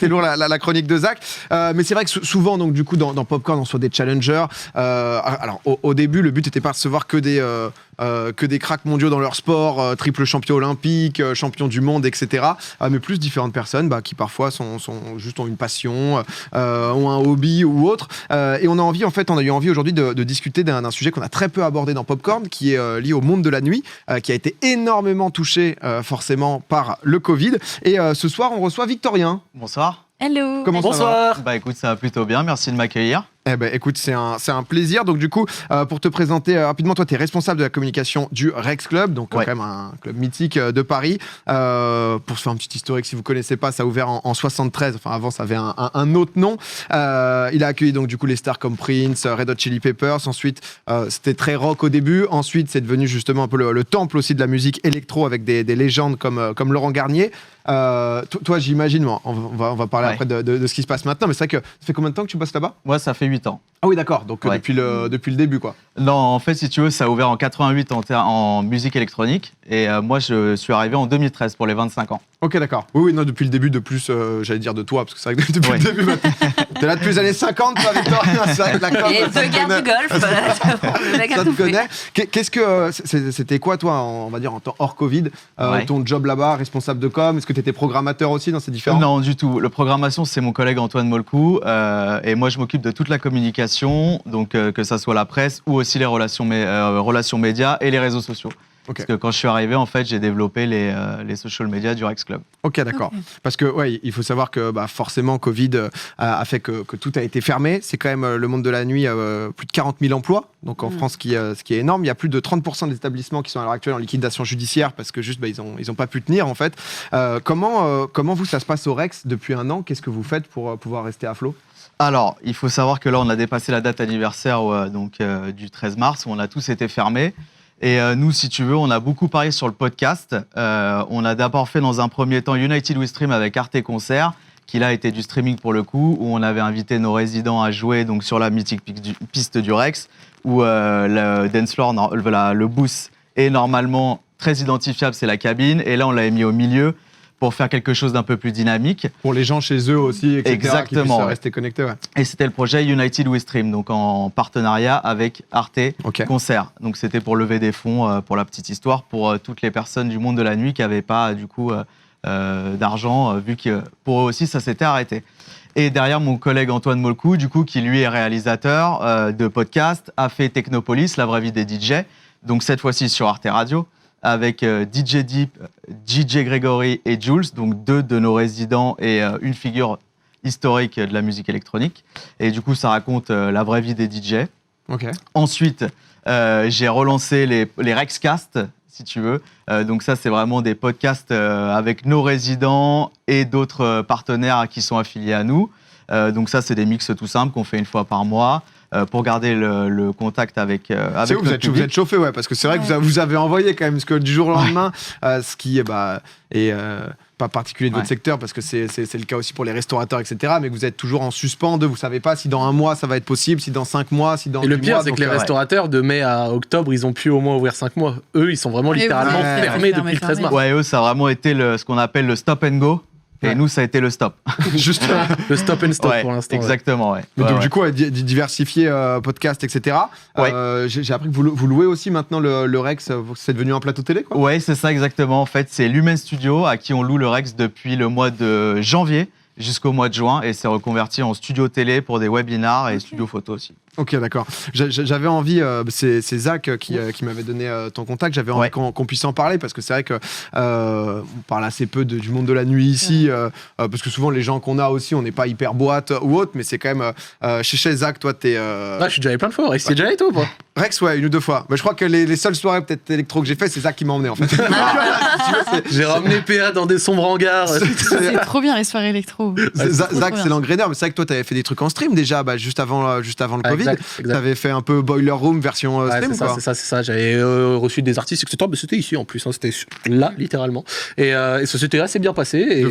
Speaker 1: lourd la chronique de Zach. Mais c'est vrai que souvent, donc, du coup, dans Popcorn, on soit des challengers. Alors, au début, le but n'était pas de recevoir que des cracks mondiaux dans leur sport, triple champion olympique, champion du monde, etc. Mais plus différentes personnes qui parfois juste ont une passion, ont un hobby ou autre. Et on a eu envie aujourd'hui de discuter d'un sujet qu'on a très peu abordé dans Popcorn, qui est lié au monde de la nuit, qui a été énormément touché forcément par le Covid. Et ce soir, on reçoit Victorien.
Speaker 20: Bonsoir.
Speaker 2: Hello.
Speaker 1: Comment ça va ?
Speaker 20: Bah écoute, ça va plutôt bien, merci de m'accueillir.
Speaker 1: Eh ben, écoute, c'est un plaisir. Donc, du coup, pour te présenter rapidement, toi, tu es responsable de la communication du Rex Club, donc quand même un club mythique de Paris. Pour se faire un petit historique, si vous ne connaissez pas, ça a ouvert en 73. Enfin, avant, ça avait un autre nom. Il a accueilli donc, du coup, les stars comme Prince, Red Hot Chili Peppers. Ensuite, c'était très rock au début. Ensuite, c'est devenu justement un peu le temple aussi de la musique électro avec des légendes comme Laurent Garnier. Toi, j'imagine, on va parler après de ce qui se passe maintenant, mais c'est vrai que ça fait combien de temps que tu bosses là-bas ?
Speaker 20: Moi, ça fait 8 ans.
Speaker 1: Ah oui, d'accord, donc depuis le début, quoi.
Speaker 20: Non, en fait, si tu veux, ça a ouvert en 88 en musique électronique, et moi, je suis arrivé en 2013 pour les 25 ans.
Speaker 1: Ok, d'accord. Oui, non, depuis le début, de plus, j'allais dire de toi, parce que c'est vrai que depuis le début, t'es là depuis les années 50, toi, Victorien, c'est vrai que la com,
Speaker 2: et de guerre du golf, le mec a tout fait.
Speaker 1: Qu'est-ce que c'était quoi, toi, on va dire en temps hors Covid, ton job là-bas, responsable de com ? Est-ce que t'étais programmateur aussi dans ces différents ?
Speaker 20: Non, du tout. La programmation, c'est mon collègue Antoine Molcou, et moi, je m'occupe de toute la communication, donc que ça soit la presse ou aussi les relations médias et les réseaux sociaux. Parce que quand je suis arrivé, en fait, j'ai développé les social media du Rex Club. Ok, d'accord.
Speaker 1: Parce que, il faut savoir que forcément, Covid a fait que tout a été fermé. C'est quand même le monde de la nuit, plus de 40 000 emplois. Donc en France, ce qui est énorme. Il y a plus de 30% des établissements qui sont à l'heure actuelle en liquidation judiciaire parce que juste, ils ont pas pu tenir, en fait. Comment vous, ça se passe au Rex depuis un an ? Qu'est-ce que vous faites pour pouvoir rester à flot ?
Speaker 20: Alors, il faut savoir que là, on a dépassé la date anniversaire du 13 mars, où on a tous été fermés. Et nous, si tu veux, on a beaucoup parié sur le podcast. On a d'abord fait dans un premier temps United We Stream avec Arte Concert, qui là était du streaming pour le coup, où on avait invité nos résidents à jouer donc, sur la mythique piste du Rex, où le dance floor, le booth est normalement très identifiable, c'est la cabine. Et là, on l'avait mis au milieu pour faire quelque chose d'un peu plus dynamique.
Speaker 1: Pour les gens chez eux aussi, etc.
Speaker 20: Exactement.
Speaker 1: Qui puissent rester connectés. Ouais.
Speaker 20: Et c'était le projet United We Stream, donc en partenariat avec Arte Concert. Donc c'était pour lever des fonds, pour la petite histoire, pour toutes les personnes du monde de la nuit qui n'avaient pas du coup d'argent, vu que pour eux aussi ça s'était arrêté. Et derrière, mon collègue Antoine Molcou, du coup, qui lui est réalisateur de podcast, a fait Technopolis, la vraie vie des DJ, donc cette fois-ci sur Arte Radio, avec DJ Deep, DJ Gregory et Jules, donc 2 de nos résidents et une figure historique de la musique électronique. Et du coup, ça raconte la vraie vie des DJ. Ensuite, j'ai relancé les Rexcast, si tu veux. Donc ça, c'est vraiment des podcasts avec nos résidents et d'autres partenaires qui sont affiliés à nous. Donc ça, c'est des mix tout simples qu'on fait une fois par mois. Pour garder le contact avec
Speaker 1: c'est vous êtes chauffé, parce que c'est vrai que vous avez envoyé quand même, parce que du jour au lendemain, ce qui est pas particulier de votre secteur, parce que c'est le cas aussi pour les restaurateurs, etc., mais que vous êtes toujours en suspens, vous savez pas si dans un mois ça va être possible, si dans 5 mois, si dans 10 mois.
Speaker 4: Et le pire, c'est que les restaurateurs, de mai à octobre, ils ont pu au moins ouvrir 5 mois. Eux, ils sont vraiment littéralement fermés depuis le 13 mars.
Speaker 20: Ouais, eux, ça a vraiment été ce qu'on appelle le stop and go. Et nous, ça a été le stop.
Speaker 1: Juste
Speaker 4: le stop and stop
Speaker 20: Ouais,
Speaker 4: pour l'instant.
Speaker 20: exactement, ouais.
Speaker 1: Mais
Speaker 20: Ouais,
Speaker 1: donc,
Speaker 20: ouais.
Speaker 1: du coup, diversifier podcast, etc. J'ai appris que vous louez aussi maintenant le Rex, c'est devenu un plateau télé, quoi.
Speaker 20: Ouais, c'est ça exactement. En fait, c'est Lumen Studio à qui on loue le Rex depuis le mois de janvier jusqu'au mois de juin et c'est reconverti en studio télé pour des webinars et studio photo aussi.
Speaker 1: Ok, d'accord. J'avais envie, c'est Zach qui m'avait donné ton contact, j'avais envie qu'on puisse en parler parce que c'est vrai que on parle assez peu du monde de la nuit ici, parce que souvent les gens qu'on a aussi, on n'est pas hyper boîte ou autre, mais c'est quand même... chez Zach, toi, t'es...
Speaker 4: je suis déjà allé plein de fois, Rex, t'es déjà allé toi ou pas?
Speaker 1: Rex, ouais, 1 ou 2 fois. Mais je crois que les seules soirées peut-être électro que j'ai fait, c'est Zach qui m'a emmené en fait.
Speaker 4: J'ai ramené PA dans des sombres hangars.
Speaker 3: C'est trop bien les soirées électro.
Speaker 1: Zach, c'est l'engraineur, mais c'est vrai que toi, t'avais fait des trucs en stream déjà, juste avant le Covid.
Speaker 4: Exact.
Speaker 1: T'avais fait un peu Boiler Room version stream, quoi.
Speaker 4: C'est ça. J'avais reçu des artistes, etc. Mais c'était ici en plus, hein, c'était là, littéralement. Et ça s'était assez bien passé. Et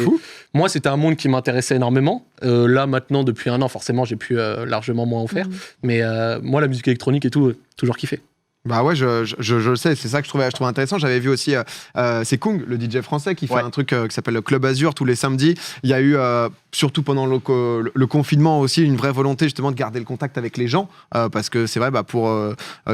Speaker 4: moi, c'était un monde qui m'intéressait énormément. Là, maintenant, depuis 1 an, forcément, j'ai pu largement moins en faire. Mais moi, la musique électronique et tout, toujours kiffé.
Speaker 1: Bah ouais, je le sais, c'est ça que je trouvais intéressant. J'avais vu aussi, c'est Kung, le DJ français, qui fait un truc qui s'appelle le Club Azur tous les samedis. Il y a eu, surtout pendant le confinement aussi, une vraie volonté justement de garder le contact avec les gens, parce que c'est vrai,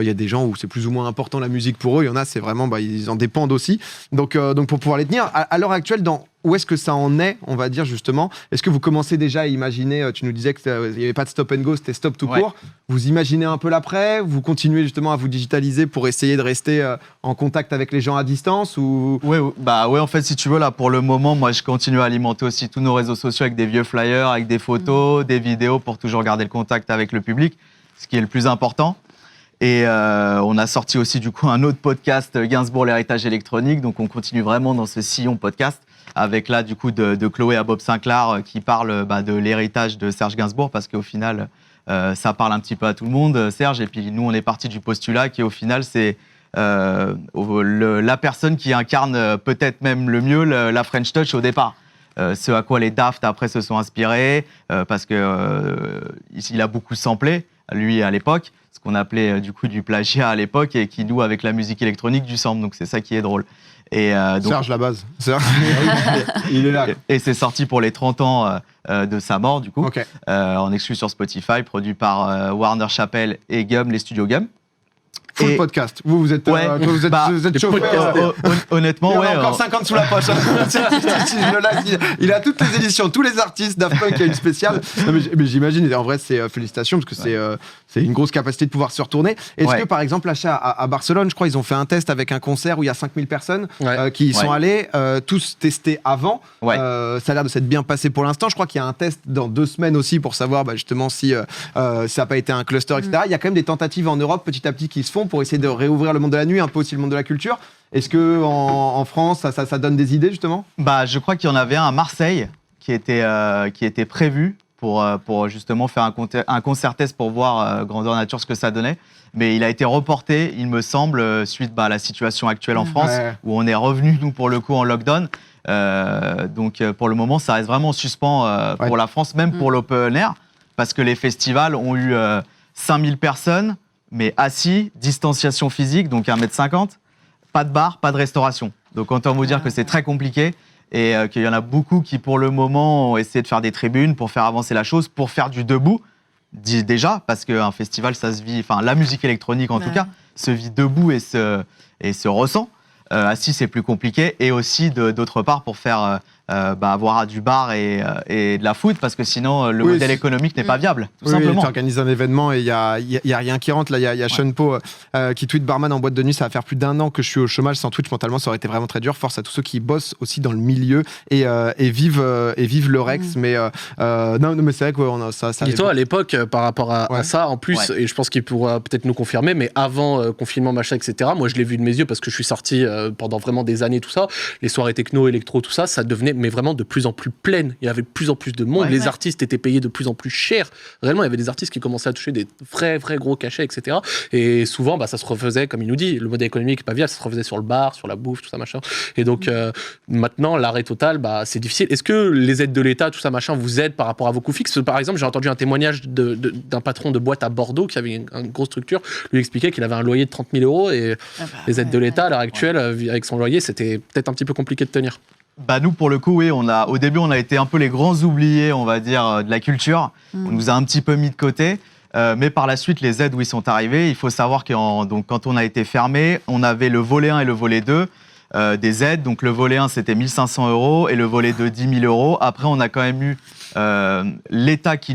Speaker 1: il y a des gens où c'est plus ou moins important la musique pour eux, il y en a, c'est vraiment, ils en dépendent aussi. Donc pour pouvoir les tenir, à l'heure actuelle, où est-ce que ça en est, on va dire justement? Est-ce que vous commencez déjà à imaginer, tu nous disais qu'il n'y avait pas de stop and go, c'était stop tout court. Vous imaginez un peu l'après? Vous continuez justement à vous digitaliser pour essayer de rester en contact avec les gens à distance ou...
Speaker 20: Ouais, en fait, si tu veux, là, pour le moment, moi, je continue à alimenter aussi tous nos réseaux sociaux avec des vieux flyers, avec des photos, des vidéos pour toujours garder le contact avec le public, ce qui est le plus important. Et on a sorti aussi, du coup, un autre podcast, Gainsbourg, l'héritage électronique. Donc, on continue vraiment dans ce sillon podcast avec là, du coup, de Chloé à Bob Sinclair qui parle de l'héritage de Serge Gainsbourg parce qu'au final, ça parle un petit peu à tout le monde, Serge. Et puis, nous, on est parti du postulat qui, au final, c'est la personne qui incarne peut-être même le mieux la French Touch au départ. Ce à quoi les Daft, après, se sont inspirés parce qu'il a beaucoup samplé, lui, à l'époque, ce qu'on appelait du coup du plagiat à l'époque et qui noue avec la musique électronique du sample. Donc, c'est ça qui est drôle. Et, donc,
Speaker 1: Serge, la base. Serge, il est là.
Speaker 20: Et c'est sorti pour les 30 ans de sa mort, du coup, en exclu sur Spotify, produit par Warner Chappell et Gum, les studios Gum.
Speaker 1: Full podcast. Vous êtes chauffé.
Speaker 20: Honnêtement,
Speaker 1: il en a encore 50 sous la poche. Il a toutes les éditions, tous les artistes. Daft Punk a une spéciale. Non, mais j'imagine, en vrai, c'est félicitations parce que c'est une grosse capacité de pouvoir se retourner. Est-ce que, par exemple, à Barcelone, je crois, ils ont fait un test avec un concert où il y a 5000 personnes qui y sont allées, tous testés avant. Ça a l'air de s'être bien passé pour l'instant. Je crois qu'il y a un test dans 2 semaines aussi pour savoir justement si ça n'a pas été un cluster, etc. Il y a quand même des tentatives en Europe petit à petit qui se font pour essayer de réouvrir le monde de la nuit, un peu aussi le monde de la culture. Est-ce que en France, ça donne des idées justement?
Speaker 20: Je crois qu'il y en avait un à Marseille qui était prévu pour justement faire un concert test pour voir grandeur nature ce que ça donnait. Mais il a été reporté, il me semble, suite à la situation actuelle en France, où on est revenu, nous, pour le coup, en lockdown. Donc, pour le moment, ça reste vraiment en suspens pour la France, même pour l'open air, parce que les festivals ont eu 5000 personnes, mais assis, distanciation physique, donc 1m50, pas de bar, pas de restauration. Donc, autant vous dire que c'est très compliqué et qu'il y en a beaucoup qui, pour le moment, ont essayé de faire des tribunes pour faire avancer la chose, pour faire du debout, déjà, parce qu'un festival, ça se vit, enfin, la musique électronique, en tout cas, se vit debout et se ressent. Assis, c'est plus compliqué. Et aussi, d'autre part, pour faire avoir du bar et de la foot, parce que sinon, le modèle économique n'est pas viable, tout simplement.
Speaker 1: Tu organises un événement et il y a rien qui rentre. Là, il y a Sean Po qui tweet: barman en boîte de nuit, ça va faire plus d'1 an que je suis au chômage. Sans Twitch, mentalement, ça aurait été vraiment très dur. Force à tous ceux qui bossent aussi dans le milieu et vivent le Rex. Mais mais c'est vrai que ça.
Speaker 4: Dis-toi, à l'époque, par rapport à ça, en plus, et je pense qu'il pourra peut-être nous confirmer, mais avant confinement, machin, etc., moi, je l'ai vu de mes yeux parce que je suis sorti pendant vraiment des années, tout ça. Les soirées techno, électro, tout ça, ça devenait mais vraiment de plus en plus pleine. Il y avait de plus en plus de monde. Les artistes étaient payés de plus en plus cher. Réellement, il y avait des artistes qui commençaient à toucher des vrais gros cachets, etc. Et souvent, ça se refaisait, comme il nous dit, le modèle économique n'est pas viable, ça se refaisait sur le bar, sur la bouffe, tout ça, machin. Et donc, maintenant, l'arrêt total, c'est difficile. Est-ce que les aides de l'État, tout ça, machin, vous aident par rapport à vos coûts fixes? Par exemple, j'ai entendu un témoignage d'un patron de boîte à Bordeaux qui avait une grosse structure, lui expliquait qu'il avait un loyer de 30 000 € et les aides de l'État, à l'heure actuelle, avec son loyer, c'était peut-être un petit peu compliqué de tenir.
Speaker 20: Bah nous pour le coup oui, au début on a été un peu les grands oubliés, on va dire, de la culture. On nous a un petit peu mis de côté. Mais par la suite, les aides où ils sont arrivés, il faut savoir que quand on a été fermé, on avait le volet 1 et le volet 2 des aides. Donc le volet 1, c'était 1 500 € et le volet 2, 10 000 €. Après, on a quand même eu l'État qui,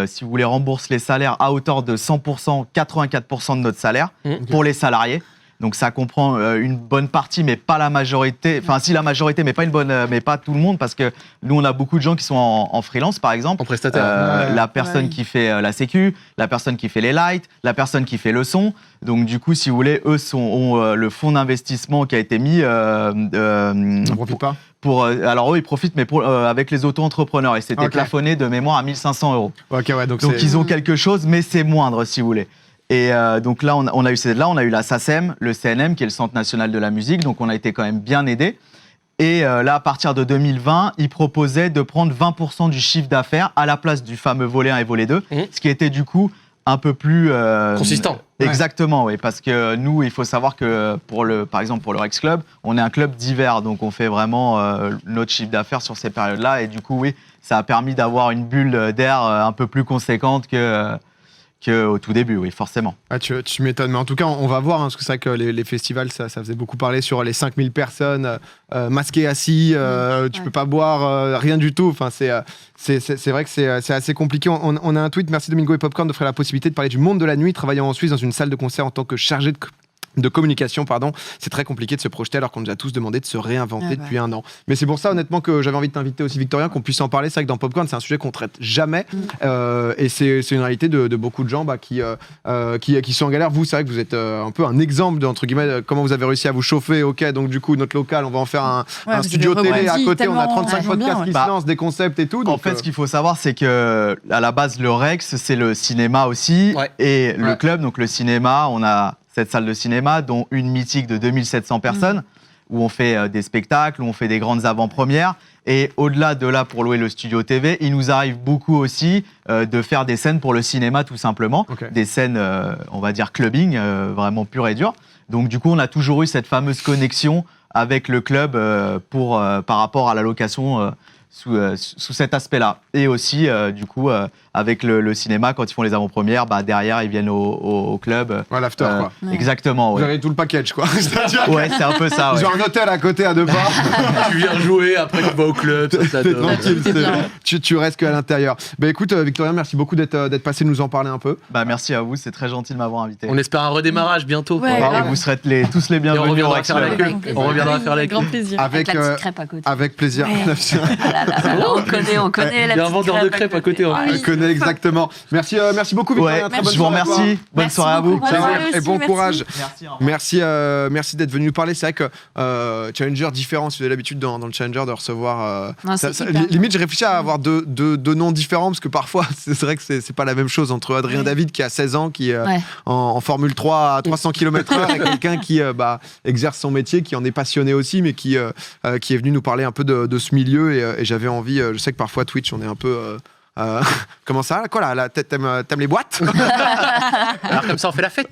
Speaker 20: si vous voulez, rembourse les salaires à hauteur de 100%, 84% de notre salaire pour les salariés. Donc ça comprend une bonne partie, mais pas la majorité. Enfin, si la majorité, mais pas tout le monde, parce que nous, on a beaucoup de gens qui sont en freelance, par exemple.
Speaker 4: En prestataire.
Speaker 20: La personne qui fait la sécu, la personne qui fait les lights, la personne qui fait le son. Donc du coup, si vous voulez, eux ont le fonds d'investissement qui a été mis.
Speaker 1: On profite pas.
Speaker 20: Alors eux, ils profitent, mais avec les auto-entrepreneurs. Et c'était plafonné de mémoire à 1 500 €.
Speaker 1: Okay, ouais, donc
Speaker 20: ils ont quelque chose, mais c'est moindre, si vous voulez. Et donc là, on a eu ces aides-là, on a eu la SACEM, le CNM, qui est le Centre National de la Musique, donc on a été quand même bien aidés. Et là, à partir de 2020, ils proposaient de prendre 20% du chiffre d'affaires à la place du fameux volet 1 et volet 2, ce qui était du coup un peu plus...
Speaker 4: consistant.
Speaker 20: Exactement, oui, parce que nous, il faut savoir que, par exemple, pour le Rex Club, on est un club d'hiver, donc on fait vraiment notre chiffre d'affaires sur ces périodes-là, et du coup, oui, ça a permis d'avoir une bulle d'air un peu plus conséquente qu'au tout début, oui, forcément.
Speaker 1: Ah, tu m'étonnes, mais en tout cas, on va voir, parce que c'est vrai que les festivals, ça faisait beaucoup parler sur les 5000 personnes masquées assis, tu peux pas boire, rien du tout. Enfin, c'est vrai que c'est assez compliqué. On a un tweet, merci Domingo et Popcorn d'offrir la possibilité de parler du monde de la nuit, travaillant en Suisse dans une salle de concert en tant que chargé de communication, c'est très compliqué de se projeter alors qu'on nous a tous demandé de se réinventer depuis un an. Mais c'est pour ça, honnêtement, que j'avais envie de t'inviter aussi, Victorien, qu'on puisse en parler. C'est vrai que dans Popcorn, c'est un sujet qu'on traite jamais. Et c'est une réalité de beaucoup de gens qui sont en galère. Vous, c'est vrai que vous êtes un peu un exemple de, entre guillemets, comment vous avez réussi à vous chauffer. Ok, donc du coup, notre local, on va en faire un studio télé à côté. On a 35 podcasts qui se lancent, des concepts et tout. Donc
Speaker 20: en fait, ce qu'il faut savoir, c'est que à la base, le Rex, c'est le cinéma aussi. Et le club, donc le cinéma, on a cette salle de cinéma, dont une mythique de 2700 personnes, où on fait des spectacles, où on fait des grandes avant-premières. Et au-delà de là, pour louer le studio TV, il nous arrive beaucoup aussi de faire des scènes pour le cinéma, tout simplement. Des scènes, on va dire, clubbing, vraiment pures et dures. Donc du coup, on a toujours eu cette fameuse connexion avec le club par rapport à la location sous cet aspect-là. Et aussi, du coup, avec le cinéma, quand ils font les avant-premières, derrière, ils viennent au club.
Speaker 1: Ouais, l'after, quoi.
Speaker 20: Exactement,
Speaker 1: Vous avez tout le package, quoi.
Speaker 20: Ouais, c'est un peu ça.
Speaker 1: Ils ont un hôtel à côté, à 2 pas.
Speaker 4: Tu viens jouer, après tu vas au club.
Speaker 1: T'es tranquille, tu restes qu'à l'intérieur. Écoute, Victorien, merci beaucoup d'être passé nous en parler un peu.
Speaker 20: Merci à vous, c'est très gentil de m'avoir invité.
Speaker 4: On espère un redémarrage bientôt.
Speaker 20: Ouais, et vous serez tous les bienvenus.
Speaker 4: Et on reviendra faire la queue. On reviendra faire la queue.
Speaker 3: Grand plaisir.
Speaker 2: Avec la petite crêpe à côté.
Speaker 1: Avec plaisir.
Speaker 2: On connaît la petite crêpe.
Speaker 4: Il y a un vendeur de crêpes à côté.
Speaker 1: On connaît exactement. Merci beaucoup, Victorien.
Speaker 20: Je vous remercie. Bonne soirée à vous.
Speaker 1: Et bon courage. Merci d'être venu nous parler. C'est vrai que Challenger différent, si vous avez l'habitude dans le Challenger de recevoir. Limite, je réfléchis à avoir deux noms différents parce que parfois, c'est vrai que c'est pas la même chose entre Adrien David qui a 16 ans, qui est en Formule 3 à 300 km/h et quelqu'un qui exerce son métier, qui en est passionné aussi, mais qui est venu nous parler un peu de ce milieu. Et j'avais envie, je sais que parfois Twitch, on est un peu. Comment ça? Quoi là t'aimes les boîtes?
Speaker 4: Alors comme ça on fait la fête.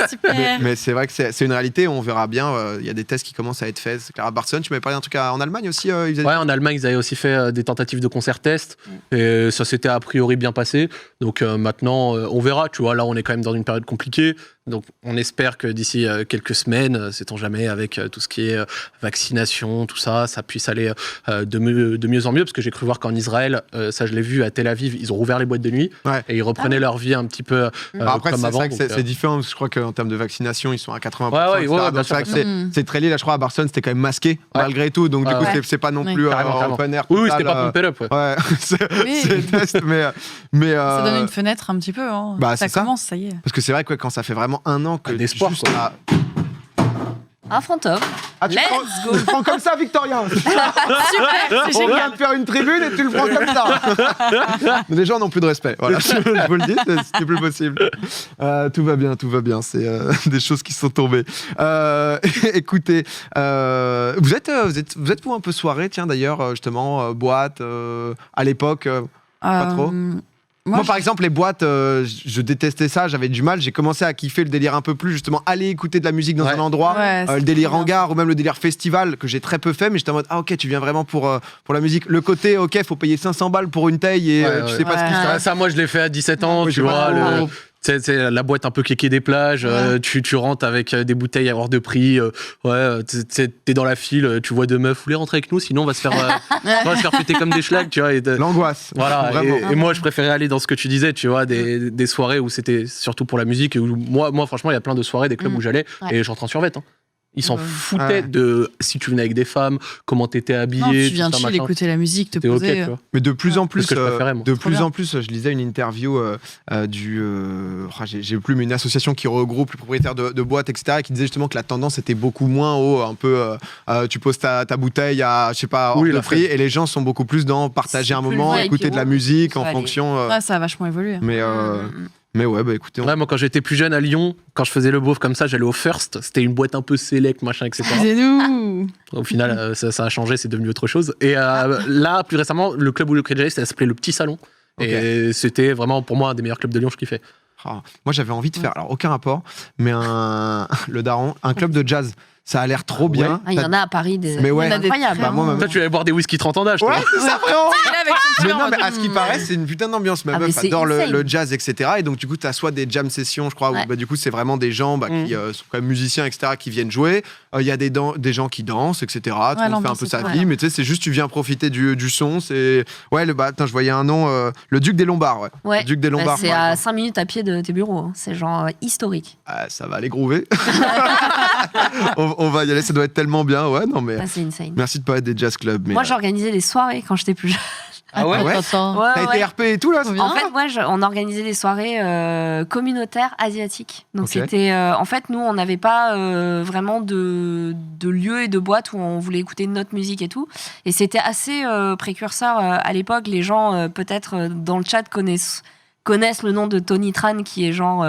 Speaker 3: Super.
Speaker 1: Mais c'est vrai que c'est une réalité, on verra bien. Il y a des tests qui commencent à être faits. C'est clair, à Barcelone, tu m'avais parlé d'un truc en Allemagne aussi.
Speaker 4: Ouais, en Allemagne ils avaient aussi fait des tentatives de concert test et ça s'était a priori bien passé. Donc maintenant on verra, tu vois, là on est quand même dans une période compliquée. Donc on espère que d'ici quelques semaines, sait-on jamais, avec tout ce qui est vaccination, tout ça, ça puisse aller de mieux en mieux, parce que j'ai cru voir qu'en Israël, ça je l'ai vu à Tel Aviv, ils ont rouvert les boîtes de nuit et ils reprenaient leur vie un petit peu
Speaker 1: après,
Speaker 4: comme avant.
Speaker 1: Après c'est différent, parce que je crois qu'en termes de vaccination, ils sont à 80%. C'est très lié, là je crois à Barcelone, c'était quand même masqué malgré tout, donc du coup c'est pas non plus open air.
Speaker 4: Oui, c'était pas pumped up.
Speaker 1: Ouais, c'est test, mais
Speaker 3: ça donne une fenêtre un petit peu. Ça commence, ça y est.
Speaker 1: Parce que c'est vrai que quand ça fait vraiment un an que
Speaker 4: d'espoir,
Speaker 1: juste
Speaker 2: un fantôme.
Speaker 1: Tu le prends comme ça, Victorien.
Speaker 3: Super, c'est
Speaker 1: On vient de faire une tribune et tu le prends comme ça. Les gens n'ont plus de respect. Voilà, je vous le dis, c'était plus possible. Tout va bien. C'est des choses qui sont tombées. Écoutez, vous êtes vous un peu soirée, tiens d'ailleurs, justement, boîte, à l'époque, pas trop. Moi, par exemple, les boîtes, je détestais ça, j'avais du mal. J'ai commencé à kiffer le délire un peu plus, justement, aller écouter de la musique dans un endroit, le délire hangar ou même le délire festival que j'ai très peu fait, mais j'étais en mode, ah ok, tu viens vraiment pour la musique. Le côté, ok, faut payer 500 balles pour une taille et tu sais pas ce qui se passe.
Speaker 4: Ça, moi, je l'ai fait à 17 ans, tu vois. C'est la boîte un peu kéké des plages, tu rentres avec des bouteilles à hors de prix, t'es dans la file, tu vois deux meufs, vous voulez rentrer avec nous, sinon on va se faire péter comme des schlags, tu vois.
Speaker 1: L'angoisse.
Speaker 4: Voilà, et moi je préférais aller dans ce que tu disais, tu vois, des soirées où c'était surtout pour la musique, et où moi franchement il y a plein de soirées, des clubs où j'allais, et je rentre en survette. Ils s'en foutaient de si tu venais avec des femmes, comment t'étais habillé.
Speaker 3: Non, tu viens chill, écouter la musique, te poser.
Speaker 1: Okay, mais de plus en plus,
Speaker 3: je
Speaker 1: lisais une interview j'ai plus, mais une association qui regroupe les propriétaires de boîtes, etc., qui disait justement que la tendance était beaucoup moins un peu, tu poses ta bouteille à, je sais pas, hors de prix, et les gens sont beaucoup plus dans partager un moment, écouter de la musique en fonction.
Speaker 3: Ça a vachement évolué.
Speaker 1: Mais ouais, bah écoutez.
Speaker 4: Ouais, moi, quand j'étais plus jeune à Lyon, quand je faisais le beauf comme ça, j'allais au First. C'était une boîte un peu select, machin, etc.
Speaker 3: C'est nous.
Speaker 4: Au final, ça a changé, c'est devenu autre chose. Et là, plus récemment, le club où j'allais, ça s'appelait le Petit Salon. Et c'était vraiment, pour moi, un des meilleurs clubs de Lyon, je kiffais.
Speaker 1: Moi, j'avais envie de faire, alors aucun rapport, mais le daron, un club de jazz. Ça a l'air trop bien.
Speaker 2: Il y en a à Paris,
Speaker 1: mais ouais.
Speaker 2: incroyables.
Speaker 4: Toi, tu allais boire des whisky 30 ans d'âge.
Speaker 1: Ouais, c'est ça, vraiment. Mais à ce qui paraît, c'est une putain d'ambiance. Ma meuf adore le jazz, etc. Et donc, du coup, tu as soit des jam sessions, je crois, où du coup, c'est vraiment des gens qui sont quand même musiciens, etc., qui viennent jouer. Il y a des gens qui dansent, etc. Tout le monde fait un peu sa vie, mais tu sais, c'est juste, tu viens profiter du son. C'est. Ouais, je voyais un nom, le Duc des Lombards. Ouais. Le Duc des Lombards.
Speaker 2: C'est à 5 minutes à pied de tes bureaux. C'est genre historique.
Speaker 1: Ça va aller groover. On va y aller, ça doit être tellement bien. Ouais, non, mais.
Speaker 2: C'est insane.
Speaker 1: Merci de pas être des jazz clubs.
Speaker 2: Moi, j'organisais des soirées quand j'étais plus jeune.
Speaker 1: Ah ouais, t'as été RP et tout là.
Speaker 2: En fait, on organisait des soirées communautaires asiatiques. Donc c'était, en fait, nous, on n'avait pas vraiment de lieu et de boîte où on voulait écouter notre musique et tout. Et c'était assez précurseur à l'époque. Les gens, peut-être dans le chat, connaissent le nom de Tony Tran, qui est genre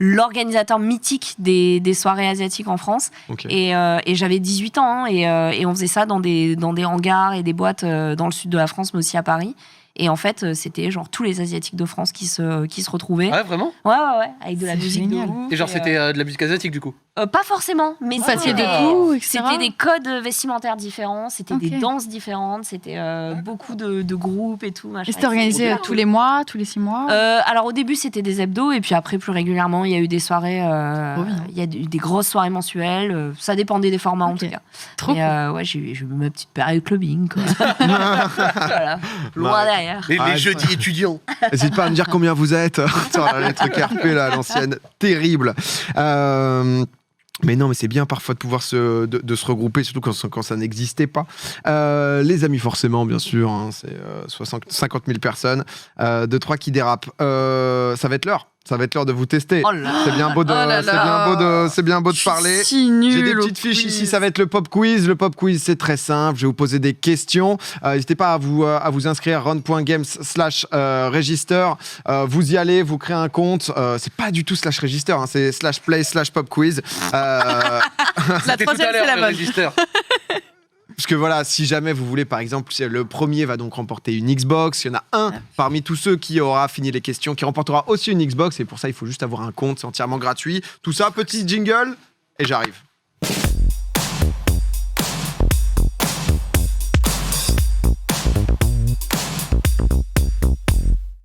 Speaker 2: l'organisateur mythique des soirées asiatiques en France. Et j'avais 18 ans et on faisait ça dans des hangars et des boîtes dans le sud de la France, mais aussi à Paris. Et en fait, c'était genre tous les Asiatiques de France qui se retrouvaient.
Speaker 4: Ouais, vraiment ?
Speaker 2: Ouais, avec de la musique de ouf.
Speaker 4: Et genre, c'était de la musique asiatique, du coup ?
Speaker 2: Pas forcément, mais c'était des codes vestimentaires différents, c'était des danses différentes, c'était beaucoup de groupes et tout.
Speaker 3: Et c'était organisé tous les mois, tous les 6 mois
Speaker 2: Alors au début, c'était des hebdos, et puis après, plus régulièrement, il y a eu des soirées, il y a eu des grosses soirées mensuelles, ça dépendait des formats en tout cas.
Speaker 3: Trop cool.
Speaker 2: Ouais, j'ai eu ma petite période clubbing, quoi. Voilà, loin derrière.
Speaker 4: Les jeudis étudiants.
Speaker 1: N'hésite pas à me dire combien vous êtes. Les trucs RP, là, l'ancienne, terrible. Mais non, mais c'est bien parfois de pouvoir de se regrouper, surtout quand ça n'existait pas. Les amis, forcément, bien sûr, hein, c'est 50 000 personnes. 2-3 qui dérapent. Ça va être l'heure. Ça va être l'heure de vous tester. C'est bien beau de parler. J'ai des petites fiches ici. Ça va être le pop quiz. Le pop quiz, c'est très simple. Je vais vous poser des questions. N'hésitez pas à vous inscrire run.games/register. Vous y allez, vous créez un compte. C'est pas du tout /register, hein, c'est /play/pop quiz.
Speaker 3: La troisième, c'est la bonne.
Speaker 1: Parce que voilà, si jamais vous voulez, par exemple, le premier va donc remporter une Xbox. Il y en a un parmi tous ceux qui aura fini les questions qui remportera aussi une Xbox. Et pour ça, il faut juste avoir un compte, c'est entièrement gratuit. Tout ça, petit jingle, et j'arrive.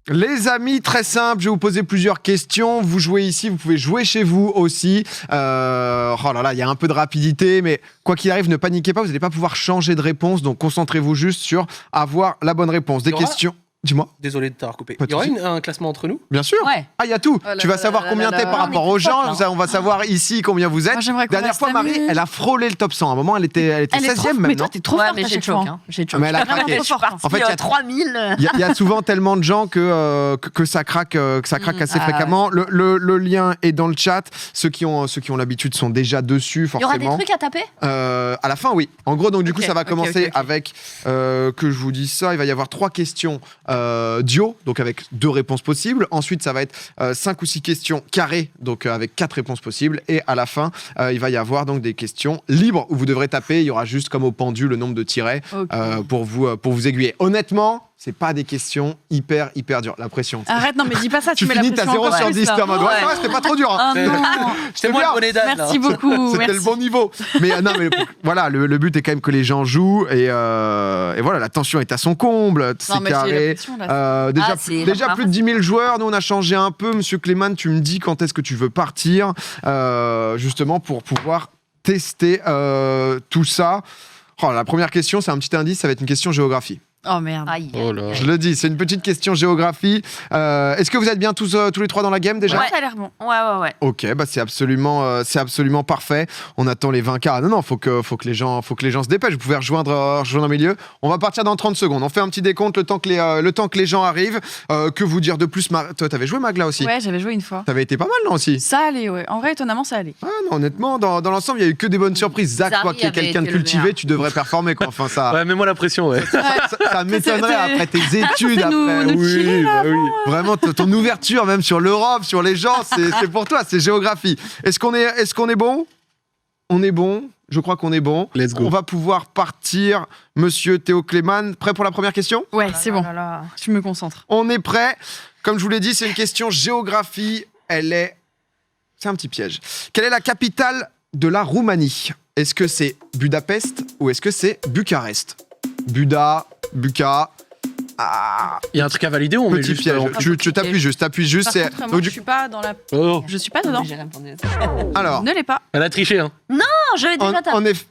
Speaker 1: Les amis, très simple, je vais vous poser plusieurs questions. Vous jouez ici, vous pouvez jouer chez vous aussi. Oh là là, il y a un peu de rapidité, mais quoi qu'il arrive, ne paniquez pas, vous n'allez pas pouvoir changer de réponse, donc concentrez-vous juste sur avoir la bonne réponse. Des questions. Dis-moi.
Speaker 4: Désolé de t'avoir coupé. Il y aura un classement entre nous ?
Speaker 1: Bien sûr.
Speaker 2: Ouais.
Speaker 1: Ah, il y a tout. Tu vas savoir combien t'es par rapport aux gens. On va savoir ici combien vous êtes.
Speaker 3: Moi,
Speaker 1: dernière fois, Marie, elle a frôlé le top 100. À un moment, elle était 16e même.
Speaker 3: Mais toi, t'es trop forte à chaque fois.
Speaker 2: J'ai choqué.
Speaker 1: Mais elle a craqué.
Speaker 2: En fait, il y a 3000.
Speaker 1: Il y a souvent tellement de gens que ça craque assez fréquemment. Le lien est dans le chat. Ceux qui ont l'habitude sont déjà dessus, forcément.
Speaker 2: Il y aura des trucs à taper ?
Speaker 1: À la fin, oui. En gros, donc du coup, ça va commencer avec que je vous dis ça. Il va y avoir 3 questions duo, donc avec 2 réponses possibles. Ensuite, ça va être 5 ou 6 questions carrées, donc avec 4 réponses possibles. Et à la fin, il va y avoir donc des questions libres où vous devrez taper. Il y aura juste comme au pendu le nombre de tirets pour vous aiguiller. Honnêtement, c'est pas des questions hyper dures. La pression.
Speaker 3: Arrête, non, mais dis pas ça, tu mets la
Speaker 1: finis, t'as
Speaker 3: pression
Speaker 1: 0
Speaker 3: encore
Speaker 1: sur
Speaker 3: plus,
Speaker 1: 10,
Speaker 3: là.
Speaker 1: t'es en mode, ouais, ça va, c'était pas trop dur. Hein.
Speaker 3: Ah non.
Speaker 4: J'étais moins le bonnet d'âne.
Speaker 3: Merci beaucoup.
Speaker 1: C'était le bon niveau. Mais non, mais voilà, le but est quand même que les gens jouent et voilà, la tension est à son comble. C'est
Speaker 3: mais
Speaker 1: carré.
Speaker 3: j'ai la pression, là.
Speaker 1: Déjà plus de 10 000 joueurs. Nous, on a changé un peu. Monsieur Clément, tu me dis quand est-ce que tu veux partir, justement pour pouvoir tester tout ça. Oh, la première question, c'est un petit indice, ça va être une question géographie.
Speaker 3: Oh merde.
Speaker 4: Oh là.
Speaker 1: Je le dis, c'est une petite question géographie. Est-ce que vous êtes bien tous les trois dans la game déjà?
Speaker 3: Ouais, ça a l'air bon.
Speaker 2: Ouais.
Speaker 1: Ok, bah c'est absolument parfait. On attend les 20K. Ah non, faut que les gens se dépêchent. Vous pouvez rejoindre au milieu. On va partir dans 30 secondes. On fait un petit décompte le temps que les gens arrivent. Que vous dire de plus? Toi, t'avais joué Magla aussi?
Speaker 3: Ouais, j'avais joué une fois.
Speaker 1: T'avais été pas mal, non, aussi?
Speaker 3: Ça allait, ouais. En vrai, étonnamment, ça allait.
Speaker 1: Ah non, honnêtement, dans l'ensemble, il y a eu que des bonnes surprises. Zach, toi qui es quelqu'un de cultivé, tu devrais performer, quoi. Enfin, ça.
Speaker 4: Ouais, mets-moi la pression, ouais.
Speaker 1: Ça m'étonnerait après tes études.
Speaker 3: nous chiller, là,
Speaker 1: Vraiment, ton ouverture même sur l'Europe, sur les gens, c'est pour toi, c'est géographie. Est-ce qu'on est bon? On est bon. Je crois qu'on est bon.
Speaker 4: Let's go.
Speaker 1: On va pouvoir partir. Monsieur Théo Clément, prêt pour la première question?
Speaker 3: Ouais, c'est bon. Je me concentre.
Speaker 1: On est prêt. Comme je vous l'ai dit, c'est une question géographie. C'est un petit piège. Quelle est la capitale de la Roumanie? Est-ce que c'est Budapest ou est-ce que c'est Bucarest? Buca. Ah.
Speaker 4: Il y a un truc à valider ou on met
Speaker 1: Petit
Speaker 4: juste
Speaker 1: piège. Tu t'appuies juste.
Speaker 3: Par contre, moi, je suis pas dans la.
Speaker 4: Oh.
Speaker 3: Je suis pas dedans.
Speaker 1: Alors.
Speaker 3: Ne l'est pas.
Speaker 4: Elle a triché, hein.
Speaker 2: Non, je l'ai déjà tapé.
Speaker 1: En effet.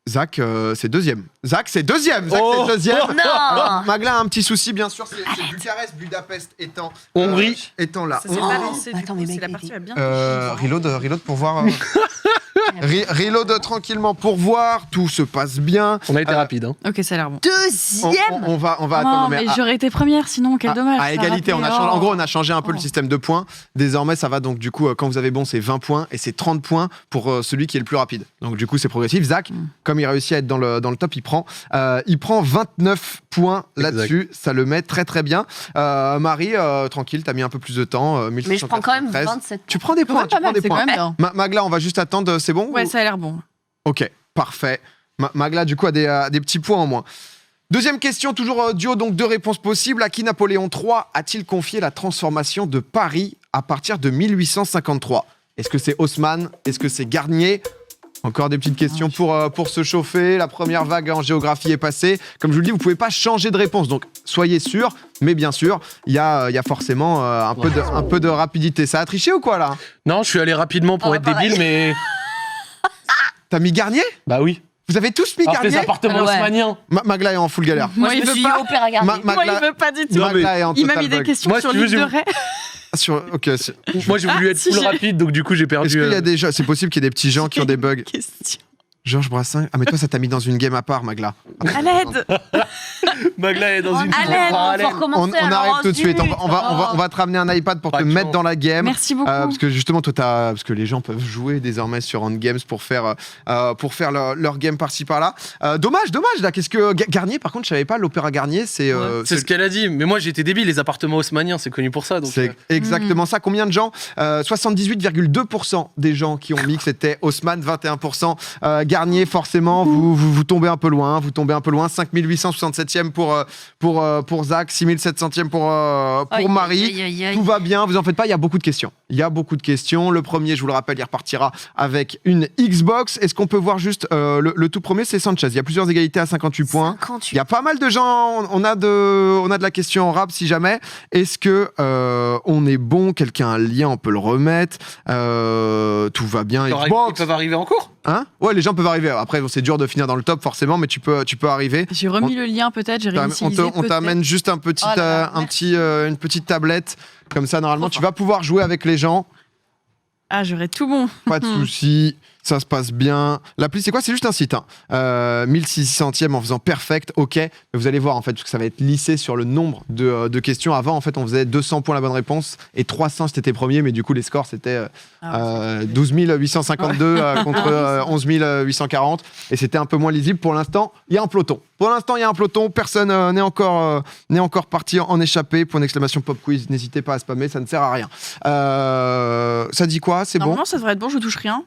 Speaker 1: Zach, c'est deuxième. Zach, c'est deuxième.
Speaker 2: Non.
Speaker 1: Magla a un petit souci, bien sûr. C'est Bucarest, Budapest étant.
Speaker 4: Hongrie.
Speaker 1: Étant là.
Speaker 3: Ça s'est pas lancé.
Speaker 2: Attends, mais
Speaker 3: c'est
Speaker 2: mec,
Speaker 3: la partie va bien.
Speaker 1: Reload pour voir. Reload tranquillement pour voir. Tout se passe bien.
Speaker 4: On a été rapide, hein.
Speaker 3: Ok, ça a l'air bon.
Speaker 2: Deuxième.
Speaker 1: On va attendre.
Speaker 3: Non, mais j'aurais été première, sinon quel dommage.
Speaker 1: À égalité,
Speaker 3: Ça
Speaker 1: on a
Speaker 3: raté.
Speaker 1: changé, en gros, on a changé un peu le système de points. Désormais, ça va donc du coup, quand vous avez bon, c'est 20 points et c'est 30 points pour celui qui est le plus rapide. Donc du coup, c'est progressif. Zach, comme il réussit à être dans le top, il prend 29 points là-dessus. Ça le met très bien. Marie, tranquille, t'as mis un peu plus de temps.
Speaker 2: Mais je prends quand même 27.
Speaker 1: Tu prends des points.
Speaker 3: Pas mal, c'est quand même bien.
Speaker 1: Magla, on va juste attendre. C'est bon?
Speaker 3: Ouais, ça a l'air bon.
Speaker 1: Ok, parfait. Magla, du coup, a des petits points en moins. Deuxième question, toujours duo, donc 2 réponses possibles. À qui Napoléon III a-t-il confié la transformation de Paris à partir de 1853? Est-ce que c'est Haussmann? Est-ce que c'est Garnier? Encore des petites questions pour se chauffer. La première vague en géographie est passée. Comme je vous le dis, vous ne pouvez pas changer de réponse. Donc, soyez sûrs. Mais bien sûr, il y a forcément un peu de rapidité. Ça a triché ou quoi, là?
Speaker 4: Non, je suis allé rapidement pour être débile, mais.
Speaker 1: T'as mis Garnier?
Speaker 4: Bah oui.
Speaker 1: Vous avez tous mis
Speaker 4: Alors
Speaker 1: Garnier?
Speaker 4: les appartements haussmanniens.
Speaker 1: Magla est en full galère.
Speaker 3: Moi, il veut pas.
Speaker 2: Opéra Garnier.
Speaker 3: Moi, il veut pas du tout.
Speaker 1: Magla est en
Speaker 3: Il m'a
Speaker 1: total
Speaker 3: mis des
Speaker 1: bug.
Speaker 3: questions
Speaker 4: Moi,
Speaker 3: sur
Speaker 4: si tu veux,
Speaker 3: l'île de Ré.
Speaker 1: Ok.
Speaker 4: Moi, j'ai voulu être
Speaker 3: si
Speaker 4: full
Speaker 3: j'ai-
Speaker 4: rapide, donc du coup, j'ai perdu.
Speaker 1: Est-ce qu'il y a des gens? C'est possible qu'il y ait des petits gens qui ont des bugs.
Speaker 3: Question.
Speaker 1: Georges Brassens. Ah mais toi ça t'a mis dans une game à part, Magla.
Speaker 3: À l'aide.
Speaker 4: Magla est dans une
Speaker 3: À l'aide.
Speaker 4: parallèle.
Speaker 1: On arrive tout de suite. On va te ramener un iPad pour
Speaker 4: Pas
Speaker 1: te
Speaker 4: de
Speaker 1: mettre
Speaker 4: chance.
Speaker 1: dans la game.
Speaker 3: Merci beaucoup.
Speaker 1: Parce que justement, toi, parce que les gens peuvent jouer désormais sur Endgames pour faire leur game par-ci par-là. Dommage là. Qu'est-ce que Garnier? Par contre, je savais pas. L'Opéra Garnier, c'est
Speaker 4: Ce qu'elle a dit. Mais moi, j'étais débile. Les appartements haussmanniens, c'est connu pour ça. Donc,
Speaker 1: c'est exactement ça. Combien de gens? 78,2% des gens qui ont mis que c'était Haussmann, 21%. Garnier, forcément, vous tombez un peu loin. 5867e pour Zach, 6700e pour Marie. Tout va bien, vous en faites pas, il y a beaucoup de questions. Le premier, je vous le rappelle, il repartira avec une Xbox. Est-ce qu'on peut voir juste le tout premier, c'est Sanchez. Il y a plusieurs égalités à 58 points. Il y a pas mal de gens, on a de la question en rap si jamais. Est-ce que on est bon? Quelqu'un a un lien, on peut le remettre. Tout va bien.
Speaker 4: ils peuvent arriver en cours.
Speaker 1: Hein? Ouais, les gens peuvent arriver. Après, c'est dur de finir dans le top forcément, mais tu peux arriver.
Speaker 3: J'ai remis le lien peut-être, j'ai réutilisé
Speaker 1: On t'amène juste une petite tablette. Comme ça, normalement, tu vas pouvoir jouer avec les gens.
Speaker 3: Ah, j'aurais tout bon.
Speaker 1: Pas de soucis. Ça se passe bien. L'appli, c'est quoi? C'est juste un site. 1600e en faisant perfect, ok. Mais vous allez voir, en fait, parce que ça va être lissé sur le nombre de questions. Avant, en fait, on faisait 200 points la bonne réponse et 300 si t'étais premier. Mais du coup, les scores, c'était 12 852 contre 11 840. Et c'était un peu moins lisible. Pour l'instant, il y a un peloton. Personne n'est encore parti en échappée. Point d'exclamation pop quiz. N'hésitez pas à spammer, ça ne sert à rien. Ça dit quoi? C'est bon?
Speaker 3: Normalement, ça devrait être bon, je touche rien.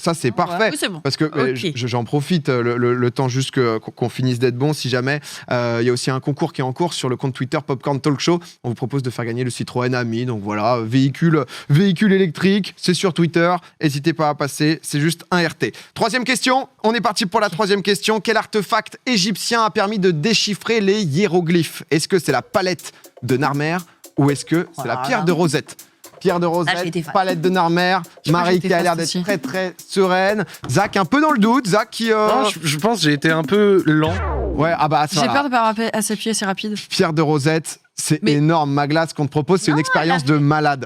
Speaker 1: Ça c'est parfait.
Speaker 3: Oui, c'est bon.
Speaker 1: Parce que j'en profite, le temps juste qu'on finisse d'être bon, si jamais. Il y a aussi un concours qui est en cours sur le compte Twitter Popcorn Talk Show. On vous propose de faire gagner le Citroën Ami. Donc voilà, véhicule électrique, c'est sur Twitter. N'hésitez pas à passer, c'est juste un RT. Troisième question, on est parti pour la troisième question. Quel artefact égyptien a permis de déchiffrer les hiéroglyphes? Est-ce que c'est la palette de Narmer ou est-ce que c'est la pierre de Rosette? Pierre de Rosette, palette de Narmer, Marie qui a l'air d'être très très sereine, Zach un peu dans le doute, Zach qui...
Speaker 4: Non, je pense que j'ai été un peu lent.
Speaker 1: Ouais,
Speaker 3: J'ai peur de pas assez pied, c'est rapide.
Speaker 1: Pierre de Rosette, c'est énorme. Magla, ce qu'on te propose, c'est une expérience de malade.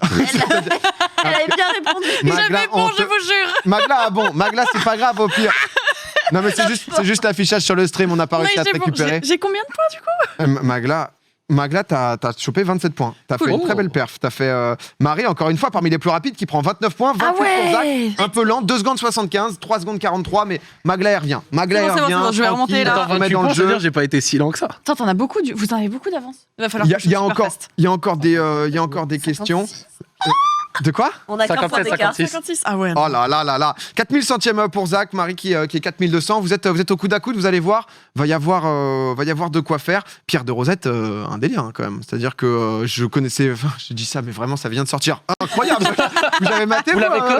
Speaker 2: Elle avait bien répondu.
Speaker 3: J'avais bon, je vous jure.
Speaker 1: Magla, bon, Magla, c'est pas grave au pire. Non mais c'est juste l'affichage sur le stream, on n'a pas réussi à te récupérer.
Speaker 3: J'ai combien de points du coup?
Speaker 1: Magla, t'as chopé 27 points. T'as fait une très belle perf. T'as fait Marie, encore une fois, parmi les plus rapides, qui prend 29 points, 28 pour Zach. Un peu lent, 2 secondes 75, 3 secondes 43, mais Magla, elle revient.
Speaker 3: Bon, je vais remonter là.
Speaker 4: Attends, 28 points, c'est-à-dire j'ai pas été si lent que ça.
Speaker 3: Attends, vous en avez beaucoup d'avance. Il va falloir
Speaker 1: Il y a encore des questions. De quoi?
Speaker 2: On a
Speaker 3: 56. Ah ouais.
Speaker 1: Oh là là là là. 4000 centièmes pour Zach, Marie qui est 4200. Vous êtes au coude à coude, vous allez voir. Va y avoir de quoi faire. Pierre de Rosette, un délire hein, quand même. C'est-à-dire que je connaissais. Je dis ça, mais vraiment, ça vient de sortir. Incroyable. Vous l'avez maté?
Speaker 4: Vous l'avez
Speaker 2: Non,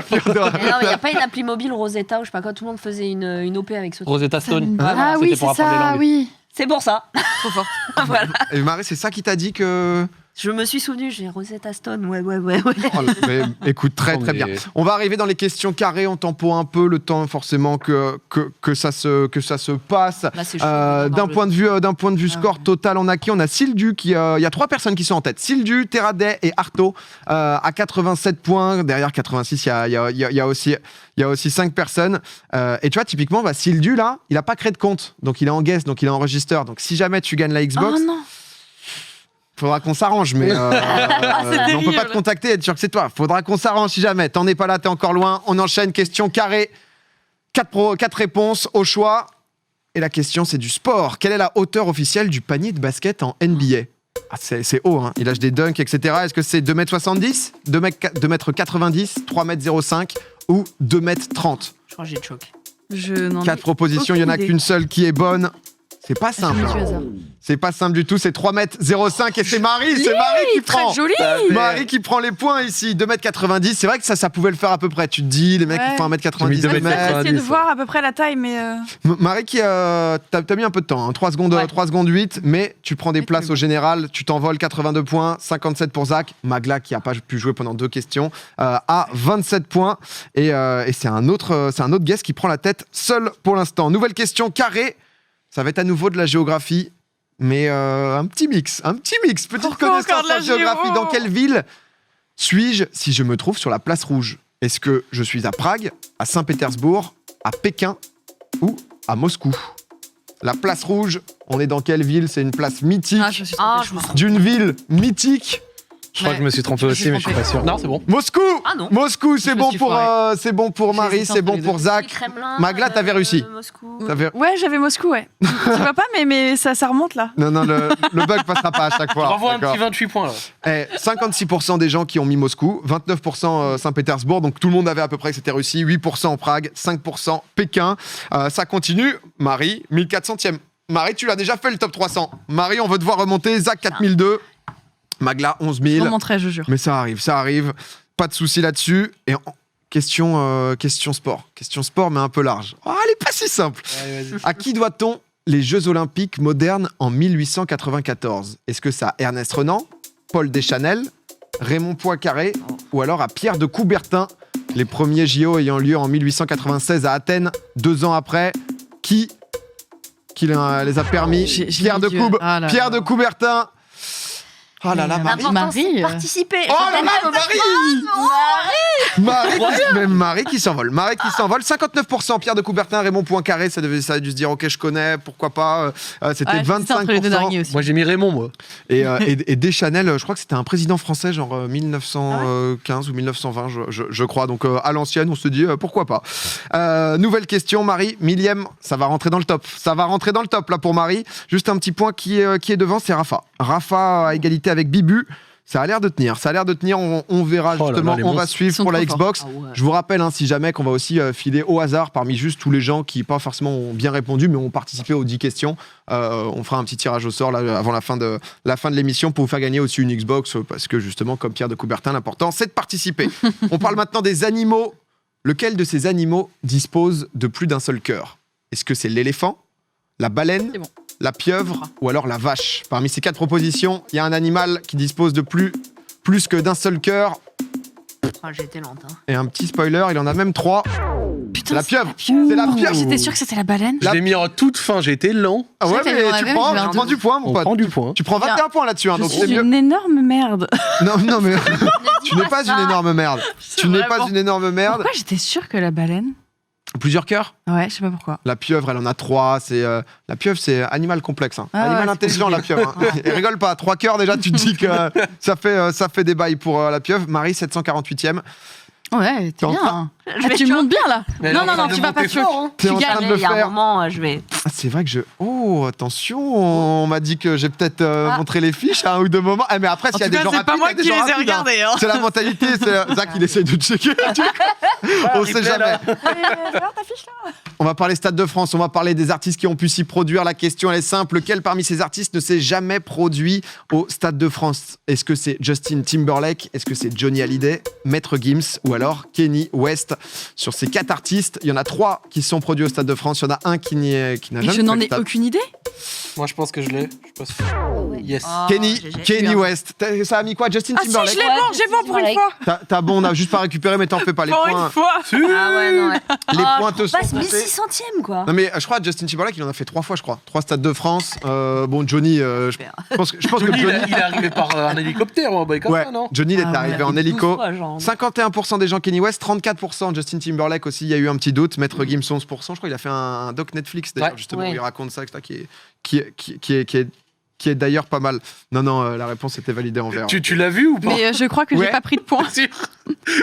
Speaker 2: il n'y a pas une appli mobile Rosetta ou je sais pas quoi. Tout le monde faisait une OP avec ce.
Speaker 8: Rosetta Stone.
Speaker 3: Ah oui, c'est ça, oui.
Speaker 2: C'est pour ça.
Speaker 3: Trop fort.
Speaker 2: Voilà.
Speaker 1: Et Marie, c'est ça qui t'a dit que.
Speaker 2: Je me suis souvenu, j'ai Rosetta Stone, ouais.
Speaker 1: Oh, mais, écoute, très bien. On va arriver dans les questions carrées, on tempo un peu le temps forcément que ça se passe. D'un point de vue score total, on a qui? On a Sildu, il y a 3 personnes qui sont en tête. Sildu, Teraday et Arto à 87 points. Derrière 86, il y a aussi 5 personnes. Et tu vois, typiquement, Sildu, là, il n'a pas créé de compte. Donc il est en guest, donc il est en register. Donc si jamais tu gagnes la Xbox...
Speaker 3: Oh non.
Speaker 1: Faudra qu'on s'arrange, mais on peut pas te contacter et être sûr que c'est toi. Faudra qu'on s'arrange si jamais. T'en es pas là, t'es encore loin. On enchaîne, question carrée. 4 réponses au choix. Et la question, c'est du sport. Quelle est la hauteur officielle du panier de basket en NBA? C'est haut, hein. Il lâche des dunks, etc. Est-ce que c'est 2m70, 2m90, 3m05 ou 2m30?
Speaker 2: Je crois que j'ai le choc.
Speaker 1: 4 propositions, il y en a qu'une seule qui est bonne. C'est pas simple. C'est pas simple du tout, c'est 3m05 et c'est Marie qui prend.
Speaker 3: Très joli.
Speaker 1: Marie qui prend les points ici, 2m90. C'est vrai que ça pouvait le faire à peu près. Tu te dis, les mecs qui font 1m90.
Speaker 3: J'ai essayé de voir à peu près la taille, mais.
Speaker 1: Marie qui t'as mis un peu de temps, hein, 3 secondes 8, mais tu prends des places au général, tu t'envoles 82 points, 57 pour Zach. Magla qui a pas pu jouer pendant 2 questions à 27 points. Et c'est un autre guest qui prend la tête seul pour l'instant. Nouvelle question carrée. Ça va être à nouveau de la géographie, mais un petit mix. Petite connaissance en géographie. Dans quelle ville suis-je si je me trouve sur la place rouge? Est-ce que je suis à Prague, à Saint-Pétersbourg, à Pékin ou à Moscou? La place rouge, on est dans quelle ville? C'est une place mythique d'une ville mythique.
Speaker 4: Je crois que je me suis trompé aussi, mais je suis pas sûr. Non, c'est bon.
Speaker 1: Moscou.
Speaker 2: Ah non.
Speaker 1: Moscou, c'est bon pour Marie, c'est bon pour Zach. Magla, t'avais réussi.
Speaker 3: Ouais, j'avais Moscou, ouais. Tu vois pas, mais ça remonte là.
Speaker 1: Non, le bug passera pas à chaque fois.
Speaker 4: Renvoie un petit 28 points là.
Speaker 1: 56% des gens qui ont mis Moscou, 29% Saint-Pétersbourg, donc tout le monde avait à peu près que c'était réussi, 8% Prague, 5% Pékin. Ça continue. Marie, 1400e. Marie, tu l'as déjà fait le top 300. Marie, on veut te voir remonter. Zach, 4002. Magla, 11 000.
Speaker 3: Je remonterai, je jure.
Speaker 1: Mais ça arrive. Pas de souci là-dessus. Et question sport. Question sport, mais un peu large. Oh, elle est pas si simple.
Speaker 4: Allez, vas-y.
Speaker 1: À qui doit-on les Jeux Olympiques modernes en 1894? Est-ce que c'est à Ernest Renan, Paul Deschanel, Raymond Poincaré ou alors à Pierre de Coubertin? Les premiers JO ayant lieu en 1896 à Athènes, 2 ans après. Qui les a permis? Pierre de Coubertin. Oh là là,
Speaker 3: Marie.
Speaker 2: Participer.
Speaker 1: Oh là là, Marie qui s'envole. 59% Pierre de Coubertin, Raymond Poincaré. Ça a dû se dire, ok, je connais, pourquoi pas. C'était 25%.
Speaker 4: Moi, j'ai mis Raymond, moi.
Speaker 1: Et Deschanel, je crois que c'était un président français, genre 1915 ou 1920, je crois. Donc à l'ancienne, on se dit, pourquoi pas. Nouvelle question, Marie, 1000e, ça va rentrer dans le top. Là pour Marie. Juste un petit point qui est devant, c'est Rafa. Rafa à égalité avec Bibu. Ça a l'air de tenir. On verra justement. On va suivre pour la Xbox. Je vous rappelle, si jamais, qu'on va aussi filer au hasard parmi juste tous les gens qui pas forcément ont bien répondu, mais ont participé aux 10 questions. On fera un petit tirage au sort là, avant la fin de l'émission pour vous faire gagner aussi une Xbox parce que justement, comme Pierre de Coubertin, l'important c'est de participer. On parle maintenant des animaux. Lequel de ces animaux dispose de plus d'un seul cœur? Est-ce que c'est l'éléphant, la baleine, la pieuvre ou alors la vache? Parmi ces 4 propositions, il y a un animal qui dispose de plus que d'un seul cœur.
Speaker 2: J'ai été lente.
Speaker 1: Et un petit spoiler, il en a même 3.
Speaker 3: Putain,
Speaker 1: la pieuvre. C'est la pieuvre.
Speaker 3: J'étais sûr que c'était la baleine.
Speaker 4: Je l'ai mis en toute fin, j'ai été lent.
Speaker 1: Ah ouais, mais tu prends du point, mon pote. Tu prends 21 points là-dessus.
Speaker 3: Je suis une énorme merde.
Speaker 1: Non, mais tu n'es pas une énorme merde. Pourquoi
Speaker 3: j'étais sûre que la baleine?
Speaker 1: Plusieurs cœurs?
Speaker 3: Ouais, je sais pas pourquoi.
Speaker 1: La pieuvre, elle en a 3. La pieuvre, c'est animal complexe. Animal intelligent, la pieuvre. Et rigole pas. 3 cœurs, déjà, tu te dis que ça fait des bails pour la pieuvre. Marie, 748e.
Speaker 3: Ouais, t'es bien. Tu montes bien là. Non, tu vas pas sûr.
Speaker 1: T'es en train de le faire.
Speaker 2: Il y a un moment, je vais.
Speaker 1: C'est vrai que Oh, attention, on m'a dit que j'ai peut-être montré les fiches à un ou deux moments. Mais après, s'il y a des gens rapides,
Speaker 3: c'est pas moi qui les ai regardés.
Speaker 1: C'est la mentalité, c'est Zach qui essaie de checker. On sait jamais. On va parler Stade de France, on va parler des artistes qui ont pu s'y produire. La question, elle est simple. Lequel parmi ces artistes ne s'est jamais produit au Stade de France? Est-ce que c'est Justin Timberlake? Est-ce que c'est Johnny Hallyday, Maître Gims ou alors Kanye West? Sur ces 4 artistes, il y en a 3 qui sont produits au Stade de France. Il y en a un qui n'a jamais.
Speaker 3: Je n'en ai aucune idée.
Speaker 4: Moi, je pense que je l'ai. Yes.
Speaker 1: Kanye West. Ça a mis quoi? Justin Timberlake?
Speaker 3: Si, j'ai bon pour une fois.
Speaker 1: T'as bon, on n'a juste pas récupéré, mais t'en fais pas les
Speaker 3: pour
Speaker 1: points.
Speaker 3: Une fois.
Speaker 2: Ah ouais, non.
Speaker 1: Les points te sont
Speaker 2: passe 1600ème, quoi.
Speaker 1: Non, mais je crois que Justin Timberlake, il en a fait 3 fois, je crois. 3 Stades de France. Bon, Johnny, je pense que Johnny.
Speaker 4: Il est arrivé par un hélicoptère ou un boy comme ça, non?
Speaker 1: Johnny, il est arrivé en hélico. 51% des gens Kanye West, 34% Justin Timberlake aussi. Il y a eu un petit doute. Maître Gims, 11%. Je crois qu'il a fait un doc Netflix, d'ailleurs, justement, où il raconte ça, qui est d'ailleurs pas mal. Non, la réponse était validée en vert.
Speaker 4: Tu l'as vu ou pas?
Speaker 3: Mais je crois que j'ai pas pris de points.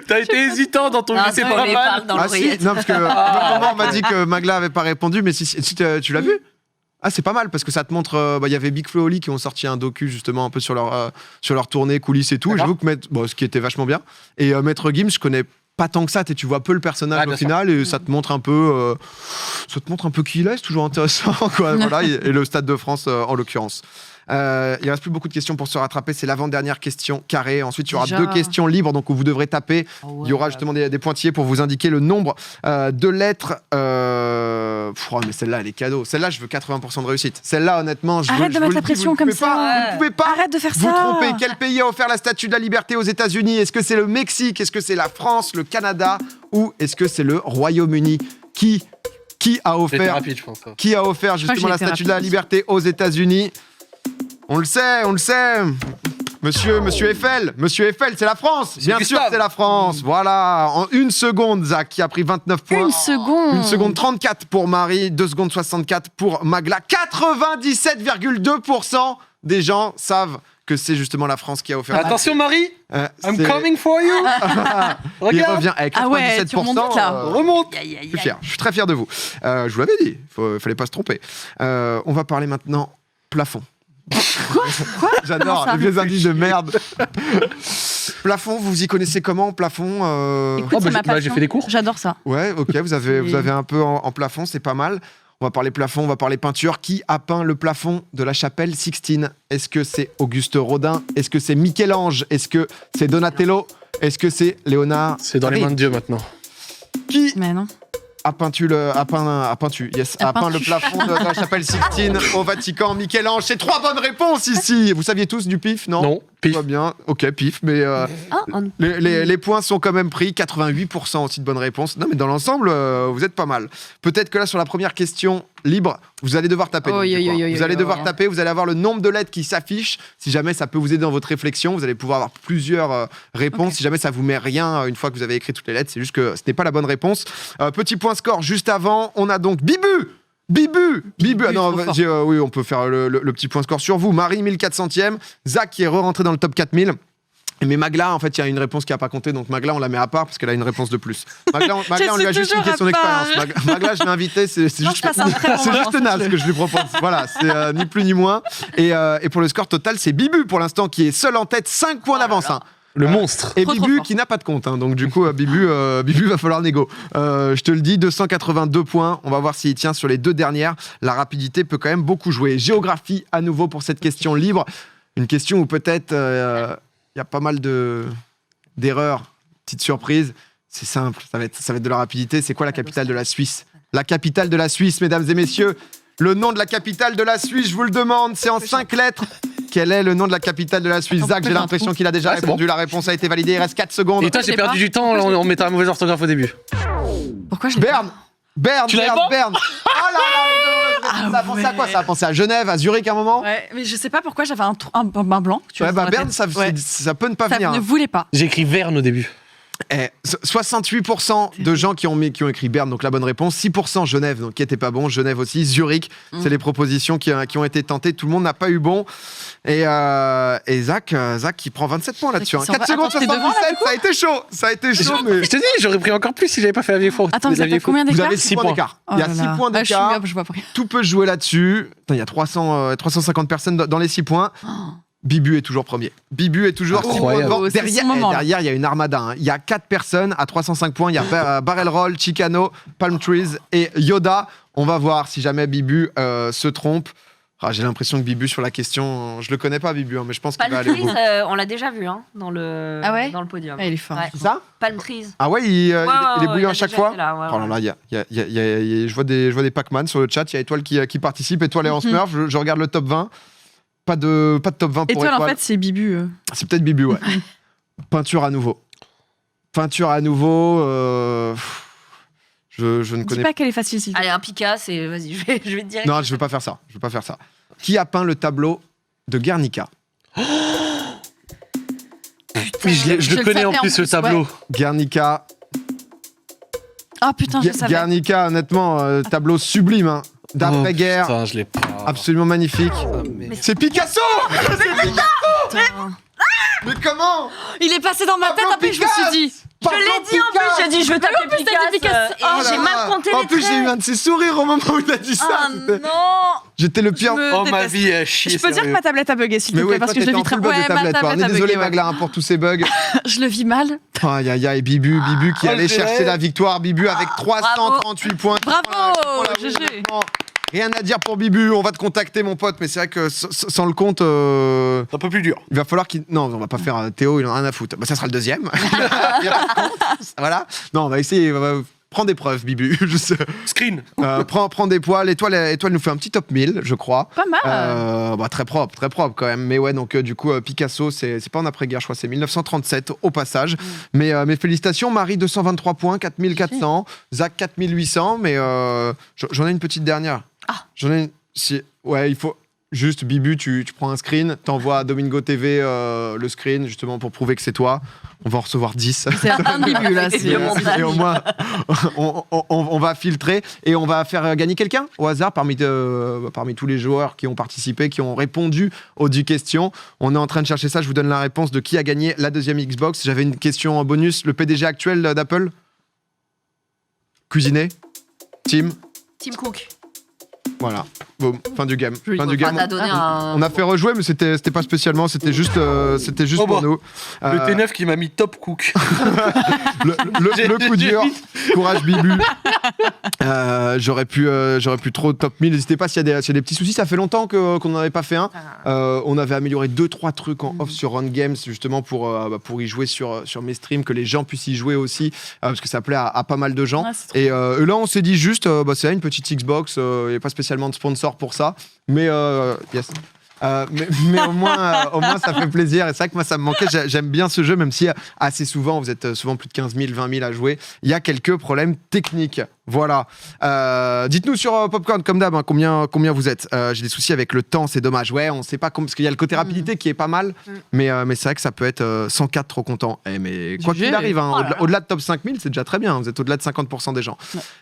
Speaker 4: T'as été hésitant dans ton jeu, c'est pas mal.
Speaker 1: Non, parce que on m'a dit que Magla avait pas répondu, mais si tu l'as vu? Ah, c'est pas mal parce que ça te montre. Il y avait Big Flo et Oli qui ont sorti un docu justement un peu sur leur tournée, coulisses et tout. Et j'avoue que ce qui était vachement bien. Et Maître Gims, je connais pas tant que ça, tu vois peu le personnage au final et ça te montre un peu qui il est, c'est toujours intéressant quoi. Voilà, et le Stade de France en l'occurrence. Il reste plus beaucoup de questions pour se rattraper, c'est l'avant-dernière question carrée. Ensuite, il y aura 2 questions libres, donc où vous devrez taper. Il y aura justement des pointillés pour vous indiquer le nombre de lettres. Mais celle-là, elle est cadeau. Celle-là, je veux 80% de réussite. Celle-là, honnêtement,
Speaker 3: arrête de mettre la pression comme ça.
Speaker 1: Vous pouvez pas.
Speaker 3: Arrête de faire ça.
Speaker 1: Vous trompez. Quel pays a offert la Statue de la Liberté aux États-Unis? Est-ce que c'est le Mexique? Est-ce que c'est la France, le Canada ou est-ce que c'est le Royaume-Uni? Qui a offert justement la Statue de la Liberté aux États-Unis? On le sait. Monsieur Eiffel, c'est la France. Bien sûr, c'est la France. Voilà, en 1 seconde, Zach qui a pris 29 points.
Speaker 3: 1 seconde.
Speaker 1: 1 seconde 34 pour Marie, 2 secondes 64 pour Magla. 97,2% des gens savent que c'est justement la France qui a offert.
Speaker 4: Attention Marie, I'm coming for you.
Speaker 1: Il revient avec 97%.
Speaker 3: Tu remontes là.
Speaker 4: Remonte.
Speaker 1: Je suis très fier de vous. Je vous l'avais dit, fallait pas se tromper. On va parler maintenant plafond.
Speaker 3: Quoi?
Speaker 1: J'adore les vieux indices de merde. Plafond, vous y connaissez comment plafond?
Speaker 3: Écoute,
Speaker 4: j'ai fait des cours.
Speaker 3: J'adore ça.
Speaker 1: Ouais, ok, vous avez un peu en plafond, c'est pas mal. On va parler plafond, on va parler peinture. Qui a peint le plafond de la chapelle Sixtine? Est-ce que c'est Auguste Rodin? Est-ce que c'est Michel-Ange? Est-ce que c'est Donatello? Est-ce que c'est Léonard?
Speaker 4: C'est dans les mains de Dieu maintenant.
Speaker 1: Qui
Speaker 3: Mais non.
Speaker 1: a peint le plafond de la chapelle Sixtine au Vatican? Michel-Ange, c'est 3 bonnes réponses ici. Vous saviez tous du pif, non?
Speaker 4: Non, pif.
Speaker 1: Pas bien, ok, pif, mais les points sont quand même pris. 88% aussi de bonnes réponses. Non, mais dans l'ensemble, vous êtes pas mal. Peut-être que là, sur la première question libre, vous allez devoir taper. Vous allez devoir taper, vous allez avoir le nombre de lettres qui s'affichent. Si jamais ça peut vous aider dans votre réflexion, vous allez pouvoir avoir plusieurs réponses. Okay. Si jamais ça vous met rien une fois que vous avez écrit toutes les lettres, c'est juste que ce n'est pas la bonne réponse. Petit point score juste avant, on a donc Bibu. Ah non, oui, on peut faire le petit point score sur vous. Marie, 1400e. Zach qui est rentré dans le top 4000. Mais Magla, en fait, il y a une réponse qui n'a pas compté, donc Magla, on la met à part parce qu'elle a une réponse de plus. Magla, on lui a juste expliqué son expérience. Magla, je l'ai invité, c'est juste naze ce que je lui propose. Voilà, c'est ni plus ni moins. Et pour le score total, c'est Bibu pour l'instant qui est seul en tête, 5 points d'avance.
Speaker 4: Le monstre.
Speaker 1: Et Bibu qui n'a pas de compte, donc du coup, Bibu va falloir négo. Je te le dis, 282 points. On va voir s'il tient sur les 2 dernières. La rapidité peut quand même beaucoup jouer. Géographie à nouveau pour cette question libre. Une question où peut-être il y a pas mal d'erreurs. Petite surprise. C'est simple, ça va être de la rapidité. C'est quoi la capitale de la Suisse? La capitale de la Suisse, mesdames et messieurs. Le nom de la capitale de la Suisse, je vous le demande, c'est en 5 lettres. Quel est le nom de la capitale de la Suisse? Zach, j'ai l'impression qu'il a déjà répondu. La réponse a été validée. Il reste 4 secondes.
Speaker 4: Et toi, j'ai perdu du temps en mettant la mauvaise orthographe au début.
Speaker 3: Pourquoi je
Speaker 1: Berne. Oh là là, ça a pensé à quoi?
Speaker 3: ouais.
Speaker 1: Ça a pensé à Genève, à Zurich à un moment?
Speaker 3: Ouais, mais je sais pas pourquoi j'avais un blanc.
Speaker 1: Berne, ça peut ne pas venir.
Speaker 3: Ça ne voulait pas.
Speaker 4: J'ai écrit Verne au début.
Speaker 1: 68% de gens qui ont écrit Berne, donc la bonne réponse. 6% Genève, donc qui était pas bon. Genève aussi. Zurich, c'est les propositions qui ont été tentées. Tout le monde n'a pas eu bon. Et Zach qui prend 27 points là-dessus. 4 secondes 77, ça a été chaud. Ça a été chaud. Mais...
Speaker 4: Je te dis, j'aurais pris encore plus si j'avais pas fait la vieille fois.
Speaker 3: Attends, vous avez combien d'écart?
Speaker 1: Vous avez 6 points d'écart. Il y a 6 points d'écart. Tout peut jouer là-dessus. Il y a 350 personnes dans les 6 points. Bibu est toujours premier. Bibu est toujours 6 points devant. Derrière, il y a une armada. Il y a 4 personnes à 305 points. Il y a Barrel Roll, Chicano, Palm Trees et Yoda. On va voir si jamais Bibu se trompe. J'ai l'impression que Bibu, sur la question, je le connais pas, Bibu, mais je pense qu'il va aller au bout.
Speaker 2: On l'a déjà vu dans le podium.
Speaker 3: Il est fort.
Speaker 2: Ouais.
Speaker 1: C'est ça?
Speaker 2: Palm Trees.
Speaker 1: Ah ouais, il est bouillant à chaque fois.
Speaker 2: Oh
Speaker 1: là là, je vois des Pac-Man sur le chat. Il y a Étoile qui participe. Étoile et Hans Murph. Je regarde le top 20. Pas de top 20 pour
Speaker 3: Étoile. En fait, c'est Bibu.
Speaker 1: C'est peut-être Bibu, ouais. Peinture à nouveau. Je ne connais
Speaker 3: Dis pas qu'elle est facile.
Speaker 2: Allez, un Picasso, vas-y, je vais te dire.
Speaker 1: Non, je veux pas faire ça. Qui a peint le tableau de Guernica?
Speaker 4: Mais je le connais en plus, ce tableau.
Speaker 1: Ouais. Guernica.
Speaker 3: Ah putain, je savais.
Speaker 1: Guernica, honnêtement, tableau sublime. D'après-guerre.
Speaker 4: Putain, je l'ai pas.
Speaker 1: Absolument magnifique. C'est Picasso! Mais comment?
Speaker 3: Il est passé dans ma tête, après je me suis dit.
Speaker 2: Je l'ai dit en plus, j'ai dit je veux taper Picasso. Et j'ai mal compté les traits.
Speaker 1: En plus, j'ai eu un de ses sourires au moment où il a dit ça.
Speaker 3: Ah non!
Speaker 1: J'étais le pire.
Speaker 4: Ma vie a chié.
Speaker 3: Je peux dire que ma tablette a bugué, s'il te plaît, parce que je le vis très
Speaker 1: mal. On est désolé, Magla, pour tous ces bugs.
Speaker 3: Je le vis mal.
Speaker 1: Aïe aïe aïe, Bibu qui allait chercher la victoire. Bibu avec 338 points.
Speaker 3: Bravo, GG.
Speaker 1: Rien à dire pour Bibu, on va te contacter mon pote, mais c'est vrai que sans le compte... C'est
Speaker 4: un peu plus dur.
Speaker 1: Il va falloir qu'il... Non, on va pas faire Théo, il en a rien à foutre. Ça sera le deuxième. Il y a pas de compte. Voilà. Non, on va essayer... Prends des preuves, Bibu.
Speaker 4: Screen.
Speaker 1: Prends des poils. Étoile nous fait un petit top 1000, je crois.
Speaker 3: Pas mal.
Speaker 1: Très propre quand même. Mais ouais, donc du coup, Picasso, c'est pas en après-guerre, je crois, c'est 1937 au passage. Mais félicitations, Marie, 223 points, 4400. Zach, 4800. Mais j'en ai une petite dernière. J'en ai une... Ouais, il faut... Juste, Bibu, tu prends un screen, t'envoies à Domingo TV le screen, justement, pour prouver que c'est toi. On va en recevoir 10.
Speaker 3: C'est un Bibu, là.
Speaker 1: Et au moins, on va filtrer et on va faire gagner quelqu'un au hasard parmi tous les joueurs qui ont participé, qui ont répondu aux 10 questions. On est en train de chercher ça. Je vous donne la réponse de qui a gagné la deuxième Xbox. J'avais une question en bonus. Le PDG actuel d'Apple? Cuisiner? Tim
Speaker 2: Cook.
Speaker 1: Voilà, bon, fin du game.
Speaker 2: On
Speaker 1: a fait rejouer, mais c'était pas spécialement, c'était juste pour nous.
Speaker 4: Le T9 qui m'a mis top cook.
Speaker 1: le coup dur. Courage Bibu. J'aurais pu trop top 1000. N'hésitez pas s'il y a des petits soucis. Ça fait longtemps qu'on n'en avait pas fait un. On avait amélioré 2-3 trucs en off sur Run Games justement pour y jouer sur mes streams, que les gens puissent y jouer aussi, parce que ça plaît à pas mal de gens. Et là, on s'est dit juste, c'est une petite Xbox. Il n'y a pas spécialement de sponsor pour ça, mais yes. Mais au moins ça fait plaisir, et c'est vrai que moi ça me manquait. J'aime bien ce jeu, même si assez souvent vous êtes souvent plus de 15 000, 20 000 à jouer. Il y a quelques problèmes techniques, Voilà. Dites-nous sur Popcorn, comme d'hab, hein, combien vous êtes. J'ai des soucis avec le temps, c'est dommage. Ouais, on sait pas parce qu'il y a le côté rapidité qui est pas mal, mais c'est vrai que ça peut être 104 trop content. Mais quoi qu'il arrive, hein, au-delà de top 5000, c'est déjà très bien. Vous êtes au-delà de 50% des gens.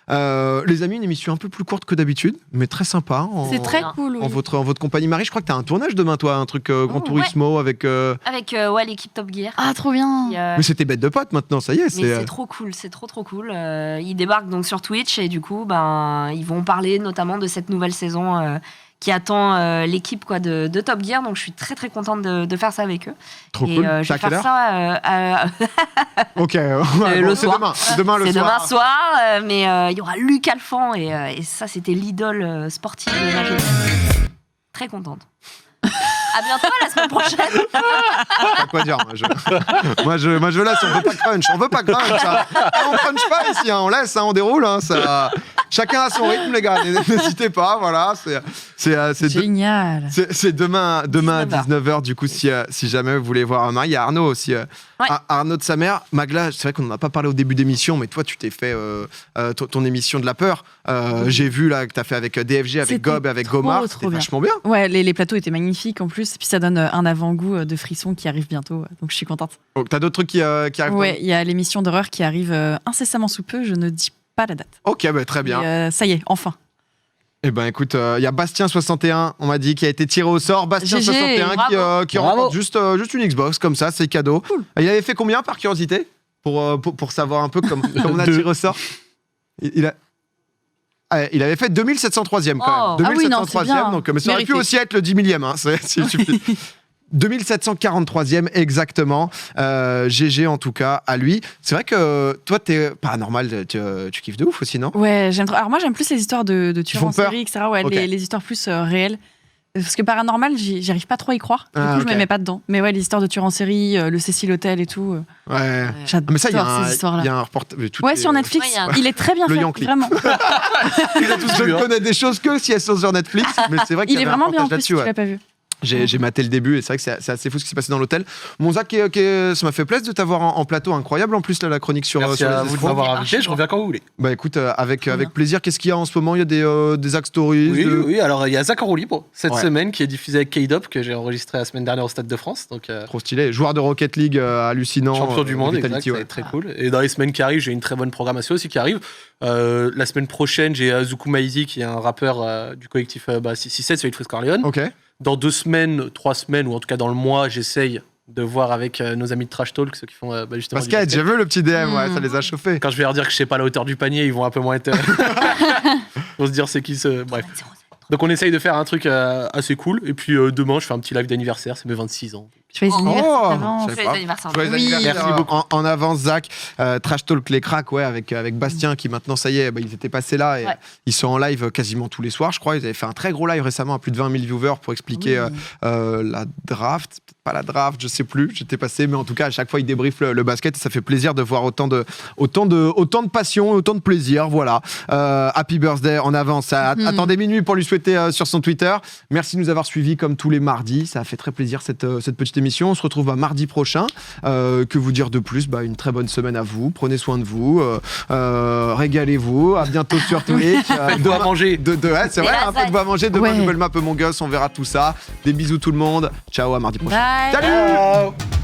Speaker 1: Les amis, une émission un peu plus courte que d'habitude, mais très sympa.
Speaker 2: C'est très cool.
Speaker 1: En votre compagnie. Marie, je crois que tu as un tournage demain, toi, un truc Grand Turismo avec.
Speaker 2: Avec l'équipe Top Gear.
Speaker 3: Ah, trop bien.
Speaker 1: Mais c'était bête de potes maintenant, ça y est.
Speaker 2: C'est trop cool, c'est trop cool. Ils débarquent donc sur Twitch et du coup, ils vont parler notamment de cette nouvelle saison qui attend l'équipe de Top Gear. Donc je suis très très contente de faire ça avec eux.
Speaker 1: Trop cool.
Speaker 2: Je vais faire ça
Speaker 1: ok.
Speaker 2: le soir.
Speaker 1: Demain le soir.
Speaker 2: C'est demain soir, mais il y aura Luc Alphand et ça c'était l'idole sportive de ma jeunesse. Très contente. À bientôt la semaine prochaine.
Speaker 1: Pas quoi dire, moi je laisse, on veut pas crunch, ça. On crunch pas ici, hein, on laisse, hein, on déroule, hein, ça. Chacun a son rythme, les gars, n'hésitez pas, voilà, c'est
Speaker 3: génial.
Speaker 1: C'est demain à 19h, du coup, si jamais vous voulez voir Marie, il y a Arnaud aussi, Arnaud de sa mère. Magla, c'est vrai qu'on n'en a pas parlé au début d'émission, mais toi tu t'es fait ton émission de la peur, j'ai vu là que t'as fait avec DFG, avec Gob, avec Gomar, c'était vachement bien.
Speaker 3: Ouais, les plateaux étaient magnifiques en plus, et puis ça donne un avant-goût de frisson qui arrive bientôt, donc je suis contente.
Speaker 1: Donc t'as d'autres trucs qui arrivent?
Speaker 3: Ouais, il y a l'émission d'horreur qui arrive incessamment sous peu, je ne dis pas la date.
Speaker 1: Ok, très bien.
Speaker 3: Et, ça y est, enfin.
Speaker 1: Eh ben écoute, il y a Bastien61, on m'a dit, qui a été tiré au sort. Bastien61 qui remporte juste une Xbox, comme ça, c'est cadeau. Cool. Il avait fait combien par curiosité pour savoir un peu comme on a tiré au sort? Il avait fait 2703e quand même. 2703e, donc, mais ça aurait pu aussi être le 10 millième. Hein, il suffit. 2743e exactement. GG en tout cas à lui. C'est vrai que toi t'es paranormal, tu kiffes de ouf aussi, non?
Speaker 3: Ouais, j'aime trop. Alors moi j'aime plus les histoires de tueurs en série, etc. Ouais, okay. les histoires plus réelles. Parce que paranormal, j'arrive pas trop à y croire. Du coup, je me mets pas dedans. Mais ouais, les histoires de tueurs en série, le Cecil Hotel et tout.
Speaker 1: Ouais.
Speaker 3: J'adore
Speaker 1: mais ça,
Speaker 3: ces histoires-là.
Speaker 1: Il y a un reportage.
Speaker 3: Sur Netflix. Il est très bien fait, vraiment.
Speaker 1: Je connais des choses que si elles sont sur Netflix, mais c'est vrai qu'il y a un reportage
Speaker 3: là-dessus. Il est vraiment bien en plus, tu l'as pas vu.
Speaker 1: J'ai maté le début et c'est vrai que c'est assez fou ce qui s'est passé dans l'hôtel. Mon Zach, ça m'a fait plaisir de t'avoir en plateau, incroyable en plus la chronique sur
Speaker 4: Merci à vous de m'avoir invité, je reviens quand vous voulez.
Speaker 1: Bah écoute, avec plaisir. Qu'est-ce qu'il y a en ce moment? Il y a des Zach Stories.
Speaker 4: Oui, alors il y a Zach en roue libre cette semaine qui est diffusé avec K-Dop que j'ai enregistré la semaine dernière au Stade de France. Donc,
Speaker 1: trop stylé, joueur de Rocket League hallucinant.
Speaker 4: Champion du monde, exact, ça va être très cool. Et dans les semaines qui arrivent, j'ai une très bonne programmation aussi qui arrive. La semaine prochaine, j'ai Zuku Maizi qui est un rappeur du collectif 667 sur Frisk Corleone.
Speaker 1: Ok.
Speaker 4: Dans 2 semaines, 3 semaines, ou en tout cas dans le mois, j'essaye de voir avec nos amis de Trash Talk, ceux qui font justement.
Speaker 1: Parce que j'ai vu le petit DM, ça les a chauffés.
Speaker 4: Quand je vais leur dire que je sais pas la hauteur du panier, ils vont un peu moins être. Ils vont se dire c'est qui ce. Bref. Donc on essaye de faire un truc assez cool. Et puis demain, je fais un petit live d'anniversaire, c'est mes 26 ans.
Speaker 3: Joyeux
Speaker 2: anniversaire.
Speaker 1: Merci beaucoup. En avance, Zach. Trash Talk, les cracks, avec Bastien qui maintenant, ça y est, ils étaient passés là. Et ils sont en live quasiment tous les soirs, je crois. Ils avaient fait un très gros live récemment à plus de 20 000 viewers pour expliquer la draft. Pas la draft, je sais plus, j'étais passé, mais en tout cas, à chaque fois, ils débriefent le basket et ça fait plaisir de voir autant de passion, autant de plaisir. Voilà. Happy birthday en avance. Attendez minuit pour lui souhaiter sur son Twitter. Merci de nous avoir suivis comme tous les mardis. Ça a fait très plaisir cette petite émission. On se retrouve mardi prochain. Que vous dire de plus? Une très bonne semaine à vous. Prenez soin de vous. Régalez-vous. À bientôt sur Twitch.
Speaker 4: Faites à manger.
Speaker 1: C'est vrai, un peu de bois à manger. Demain, nouvelle map Among Us. On verra tout ça. Des bisous tout le monde. Ciao, à mardi prochain.
Speaker 3: Bye.
Speaker 1: Salut.